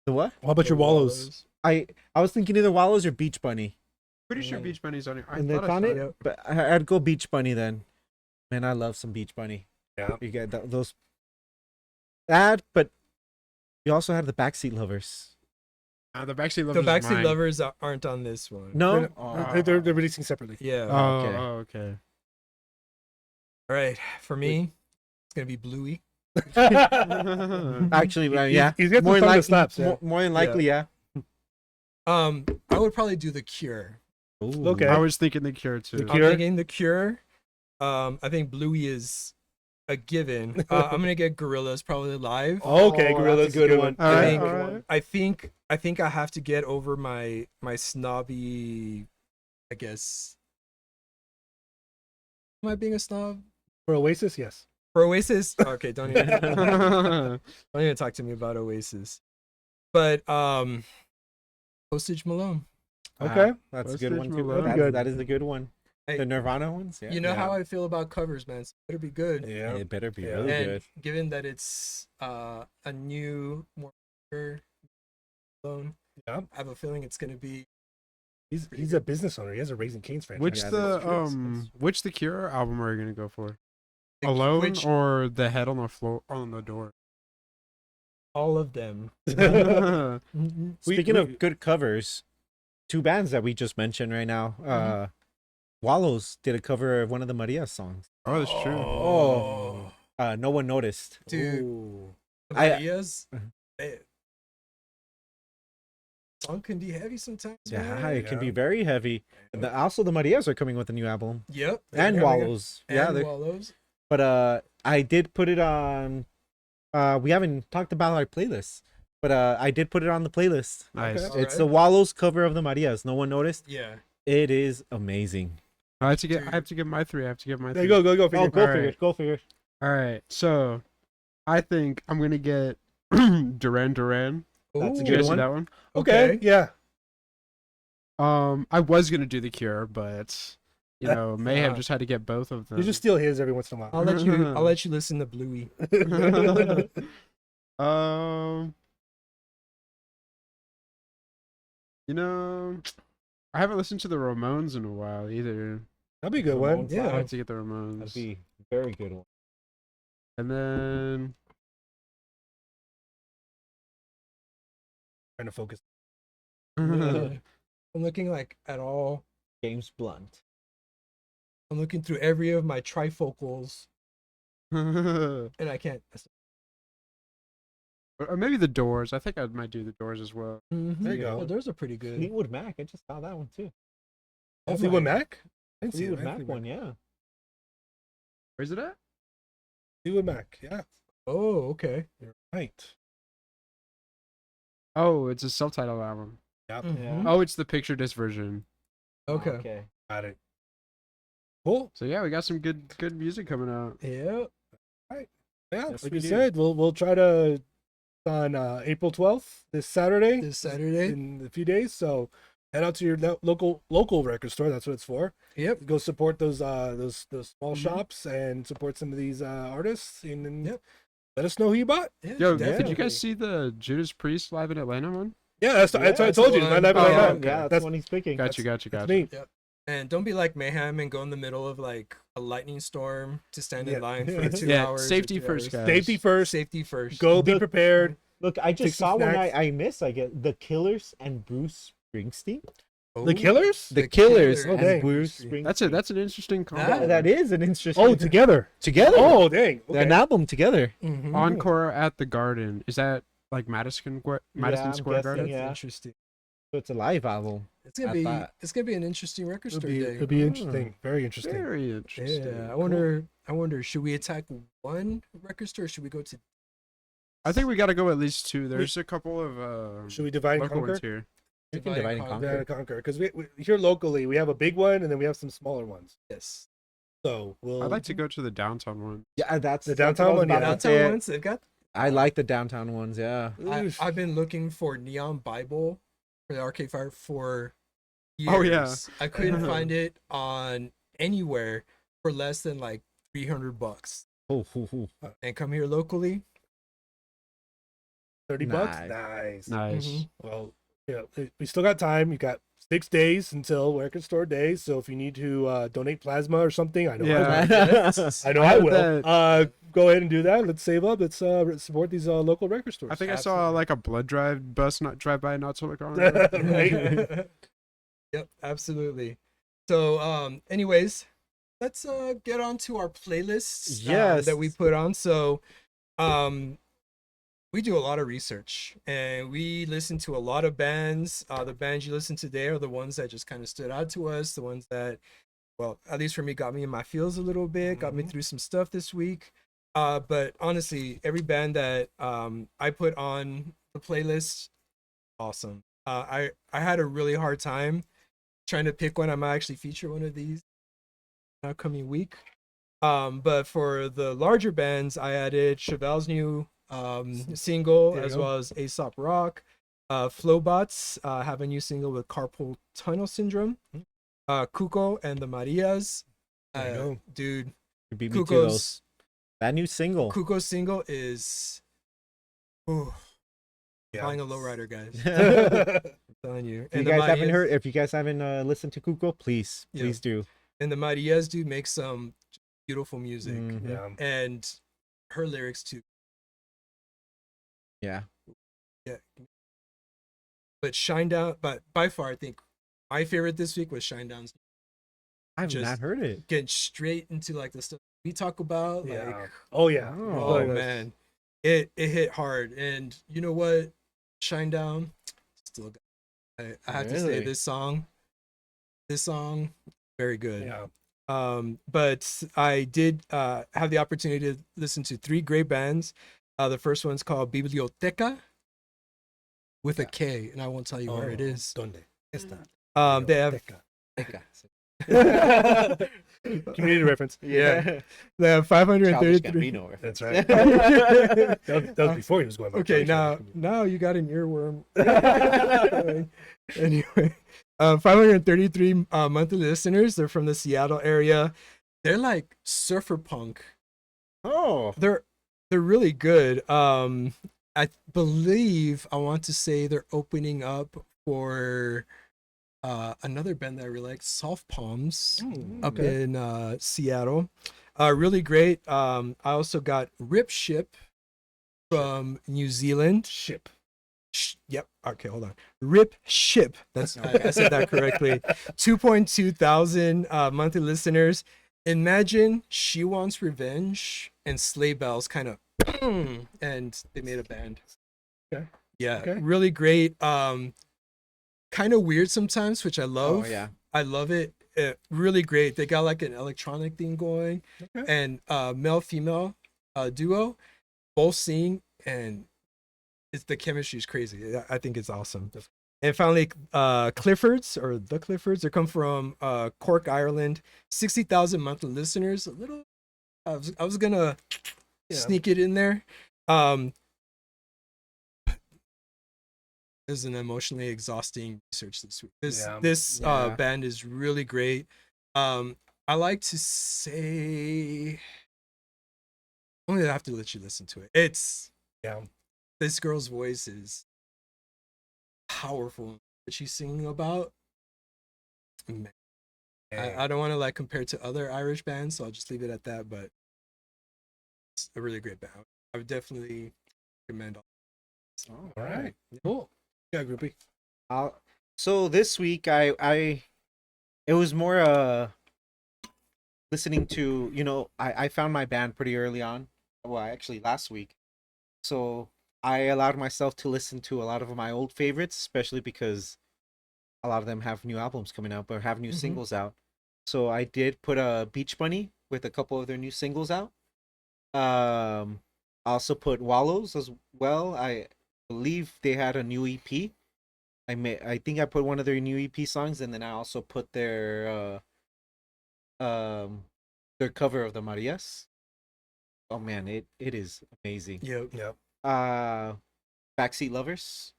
S4: The what?
S1: How about your Wallows?
S4: I was thinking either Wallows or Beach Bunny.
S5: Pretty sure Beach Bunny's on it. I
S4: And
S5: thought
S4: it's
S5: I
S4: on
S5: saw
S4: it,
S2: Yep.
S4: but I'd go Beach Bunny then. Man, I love some Beach Bunny.
S1: Yeah.
S4: You get those. That, but you also have the Backseat Lovers.
S5: The Backseat
S2: The
S5: Lovers.
S2: Backseat Lovers aren't on this one.
S4: No.
S1: They're releasing separately.
S2: Yeah.
S5: Oh,
S4: Okay.
S5: okay.
S2: All right. For me, it's gonna be Bluey.
S4: Actually, yeah.
S1: He's got
S4: more
S1: some
S4: than
S1: tongue that
S4: likely,
S1: slaps, yeah.
S4: more than likely, yeah.
S2: I would probably do The Cure.
S4: Ooh.
S1: Okay.
S5: I was thinking The Cure too.
S1: The
S2: I'm
S1: Cure?
S2: thinking The Cure. I think Bluey is a given. I'm gonna get Gorillaz probably live.
S1: Okay,
S4: Oh,
S1: Gorilla's
S4: that's a good one.
S5: All
S2: I
S5: right,
S2: think-
S5: all right.
S2: I think I have to get over my snobby. I guess. Am I being a snob?
S1: For Oasis, yes.
S2: For Oasis? Okay, don't even talk to me about Oasis. But Postage Malone.
S1: Okay.
S4: That's a good one
S5: Postage
S4: too.
S5: Malone.
S1: Good.
S4: That is a good one.
S2: Hey,
S4: The Nirvana ones, yeah.
S2: you know how I feel about covers, man. So it better be good.
S1: Yeah.
S4: It better be
S1: Yeah.
S4: really
S2: And
S4: good.
S2: given that it's a new, more Malone,
S1: Yeah.
S2: I have a feeling it's gonna be.
S1: He's a business owner. He has a Raising Cane's franchise.
S5: Which
S4: Yeah,
S5: the which The Cure album are you gonna go for? Alone
S2: Which-
S5: or The Head on the Floor on the Door?
S2: all of them.
S4: Speaking of good covers, 2 bands that we just mentioned right now. Wallows did a cover of one of the Maria songs.
S5: Oh, that's true.
S1: Oh.
S4: No One Noticed.
S2: Dude.
S1: Ooh.
S2: The
S4: I-
S2: Marias, song can be heavy sometimes.
S4: Yeah,
S2: man.
S4: it can be
S1: Yeah.
S4: very heavy. And also, the Marias are coming with a new album.
S2: Yep.
S4: And
S2: There we go.
S4: Wallows. Yeah,
S2: And
S4: they're-
S2: Wallows.
S4: but I did put it on. We haven't talked about our playlist, but I did put it on the playlist.
S5: Nice.
S2: Okay.
S4: It's the Wallows cover of the Marias. No One Noticed.
S2: Yeah.
S4: It is amazing.
S5: I have to get my 3. I have to get my
S1: There
S5: 3.
S1: you go. Go.
S4: Oh,
S1: Figure.
S4: go
S5: All
S4: figure.
S5: right.
S4: Go figure.
S5: All right. So, I think I'm gonna get Duran Duran.
S4: That's a
S2: Ooh,
S5: Did you
S4: good
S5: guys see
S4: one.
S5: that one?
S1: Okay, yeah.
S5: I was gonna do the Cure, but you know, Mayhem
S2: Uh,
S5: just had to get both of them.
S1: You just steal his every once in a
S2: I'll
S1: while.
S2: let you. I'll let you listen to Bluey.
S5: Um, you know, I haven't listened to the Ramones in a while either.
S1: That'd be a good one.
S4: Ramones
S2: Yeah.
S5: I
S4: live.
S5: have to get the Ramones.
S4: That'd be a very good one.
S5: And then
S1: Trying to focus.
S2: I'm looking like at all.
S4: James Blunt.
S2: I'm looking through every of my trifocals, and I can't.
S5: or maybe the Doors. I think I might do the Doors as well.
S1: There you go.
S2: Oh, those are pretty good.
S4: Fleetwood Mac. I just saw that one too.
S1: Oh, Fleetwood Mac? I didn't see
S4: Fleetwood
S1: that.
S4: Mac one, yeah.
S5: Where's it at?
S1: Fleetwood Mac, yeah.
S2: Oh, okay.
S1: You're right.
S5: Oh, it's a self-titled album.
S1: Yep.
S2: Mhm.
S5: Oh, it's the picture disc version.
S2: Okay.
S4: Okay.
S1: Got it. Cool.
S5: So yeah, we got some good music coming out.
S2: Yeah.
S1: Yeah,
S4: Yes,
S1: like
S4: we
S1: you
S4: do.
S1: said, we'll try to on April 12th, this Saturday,
S2: This Saturday.
S1: in a few days. So head out to your local record store. That's what it's for.
S2: Yep.
S1: Go support those small
S2: Mhm.
S1: shops and support some of these artists, and then
S2: Yep.
S1: let us know who you bought.
S2: Yeah,
S5: Yo,
S2: definitely.
S5: did you guys see the Judas Priest live in Atlanta one?
S1: Yeah, that's what I
S2: that's
S1: told
S2: the
S1: you.
S2: one.
S1: My live
S2: Oh,
S1: like
S2: yeah,
S1: that.
S2: okay.
S4: Yeah, that's
S1: That's
S4: one he's picking.
S5: Gotcha.
S1: that's
S5: Gotcha.
S1: me.
S2: And don't be like Mayhem and go in the middle of like a lightning storm to stand
S1: Yeah.
S2: in line for 2
S5: Yeah,
S2: hours. or
S5: safety
S2: 3
S5: first,
S2: hours.
S5: guys.
S1: Safety first.
S2: Safety first.
S1: Go be
S4: The-
S1: prepared.
S4: Look, I
S1: Take
S4: just
S1: some
S4: saw one
S1: snacks.
S4: I missed. I get the Killers and Bruce Springsteen.
S2: Oh,
S1: The Killers?
S4: The Killers
S1: Oh,
S4: and
S1: dang.
S4: Bruce Springsteen.
S5: That's an interesting combo.
S4: that is an interesting.
S1: Oh, together.
S4: together.
S1: Oh, dang. Okay.
S4: An album together.
S2: Mhm.
S5: Encore at the Garden. Is that like Madison
S4: I'm
S5: Square
S4: guessing,
S5: Garden?
S2: That's
S4: yeah.
S2: interesting.
S4: So it's a live album.
S2: It's gonna
S4: I
S2: be
S4: thought-
S2: it's gonna be an interesting record
S1: It'll
S2: store
S1: be,
S2: day.
S1: it'll be interesting. Very interesting.
S5: Very interesting.
S2: Yeah, I wonder, should we attack one record store? Or should we go to?
S5: I think we got to go at least two. There's a couple of
S1: Should we divide and
S5: local
S1: conquer?
S5: ones here.
S4: We can
S2: Divide
S4: divide
S2: and
S4: and
S2: conquer.
S1: Divide and conquer. Because we here locally, we have a big one and then we have some smaller ones.
S2: Yes,
S1: So we'll.
S5: I'd like to go to the downtown one.
S4: Yeah, that's
S1: The
S4: that's
S1: downtown
S4: what I was
S1: one, yeah.
S4: about to
S2: downtown
S4: say.
S2: ones. They've got.
S4: I like the downtown ones. Yeah.
S2: I've been looking for Neon Bible for the Arcade Fire for years.
S5: Oh, yeah.
S2: I couldn't find it on anywhere for less than like $300.
S4: Oh,
S2: And come here locally.
S1: $30.
S4: Nice.
S1: Nice.
S5: Nice.
S2: Mhm.
S1: Well, yeah, we still got time. You got 6 days until record store day. So if you need to donate plasma or something, I know I will.
S5: Yeah.
S1: I know
S5: I
S1: I
S5: heard
S1: will.
S5: that-
S1: Go ahead and do that. Let's save up. Let's support these local record stores.
S5: I think I saw
S2: Absolutely.
S5: like a blood drive bus not drive by not so long
S1: Right.
S2: Yep, absolutely. So, anyways, let's get on to our playlists
S4: Yes.
S2: that we put on. So, we do a lot of research and we listen to a lot of bands. The bands you listen to there are the ones that just kind of stood out to us, the ones that, well, at least for me, got me in my feels a little bit, got me through some stuff this week. But honestly, every band that I put on the playlist, awesome. I had a really hard time trying to pick one. I might actually feature one of these upcoming week. But for the larger bands, I added Chevelle's new single,
S1: There you
S2: as
S1: go.
S2: well as Aesop Rock. Flowbots have a new single with Carpal Tunnel Syndrome. Cuco and the Marias.
S1: There you go.
S2: Dude,
S4: You beat me to those.
S2: Cuco's
S4: That new single.
S2: Cuco's single is
S1: Yeah.
S2: flying a lowrider, guys.
S4: if
S2: I'm telling you.
S4: you
S2: And the
S4: guys haven't
S2: Marias-
S4: heard, if you guys haven't listened to Kuko, please
S2: Yeah.
S4: please do.
S2: and the Marias dude makes some beautiful music,
S4: Mhm.
S1: Yeah.
S2: and her lyrics too.
S4: Yeah.
S2: Yeah. But Shinedown, but by far, I think my favorite this week was Shinedown's.
S4: I've
S2: Just-
S4: not heard it.
S2: Getting straight into like the stuff we talk about.
S1: Yeah.
S2: Like,
S1: Oh yeah.
S2: oh
S1: yes.
S2: man, it hit hard. And you know what? Shinedown still got. I have to say
S4: Really?
S2: this song, very good.
S1: Yeah.
S2: But I did have the opportunity to listen to 3 great bands. The first one's called Biblioteca with a K, and I won't tell you where it is.
S1: Donde está?
S2: They have
S1: Biblioteca. Community reference.
S2: Yeah. The
S4: Childish
S2: 533.
S4: Gambino reference.
S1: That's right. that was before he was going. by
S2: Okay,
S1: Childish Gambino.
S2: now you got an earworm. Anyway, 533 monthly listeners. They're from the Seattle area. They're like surfer punk.
S4: Oh,
S2: They're really good. I believe I want to say they're opening up for another band that I really like, Soft Palms, up in Seattle. Really great. I also got Rip Ship from New Zealand. Yep. Okay, hold on. Rip Ship. That's I said that correctly. 2.2 thousand monthly listeners. Imagine She Wants Revenge and Sleigh Bells kind of and they made a band.
S1: Okay.
S2: Yeah,
S1: Okay.
S2: really great. Kind of weird sometimes, which I love.
S4: oh yeah.
S2: I love it. Really great. They got like an electronic thing going,
S1: Okay.
S2: and male female duo, both sing, and the chemistry is crazy. I think it's awesome. And finally, Cliffords or the Cliffords. They come from Cork, Ireland. 60,000 monthly listeners. A little. I was gonna sneak it in there. Is an emotionally exhausting research this week. This
S4: Yeah.
S2: band is really great. I like to say I'm gonna have to let you listen to it. It's
S1: Yeah.
S2: this girl's voice is powerful. What she's singing about. Man, I don't want to like compare to other Irish bands, so I'll just leave it at that. But it's a really great band. I would definitely recommend.
S1: All right. Cool. Yeah, Groupie.
S4: So this week I it was more listening to, I found my band pretty early on. Well, actually last week. So I allowed myself to listen to a lot of my old favorites, especially because a lot of them have new albums coming out or have new singles out. So I did put a Beach Bunny with a couple of their new singles out. I also put Wallows as well. I believe they had a new EP. I think I put one of their new EP songs, and then I also put their cover of the Marias. Oh man, it is amazing.
S2: Yep.
S4: Backseat Lovers.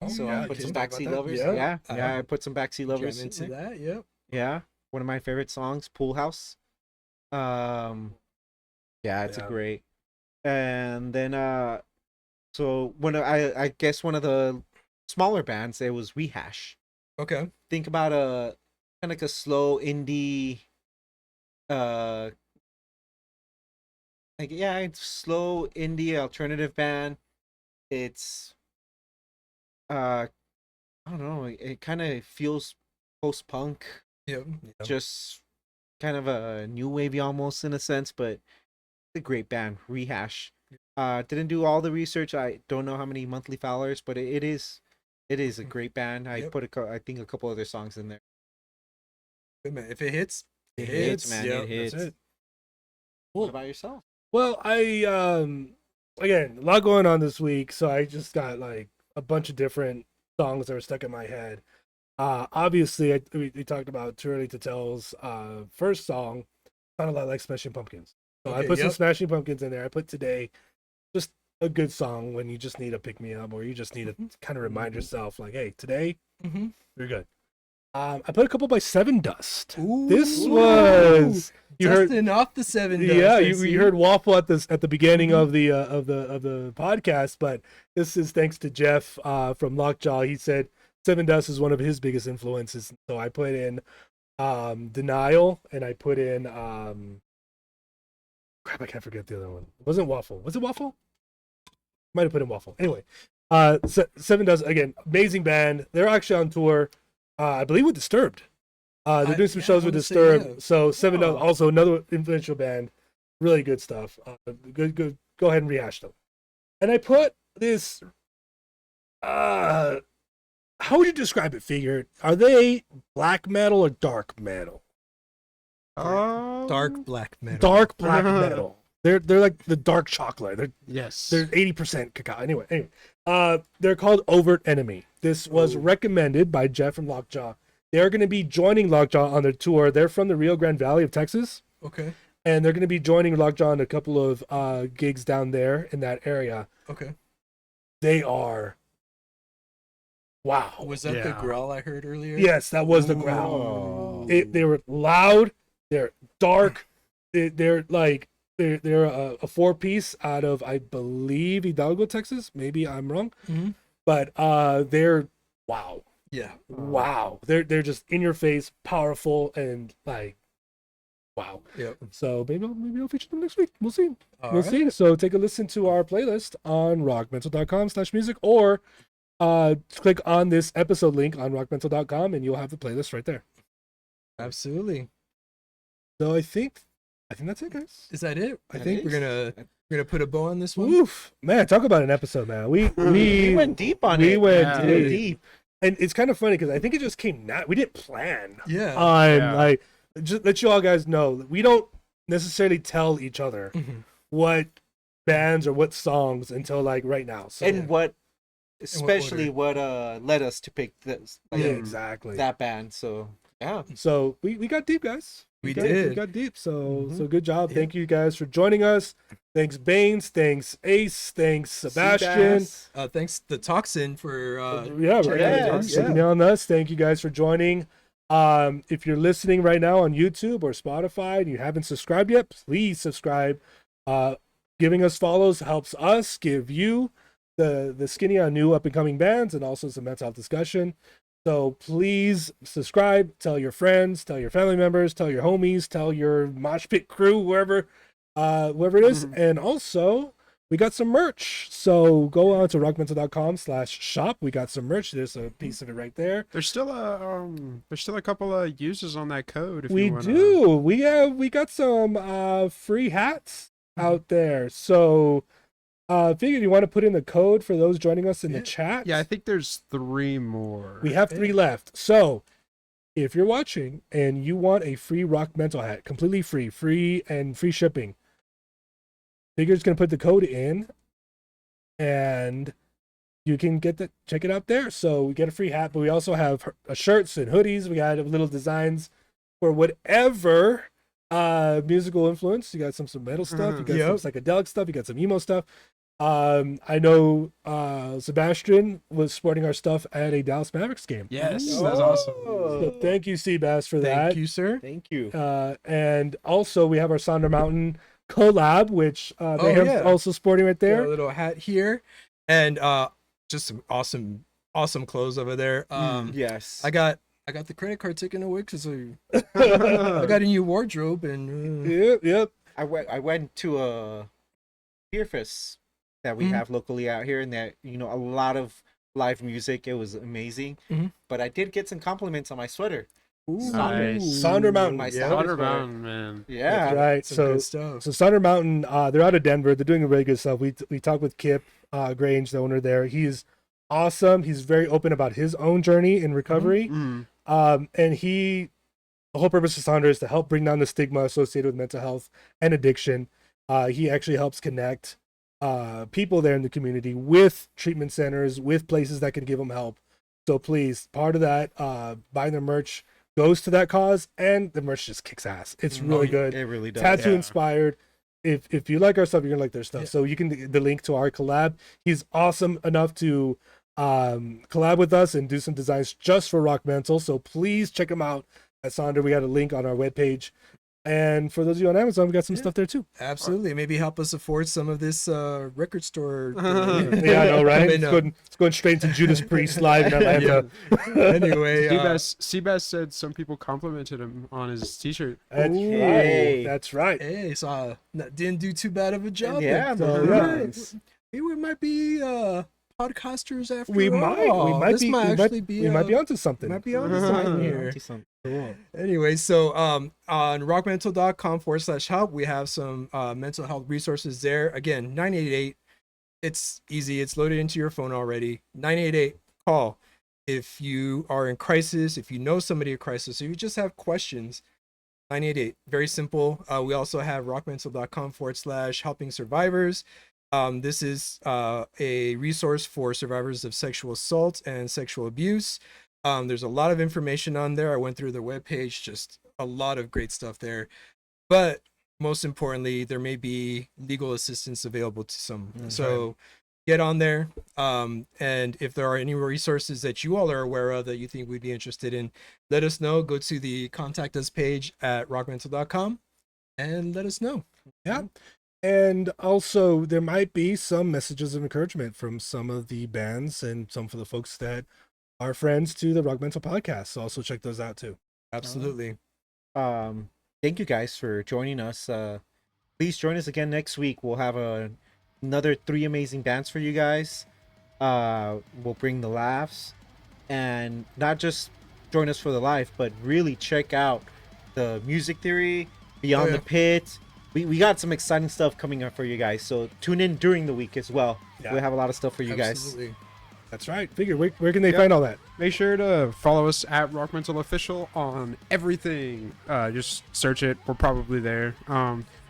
S1: Oh,
S4: So
S1: yeah,
S4: I put
S1: you
S4: some
S1: talked about
S4: Backseat
S1: that.
S4: Lovers.
S1: Yeah.
S4: Yeah, I put some Backseat Lovers
S2: Jam into
S4: in there.
S2: that. Yep.
S4: Yeah, one of my favorite songs, Pool House. Yeah, it's a
S1: Yeah.
S4: great. And then so I guess one of the smaller bands, it was Rehash.
S2: Okay.
S4: Think about a kind of like a slow indie it's slow indie alternative band. It's I don't know, it kind of feels post punk,
S2: Yep.
S4: just kind of a new wavy almost in a sense, but it's a great band. Rehash. Didn't do all the research. I don't know how many monthly followers, but it is a great band. I
S2: Yep.
S4: put I think a couple other songs in there.
S2: Good man. If it hits,
S4: It hits, man.
S2: Yep.
S4: It hits.
S1: That's it.
S4: What about yourself?
S1: Well, I again, a lot going on this week, so I just got like a bunch of different songs that were stuck in my head. Obviously, we talked about Too Early to Tell's first song, sounded a lot like Smashing Pumpkins. So I
S2: Okay,
S1: put some
S2: yep.
S1: Smashing Pumpkins in there. I put Today, just a good song when you just need a pick me up or you just need to kind of remind yourself, like, hey, today
S2: Mm-hmm.
S1: you're good. I put a couple by Seven Dust.
S2: Ooh.
S1: This was you heard.
S2: Dusting off the 7 dust.
S1: Yeah,
S2: I
S1: you
S2: see.
S1: heard Waffle at the beginning of the podcast, but this is thanks to Jeff from Lockjaw. He said Seven Dust is one of his biggest influences, so I put in Denial, and I put in crap, I can't forget the other one. It wasn't Waffle? Was it Waffle? Might have put in Waffle. Anyway, Seven Dust again, amazing band. They're actually on tour, I believe with Disturbed. They're doing some shows with
S2: wanna say,
S1: Disturbed.
S2: yeah.
S1: So Seven Dust,
S2: Oh.
S1: also another influential band. Really good stuff. Good. Go ahead and rehash them. And I put this. How would you describe it, Figure? Are they black metal or dark metal?
S2: Dark black metal.
S1: Dark black metal. They're like the dark chocolate.
S5: Yes.
S1: They're 80% cacao. Anyway, they're called Overt Enemy. This was recommended by Jeff from Lockjaw. They're going to be joining Lockjaw on their tour. They're from the Rio Grande Valley of Texas,
S2: Okay.
S1: and they're going to be joining Lockjaw on a couple of gigs down there in that area.
S2: Okay.
S1: They are, wow.
S2: Was that the
S5: Yeah.
S2: growl I heard earlier?
S1: Yes, that was the growl. They were loud. They're dark. They're like they're a 4-piece out of, I believe, Hidalgo, Texas. Maybe I'm wrong,
S2: Mhm.
S1: but they're wow.
S2: Yeah.
S1: Wow, they're just in your face, powerful, and like, wow.
S2: Yep.
S1: So maybe I'll feature them next week. We'll see.
S2: All
S1: We'll
S2: right.
S1: see. So take a listen to our playlist on rockmental.com/music, or click on this episode link on rockmental.com, and you'll have the playlist right there.
S2: Absolutely.
S1: So I think that's it, guys.
S2: Is that it? I
S4: That
S2: think
S4: is.
S2: we're gonna put a bow on this one.
S1: Oof, man! Talk about an episode, man. We
S4: We went deep on
S1: we
S4: it.
S1: went
S5: Yeah.
S1: deep.
S4: deep.
S1: And it's kind of funny because I think it just came we didn't plan
S2: Yeah.
S1: on
S5: Yeah.
S1: like, just let you all guys know that we don't necessarily tell each other
S2: Mhm.
S1: what bands or what songs until like right now. So
S4: And what,
S2: order?
S4: especially what led us to pick this, like,
S1: yeah, exactly.
S4: that band. So yeah,
S1: So we got deep, guys.
S2: We
S1: We
S2: did.
S1: got deep. So
S4: Mhm.
S1: so good job.
S2: Yeah.
S1: Thank you guys for joining us. Thanks Baines. Thanks Ace. Thanks Sebastian.
S4: Seabass.
S2: Thanks the Toxin for
S1: Yeah,
S2: checking
S1: right.
S2: it out.
S1: Sticking it on us. Thank you guys for joining. If you're listening right now on YouTube or Spotify and you haven't subscribed yet, please subscribe. Giving us follows helps us give you the skinny on new up and coming bands and also some mental health discussion. So please subscribe, tell your friends, tell your family members, tell your homies, tell your mosh pit crew, whoever it is. And also, we got some merch. So go on to rockmental.com/shop. We got some merch. There's a piece of it right there.
S5: There's still a couple of uses on that code. If
S1: We
S5: you wanna...
S1: do. We got some free hats out there. So figured you want to put in the code for those joining us in the chat.
S5: Yeah, I think there's 3 more.
S1: We have 3 left. So if you're watching and you want a free Rock Mental hat, completely free and free shipping, Figure's gonna put the code in, and you can check it out there. So we get a free hat, but we also have shirts and hoodies. We got little designs for whatever musical influence. You got some metal stuff. You got some psychedelic stuff. You got some emo stuff. I know Sebastian was sporting our stuff at a Dallas Mavericks game.
S5: Yes, that's awesome.
S1: So thank you, Seabass, for that.
S2: Thank you, sir.
S4: Thank you.
S1: And also we have our Sonder Mountain collab, which Mayhem's also sporting right
S2: Got
S1: there.
S2: a little hat here, and just some awesome clothes over there.
S4: Yes.
S2: I got the credit card taken away because I got a new wardrobe, and
S1: Yep.
S4: I went to a beer fest that we have locally out here, and that, you know, a lot of live music. It was amazing. But I did get some compliments on my sweater.
S5: Nice.
S1: Sonder Mountain.
S4: My
S1: Yeah.
S4: Sonder
S5: Water
S4: sweater.
S5: Mountain, man.
S4: Yeah.
S1: Right.
S2: some
S1: So
S2: good stuff.
S1: Sonder Mountain, they're out of Denver. They're doing really good stuff. We talked with Kip Grange, the owner there. He's awesome. He's very open about his own journey in recovery.
S5: Mm.
S1: And the whole purpose of Sonder is to help bring down the stigma associated with mental health and addiction. He actually helps connect people there in the community with treatment centers, with places that can give them help. So please, part of that, buying their merch goes to that cause, and the merch just kicks ass. It's really good.
S4: It really does.
S1: Tattoo
S5: Yeah.
S1: inspired. If you like our stuff, you're gonna like their stuff.
S2: Yeah.
S1: So you can the link to our collab. He's awesome enough to collab with us and do some designs just for Rock Mental. So please check him out at Sonder. We got a link on our webpage. And for those of you on Amazon, we got some stuff there too.
S2: Absolutely, maybe help us afford some of this record store.
S1: Yeah, I know, right? It's going straight to Judas Priest live in Atlanta.
S2: Anyway,
S5: Seabass said some people complimented him on his t-shirt.
S1: That's
S4: Hey.
S1: right. That's right.
S2: hey, so didn't do too bad of a job.
S4: Yeah,
S2: then.
S1: So,
S4: man.
S1: yeah.
S2: Maybe we might be podcasters after
S1: We
S2: all.
S1: might
S2: This
S1: be
S2: actually be
S1: we might be onto something.
S2: might be on something here.
S1: Cool.
S2: Anyway, so on rockmental.com/help, we have some mental health resources there. Again, 988. It's easy. It's loaded into your phone already. 988. Call if you are in crisis, if you know somebody in crisis, or you just have questions. 988. Very simple. We also have rockmental.com/helping survivors. This is a resource for survivors of sexual assault and sexual abuse. There's a lot of information on there. I went through the webpage, just a lot of great stuff there. But most importantly, there may be legal assistance available to some. So get on there. And if there are any resources that you all are aware of that you think we'd be interested in, let us know. Go to the contact us page at rockmental.com and let us know.
S1: Yeah. And also, there might be some messages of encouragement from some of the bands and some for the folks that are friends to the Rock Mental podcast. So also check those out too.
S2: Absolutely.
S4: Thank you guys for joining us. Please join us again next week. We'll have another 3 amazing bands for you guys. We'll bring the laughs, and not just join us for the life, but really check out the music theory, Beyond the Pit. We got some exciting stuff coming up for you guys, so tune in during the week as well.
S1: Yeah.
S4: We'll have a lot of stuff for you
S2: Absolutely.
S4: guys.
S1: That's right. Figure, where can they find all that?
S5: Make sure to follow us at RockMental Official on everything. Just search it. We're probably there.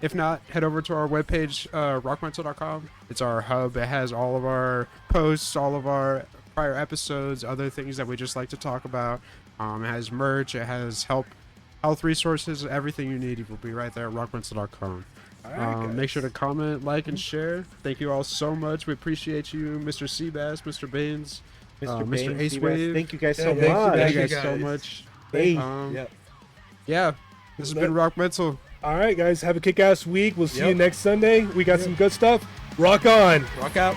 S5: If not, head over to our webpage, rockmental.com. It's our hub. It has all of our posts, all of our prior episodes, other things that we just like to talk about. It has merch. It has health resources. Everything you need will be right there at rockmental.com.
S1: All right,
S5: Make sure to comment, like, and share. Thank you all so much. We appreciate you, Mr. Seabass, Mr. Baines,
S4: Mr.
S5: Mr.
S4: Baines,
S5: Ace
S4: you guys,
S5: Wave.
S4: thank you guys
S1: Yeah,
S4: so
S1: thank you,
S4: much.
S5: Thank you
S2: Thank
S5: guys
S2: you,
S5: so
S2: guys.
S5: much.
S4: Hey.
S5: Yeah, this has been Rock Mental.
S1: All right, guys. Have a kick-ass week. We'll see you
S2: Yep.
S1: next Sunday. We got some good stuff. Rock on.
S2: Rock out.